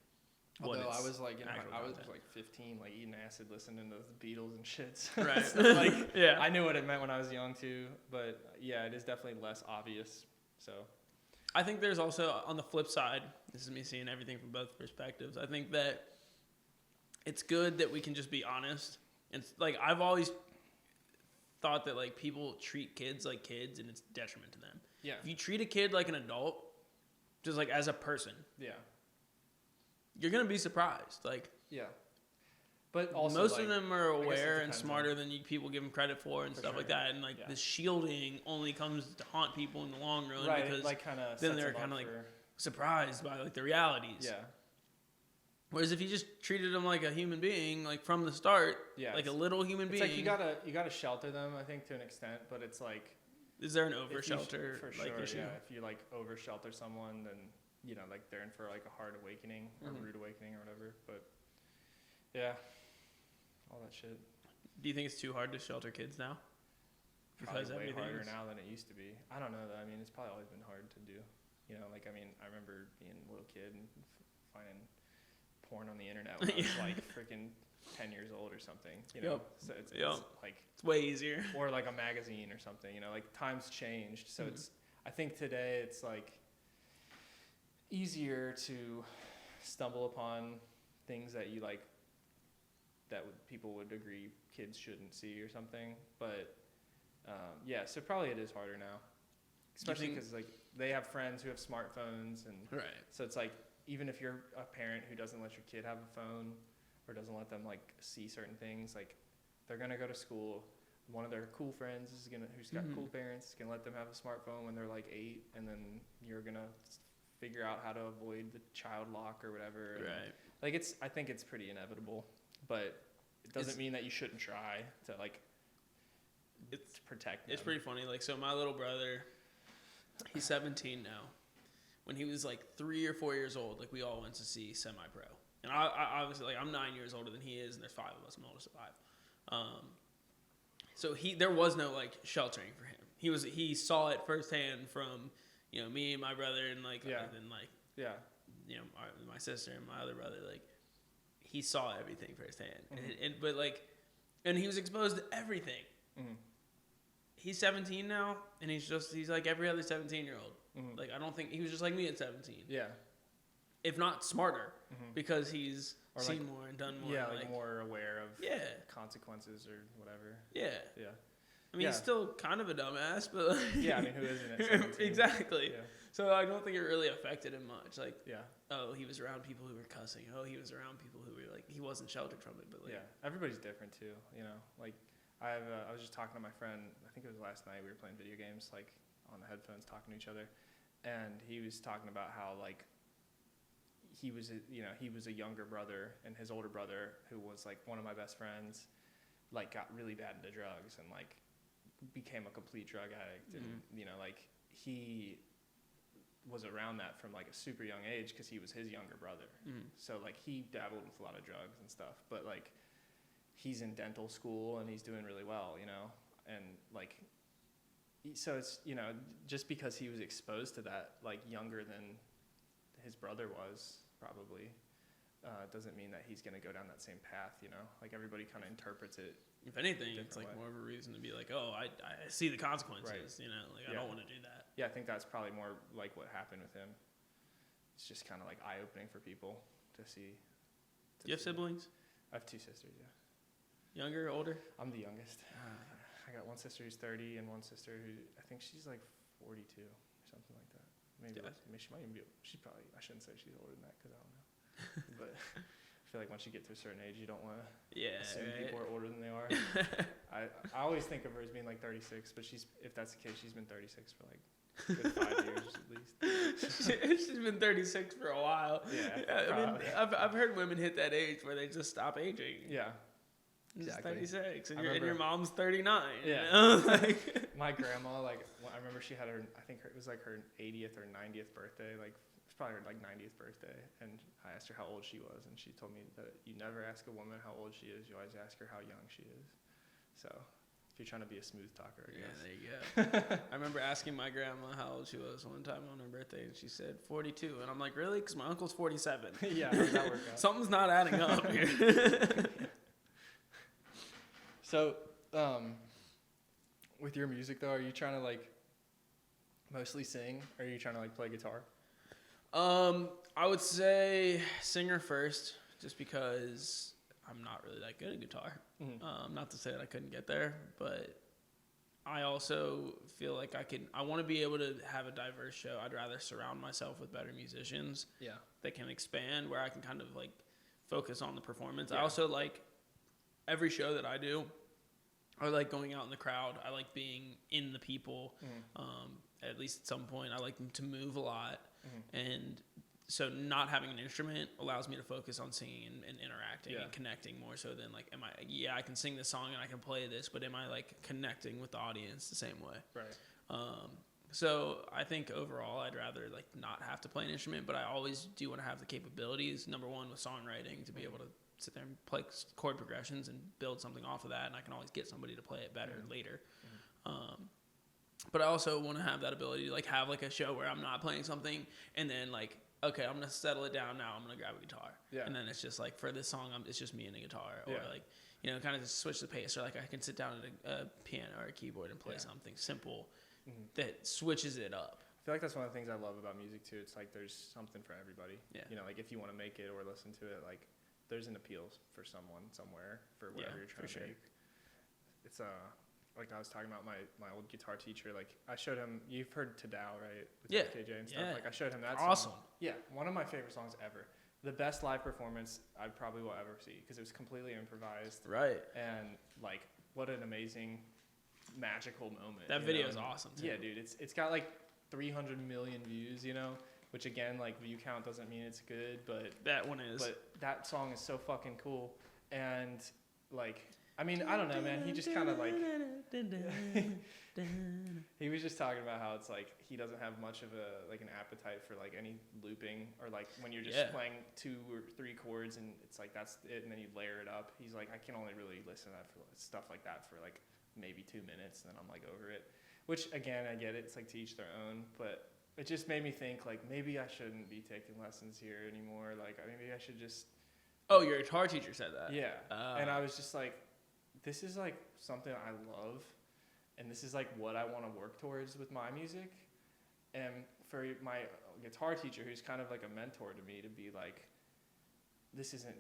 Although I was like, I was content. like 15, like eating acid, listening to the Beatles and shit. Right. So, like, yeah. I knew what it meant when I was young too, but yeah, it is definitely less obvious. So. I think there's also, on the flip side, this is me seeing everything from both perspectives. I think that it's good that we can just be honest. And like, I've always thought that like people treat kids like kids and it's detriment to them. Yeah. If you treat a kid like an adult, just like as a person, Yeah. you're going to be surprised. Like, yeah. But also, most like, of them are aware and depends smarter than people give them credit for and stuff like that. And like the shielding only comes to haunt people in the long run because like kind of then they're kind of like surprised by like the realities. Yeah. Whereas if you just treated them like a human being, like from the start, like a little human being, it's like you gotta shelter them, I think, to an extent. But it's like, is there an over shelter for like sure? issue? Yeah. If you like over shelter someone, then you know, like they're in for like a hard awakening or rude awakening or whatever. But yeah. All that shit. Do you think it's too hard to shelter kids now? Because way harder now than it used to be. I don't know though. I mean, it's probably always been hard to do. You know, like I mean, I remember being a little kid and finding porn on the internet when I was like freaking 10 years old or something. You know, so it's like it's way easier. Or like a magazine or something. You know, like times changed. So it's. I think today it's like easier to stumble upon things that you like. That people would agree kids shouldn't see or something, but yeah, so probably it is harder now, especially because like they have friends who have smartphones, and so it's like even if you're a parent who doesn't let your kid have a phone or doesn't let them like see certain things, like they're gonna go to school. One of their cool friends who's got cool parents is gonna let them have a smartphone when they're like 8, and then you're gonna figure out how to avoid the child lock or whatever. Right. Like I think it's pretty inevitable. But it doesn't mean that you shouldn't try to like protect them. It's pretty funny. Like, so my little brother, he's 17 now. When he was like 3 or 4 years old, like we all went to see Semi-Pro. And I obviously, like I'm 9 years older than he is, and there's 5 of us. I'm the oldest of 5. So there was no like sheltering for him. He saw it firsthand from, you know, me and my brother and like, you know, my sister and my other brother, like. He saw everything firsthand, and he was exposed to everything. He's 17 now, and he's like every other 17-year-old. Like I don't think he was just like me at 17. Yeah, if not smarter, because he's seen more and done more. Yeah, like more aware of consequences or whatever. Yeah. I mean, he's still kind of a dumbass, but like, I mean, who isn't at 17? Exactly. Yeah. So I don't think it really affected him much. Like, oh, he was around people who were cussing. Oh, he was around people who were like, he wasn't sheltered from it. But like, everybody's different too. You know, like I was just talking to my friend. I think it was last night. We were playing video games, like on the headphones, talking to each other, and he was talking about how like he was a younger brother, and his older brother, who was like one of my best friends, like got really bad into drugs and like became a complete drug addict, and you know, like he was around that from like a super young age because he was his younger brother. So like he dabbled with a lot of drugs and stuff, but like he's in dental school and he's doing really well, you know, and like so it's, you know, just because he was exposed to that like younger than his brother was probably doesn't mean that he's going to go down that same path, you know, like everybody kind of interprets it. If anything, it's like more of a reason to be like, oh, I see the consequences, you know, like I don't want to do that. Yeah, I think that's probably more like what happened with him. It's just kind of like eye-opening for people to see. Do you have siblings? I have 2 sisters, yeah. Younger, older? I'm the youngest. I got one sister who's 30 and one sister who, I think she's like 42 or something like that. Maybe she might even be, I shouldn't say she's older than that because I don't know. But I feel like once you get to a certain age, you don't want to assume people are older than they are. I always think of her as being like 36, but if that's the case, she's been 36 for like good 5 years at least. She's been 36 for a while. Yeah, I mean, I've heard women hit that age where they just stop aging. Yeah. Exactly. 36, and your mom's 39. Yeah. You know? Like, my grandma, like, I remember she had it was like her 80th or 90th birthday, like, probably her like 90th birthday, and I asked her how old she was, and she told me that you never ask a woman how old she is, you always ask her how young she is. So if you're trying to be a smooth talker, I guess. Yeah, there you go. I remember asking my grandma how old she was one time on her birthday, and she said 42, and I'm like, really? Because my uncle's 47. Yeah, how does that work out? Something's not adding up here. So, with your music though, are you trying to like mostly sing, or are you trying to like play guitar? I would say singer first, just because I'm not really that good at guitar. Mm-hmm. Not to say that I couldn't get there, but I also feel like I want to be able to have a diverse show. I'd rather surround myself with better musicians. Yeah. That can expand, where I can kind of like focus on the performance. Yeah. I also like every show that I do. I like going out in the crowd. I like being in the people. Mm-hmm. At least at some point, I like them to move a lot. Mm-hmm. And so not having an instrument allows me to focus on singing and interacting and connecting more so than like, I can sing this song and I can play this, but am I like connecting with the audience the same way? Right. So I think overall I'd rather like not have to play an instrument, but I always do want to have the capabilities, number one, with songwriting, to be able to sit there and play chord progressions and build something off of that, and I can always get somebody to play it better later. Mm-hmm. But I also want to have that ability to like have like a show where I'm not playing something and then like, okay, I'm gonna settle it down now. I'm gonna grab a guitar, and then it's just like for this song, it's just me and a guitar, or like kind of just switch the pace, or like I can sit down at a piano or a keyboard and play something simple that switches it up. I feel like that's one of the things I love about music too. It's like there's something for everybody. Yeah. Like if you want to make it or listen to it, like there's an appeal for someone somewhere for whatever you're trying to make. It's like I was talking about my old guitar teacher. Like I showed him. You've heard Tadao, right? With KJ and stuff. Yeah. Like I showed him that. Awesome. Song. Yeah, one of my favorite songs ever. The best live performance I probably will ever see, because it was completely improvised. Right. And like, what an amazing, magical moment. That video is awesome too. Yeah, dude. It's got like 300 million views. Which again, like view count doesn't mean it's good, but that one is. But that song is so fucking cool, and like. I mean, I don't know, man. He just kind of like, he was just talking about how it's like he doesn't have much of an appetite for like any looping, or like when you're just playing 2 or 3 chords and it's like that's it, and then you layer it up. He's like, I can only really listen to that for stuff like that for like maybe 2 minutes, and then I'm like over it. Which again, I get it. It's like to each their own, but it just made me think like maybe I shouldn't be taking lessons here anymore. Like maybe I should just. Oh, your guitar teacher said that. Yeah, and I was just like. This is like something I love, and this is like what I want to work towards with my music. And for my guitar teacher, who's kind of like a mentor to me, to be like, this isn't,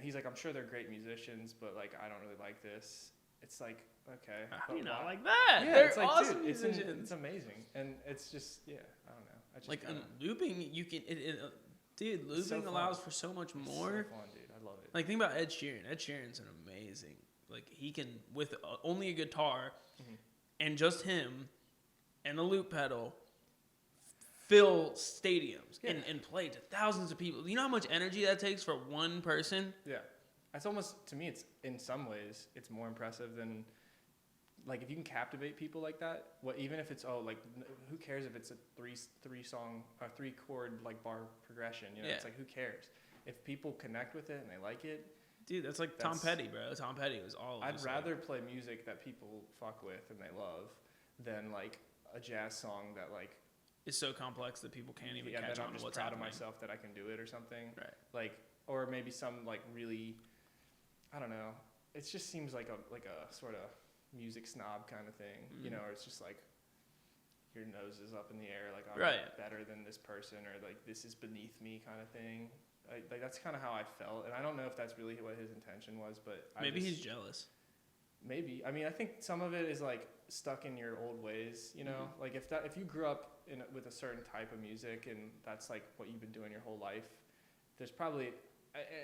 he's like, I'm sure they're great musicians, but like, I don't really like this. It's like, okay. How do you not like that? Yeah, they're it's like, awesome dude, musicians. It's amazing. And it's just, I don't know. I just like looping, you can, dude, looping allows for so much more. It's so fun, dude. I love it. Like think about Ed Sheeran. Ed Sheeran's an amazing. Like he can, with only a guitar and just him and a loop pedal, fill stadiums and play to thousands of people. You know how much energy that takes for one person? Yeah. It's almost, to me, it's in some ways, it's more impressive than, like if you can captivate people like that, even if it's, who cares if it's a three chord like bar progression, it's like, who cares? If people connect with it and they like it, dude, that's like Tom Petty, bro. Tom Petty was all. I'd rather play music that people fuck with and they love than like a jazz song that like is so complex that people can't even catch on to what's happening. I'm just proud of myself that I can do it or something. Right. Like, or maybe some like really, I don't know. It just seems like a sort of music snob kind of thing, or it's just like your nose is up in the air, like I'm better than this person, or like this is beneath me kind of thing. Like that's kind of how I felt, and I don't know if that's really what his intention was, but maybe he's jealous. Maybe. I mean, I think some of it is like stuck in your old ways, Like if you grew up with a certain type of music and that's like what you've been doing your whole life, there's probably,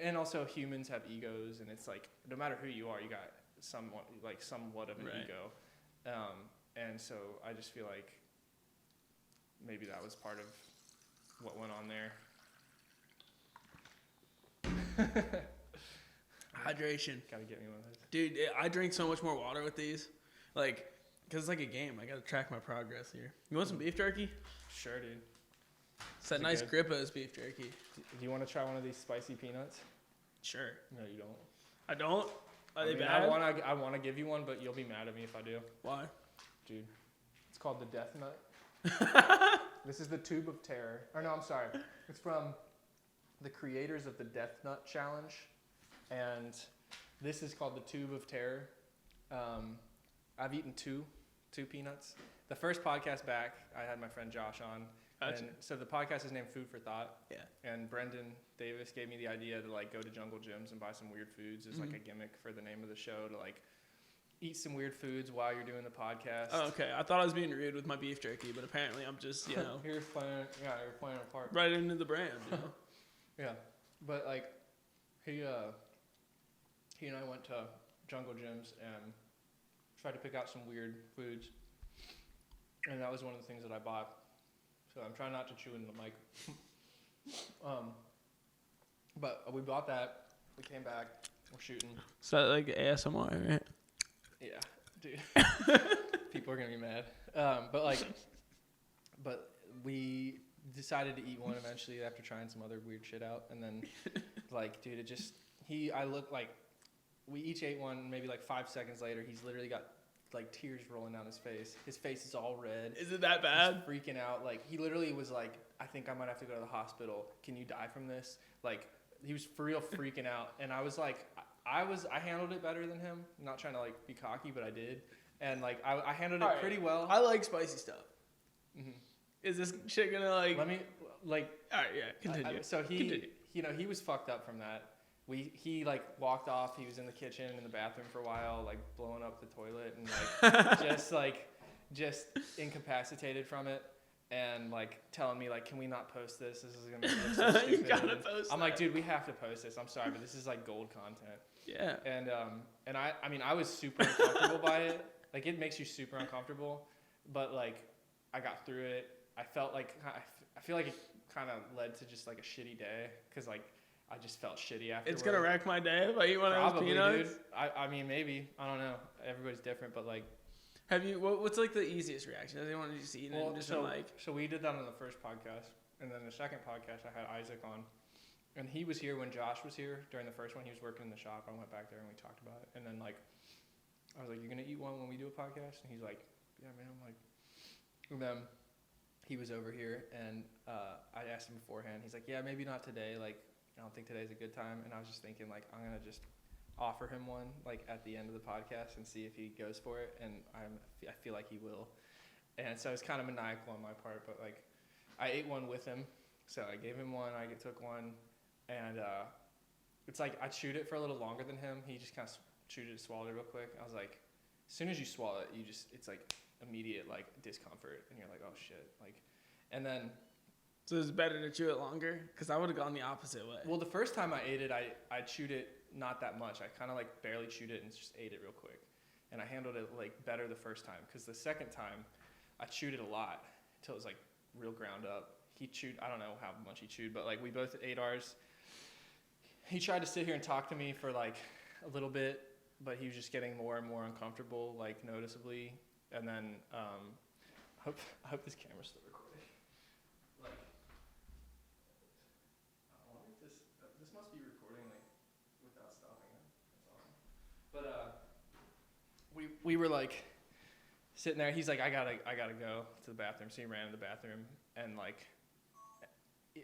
and also humans have egos, and it's like no matter who you are, you got somewhat of an ego, and so I just feel like maybe that was part of what went on there. Hydration. Gotta get me one of those. Dude, I drink so much more water with these. Like, because it's like a game. I gotta track my progress here. You want some beef jerky? Sure, dude. It's that nice Grippo's beef jerky. Do you want to try one of these spicy peanuts? Sure. No, you don't. I don't? Are they bad? I want to give you one, but you'll be mad at me if I do. Why? Dude, it's called the Death Nut. This is the Tube of Terror. Or no, I'm sorry. It's from the creators of the Death Nut Challenge. And this is called the Tube of Terror. I've eaten two peanuts. The first podcast back, I had my friend Josh on. Gotcha. And so the podcast is named Food for Thought. Yeah. And Brendan Davis gave me the idea to like go to Jungle Gyms and buy some weird foods as like a gimmick for the name of the show, to like eat some weird foods while you're doing the podcast. Oh, okay. I thought I was being rude with my beef jerky, but apparently I'm just, you're playing a part. Right into the brand, Yeah. But like he and I went to Jungle Gyms and tried to pick out some weird foods. And that was one of the things that I bought. So I'm trying not to chew into the mic. But we bought that. We came back. We're shooting. So like ASMR, right? Yeah, dude. People are gonna be mad. But we decided to eat one eventually after trying some other weird shit out. And then, like, dude, we each ate one. Maybe like 5 seconds later, he's literally got like tears rolling down his face. His face is all red. Is it that bad? He's freaking out. Like, he literally was like, I think I might have to go to the hospital. Can you die from this? Like, he was for real freaking out. And I was like, I handled it better than him. I'm not trying to like be cocky, but I did. And like, I handled it pretty well. I like spicy stuff. Mm-hmm. Is this shit gonna like? Let me like. All right, yeah. Continue. He he was fucked up from that. He like walked off. He was in the kitchen in the bathroom for a while, like blowing up the toilet and like just incapacitated from it, and like telling me like, can we not post this? This is gonna be so stupid. You gotta post. I'm like, dude, we have to post this. I'm sorry, but this is like gold content. Yeah. And I mean I was super uncomfortable by it. Like, it makes you super uncomfortable, but like I got through it. I felt like I feel like it kind of led to just like a shitty day, because like I just felt shitty afterwards. It's gonna wreck my day if I eat one of those peanuts. Dude. I mean, maybe. I don't know. Everybody's different, but like. Have you? What's like the easiest reaction? Has anyone just eaten it and just been like? So we did that on the first podcast, and then the second podcast I had Isaac on, and he was here when Josh was here during the first one. He was working in the shop. I went back there and we talked about it, and then like, I was like, "You're gonna eat one when we do a podcast?" And he's like, "Yeah, man." I'm like, and then he was over here, and I asked him beforehand. He's like, "Yeah, maybe not today. Like, I don't think today's a good time." And I was just thinking, like, I'm gonna just offer him one like at the end of the podcast and see if he goes for it, and I feel like he will. And so it's kind of maniacal on my part, but like I ate one with him, so I gave him one, I took one, and it's like I chewed it for a little longer than him. He just kind of chewed it, swallowed it real quick. I was like, as soon as you swallow it, it's like immediate like discomfort, and you're like, oh shit, like, and then. So it's better to chew it longer? Because I would have gone the opposite way. Well, the first time I ate it, I chewed it not that much. I kind of like barely chewed it and just ate it real quick. And I handled it like better the first time. Because the second time, I chewed it a lot until it was like real ground up. He chewed, I don't know how much he chewed, but like we both ate ours. He tried to sit here and talk to me for like a little bit, but he was just getting more and more uncomfortable, like noticeably. And then I hope this camera's still recording. This must be recording like without stopping it. That's awesome. But we were like sitting there. He's like, I gotta go to the bathroom. So he ran to the bathroom, and like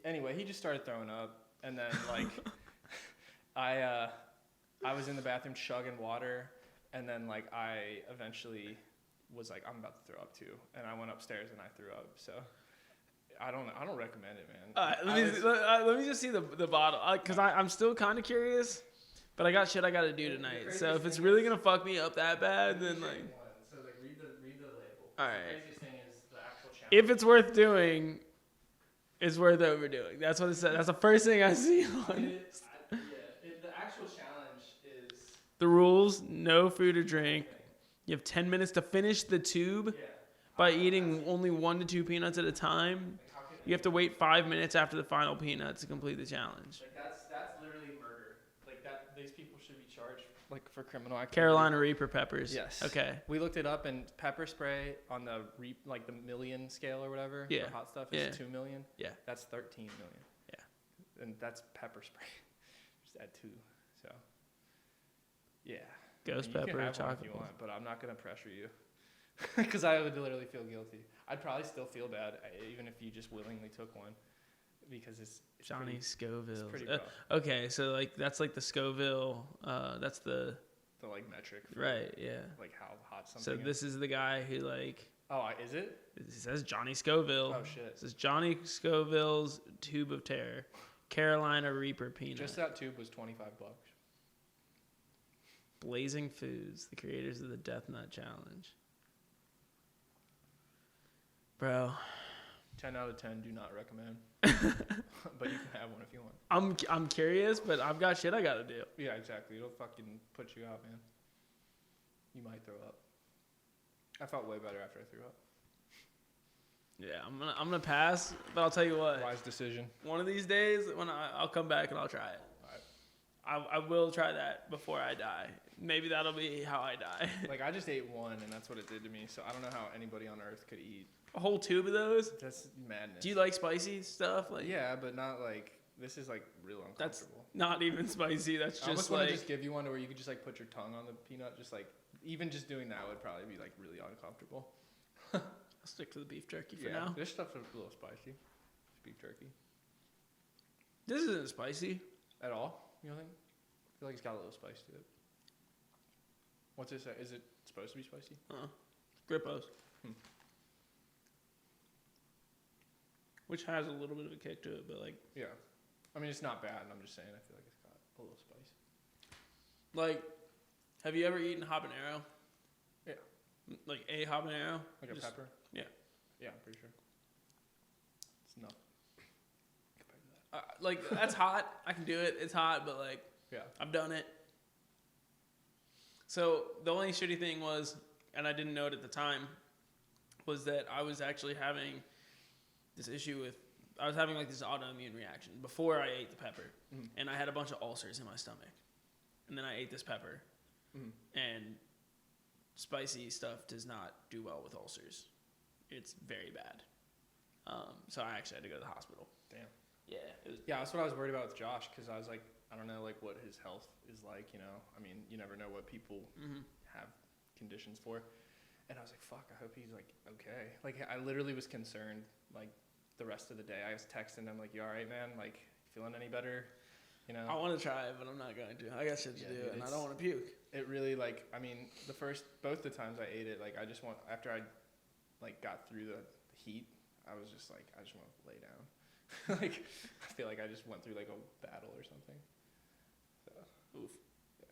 anyway, he just started throwing up, and then like I was in the bathroom chugging water, and then like I eventually was like, I'm about to throw up too, and I went upstairs and I threw up. So. I don't recommend it, man. Let me just see the bottle, because I'm still kind of curious, but I got shit I got to do tonight. So if it's really gonna fuck me up that bad, then like. So like read the label. All right. The craziest thing is the actual challenge. If it's worth doing, it's worth overdoing. That's what it said. That's the first thing I see on it. The actual challenge is. The rules: no food or drink. You have 10 minutes to finish the tube by eating only 1 to 2 peanuts at a time. You have to wait 5 minutes after the final peanut to complete the challenge. Like that's literally murder. Like these people should be charged like for criminal activity. Carolina Reaper peppers. Yes. Okay. We looked it up, and pepper spray on the like the million scale or whatever for hot stuff is 2 million. Yeah. That's 13 million. Yeah. And that's pepper spray. Just add 2. So. Yeah. Ghost you pepper can have chocolate. one if you want, but I'm not gonna pressure you. Because I would literally feel guilty. I'd probably still feel bad even if you just willingly took one. Because it's Johnny Scoville. It's pretty rough. Okay, so like that's like the Scoville. That's the like metric. Right. Yeah. Like how hot something. So this is the guy who like. Oh, is it? It says Johnny Scoville. Oh shit. It says Johnny Scoville's Tube of Terror, Carolina Reaper peanut. Just that tube was $25. Blazing Foods, the creators of the Death Nut Challenge. Bro. 10 out of 10 do not recommend. But you can have one if you want. I'm curious, but I've got shit I gotta do. Yeah, exactly. It'll fucking put you out, man. You might throw up. I felt way better after I threw up. Yeah, I'm gonna pass, but I'll tell you what. Wise decision. One of these days, when I'll come back and I'll try it. All right. I will try that before I die. Maybe that'll be how I die. Like I just ate one, and that's what it did to me. So I don't know how anybody on earth could eat A whole tube of those? That's madness. Do you like spicy stuff? Like, yeah, but not like this is like real uncomfortable. That's not even spicy. That's I almost just want like to just give you one where you could just like put your tongue on the peanut, just like even just doing that would probably be like really uncomfortable. I'll stick to the beef jerky for now. This stuff's a little spicy. It's beef jerky. This isn't spicy At all? You don't think? I feel like it's got a little spice to it. What's it say? Is it supposed to be spicy? Grippos. Which has a little bit of a kick to it, but like... Yeah. I mean, it's not bad. I'm just saying I feel like it's got a little spice. Like, have you ever eaten habanero? Yeah. Like a habanero? Like a pepper? Yeah. Yeah, I'm pretty sure. It's not. Compared to that. Like, that's hot. I can do it. It's hot, but like... Yeah. I've done it. So the only shitty thing was, and I didn't know it at the time, was that I was actually having this issue with, I was having like this autoimmune reaction before I ate the pepper. Mm-hmm. And I had a bunch of ulcers in my stomach. And then I ate this pepper. Mm-hmm. And spicy stuff does not do well with ulcers. It's very bad. So I actually had to go to the hospital. Damn. Yeah. Yeah, that's what I was worried about with Josh, because I was like, I don't know like what his health is like, you know. I mean, you never know what people have conditions for. And I was like, fuck, I hope he's like okay. Like I literally was concerned like the rest of the day. I was texting him like, you all right, man? Like, feeling any better? You know? I want to try it, but I'm not going to. I got shit to do, and I don't want to puke. It really like, I mean, both the times I ate it, like I just want, after I like got through the heat, I was just like, I just want to lay down. Like, I feel like I just went through like a battle or something. So, oof. Yeah.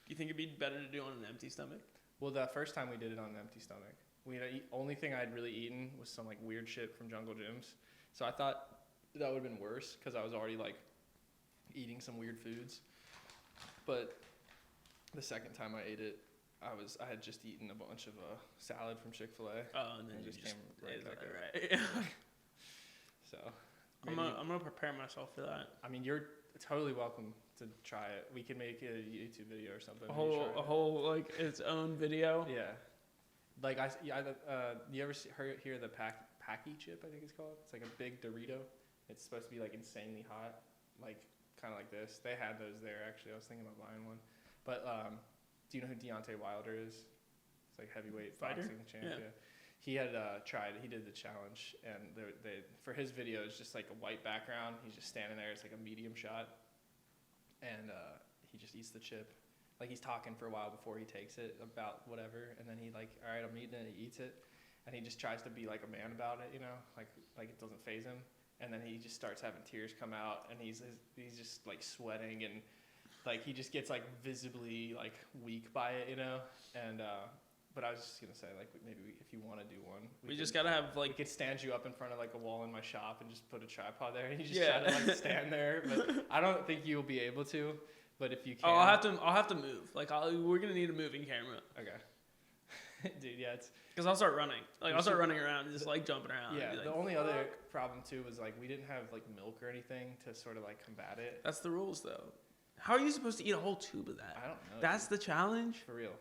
Do you think it'd be better to do it on an empty stomach? Well, the first time we did it on an empty stomach, only thing I'd really eaten was some like weird shit from Jungle Gyms. So I thought that would have been worse because I was already like eating some weird foods. But the second time I ate it, I had just eaten a bunch of salad from Chick-fil-A. Oh, and then it you just came right back up. Right. Yeah. So I'm gonna prepare myself for that. I mean, you're totally welcome to try it. We can make a YouTube video or something. A whole like its own video. Yeah. Like you ever hear the Packy chip? I think it's called. It's like a big Dorito. It's supposed to be like insanely hot, like kind of like this. They had those there actually. I was thinking about buying one. But do you know who Deontay Wilder is? It's like heavyweight fighter boxing champion. Yeah. He had tried. He did the challenge, and they for his video it's just like a white background. He's just standing there. It's like a medium shot, and he just eats the chip. Like he's talking for a while before he takes it about whatever, and then he like, all right, I'm eating it. He eats it, and he just tries to be like a man about it, you know, like it doesn't faze him. And then he just starts having tears come out, and he's just like sweating, and like he just gets like visibly like weak by it, you know, and. But I was just gonna say, like, maybe if you want to do one, we just gotta have like. We could stand you up in front of like a wall in my shop and just put a tripod there, and you just try to like stand there. But I don't think you'll be able to. But if you can, I'll have to move. Like, we're gonna need a moving camera. Okay. Dude, yeah, it's because I'll start running. Like, I'll start running around, and just like jumping around. Yeah. Like, the only other problem too was like we didn't have like milk or anything to sort of like combat it. That's the rules, though. How are you supposed to eat a whole tube of that? I don't know. That's the challenge? For real.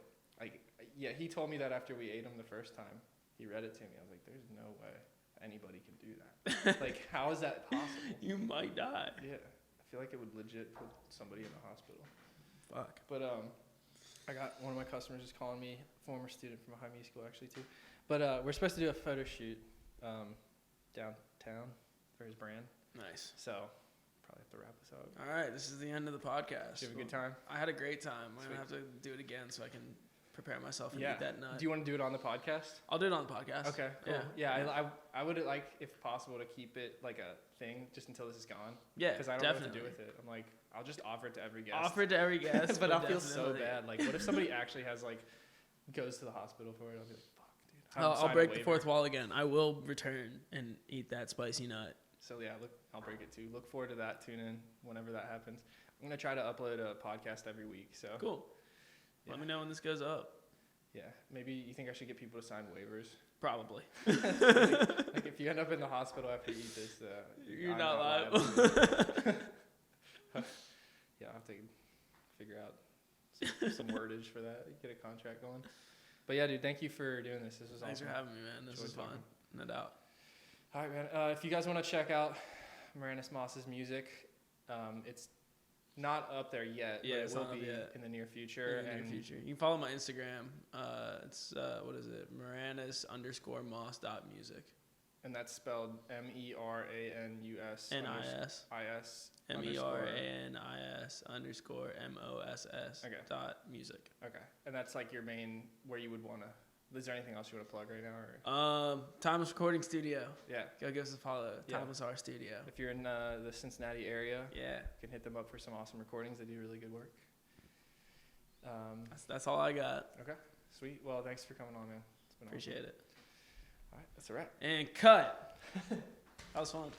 Like, yeah, he told me that after we ate them the first time. He read it to me. I was like, there's no way anybody can do that. Like, how is that possible? You might die. Yeah. I feel like it would legit put somebody in the hospital. Fuck. But I got one of my customers is calling me, former student from a high music school actually too. But we're supposed to do a photo shoot downtown for his brand. Nice. So probably have to wrap this up. All right, this is the end of the podcast. Did you have a good time? I had a great time. I'm Sweet. going to have to do it again so I can prepare myself and Yeah. eat that nut. Do you want to do it on the podcast? I'll do it on the podcast. Okay, cool. Yeah. Yeah, I would like, if possible, to keep it like a thing just until this is gone. Yeah, Because I don't definitely. know what to do with it. I'm like, I'll just offer it to every guest. Offer it to every guest. But I'll feel so definitely. bad. Like, what if somebody actually has like, goes to the hospital for it? I'll be like, fuck, dude. I'll break the fourth wall again. I will return and eat that spicy nut. So yeah, I'll break it too. Look forward to that. Tune in whenever that happens. I'm gonna try to upload a podcast every week. So Cool. Yeah. Let me know when this goes up. Yeah, maybe you think I should get people to sign waivers. Probably. Like if you end up in the hospital after you eat this, You're I'm not liable. Yeah, I'll have to figure out some wordage for that. Get a contract going. But yeah, dude, thank you for doing this. This was Thanks awesome. for having me, man. This Enjoyed was fun. talking. No doubt. All right, man. If you guys want to check out Meranis Moss's music, it's not up there yet. Yeah, but it's it will not up be yet. in the near future. In the near future. You can follow my Instagram. It's, what is it? Meranis_Moss.music. And that's spelled MERANUS NIS. IS MERANIS_MOSS Okay. dot music. Okay, and that's like your main where you would want to. Is there anything else you want to plug right now? Or Timeless Recording Studio. yeah, Go give us a follow. Yeah. Timeless R Studio. if you're in the Cincinnati area, Yeah. you can hit them up for some awesome recordings. They do really good work. That's all I got. Okay, sweet. Well, thanks for coming on, man. It's been Appreciate it. All right, that's a wrap. And cut. That was fun.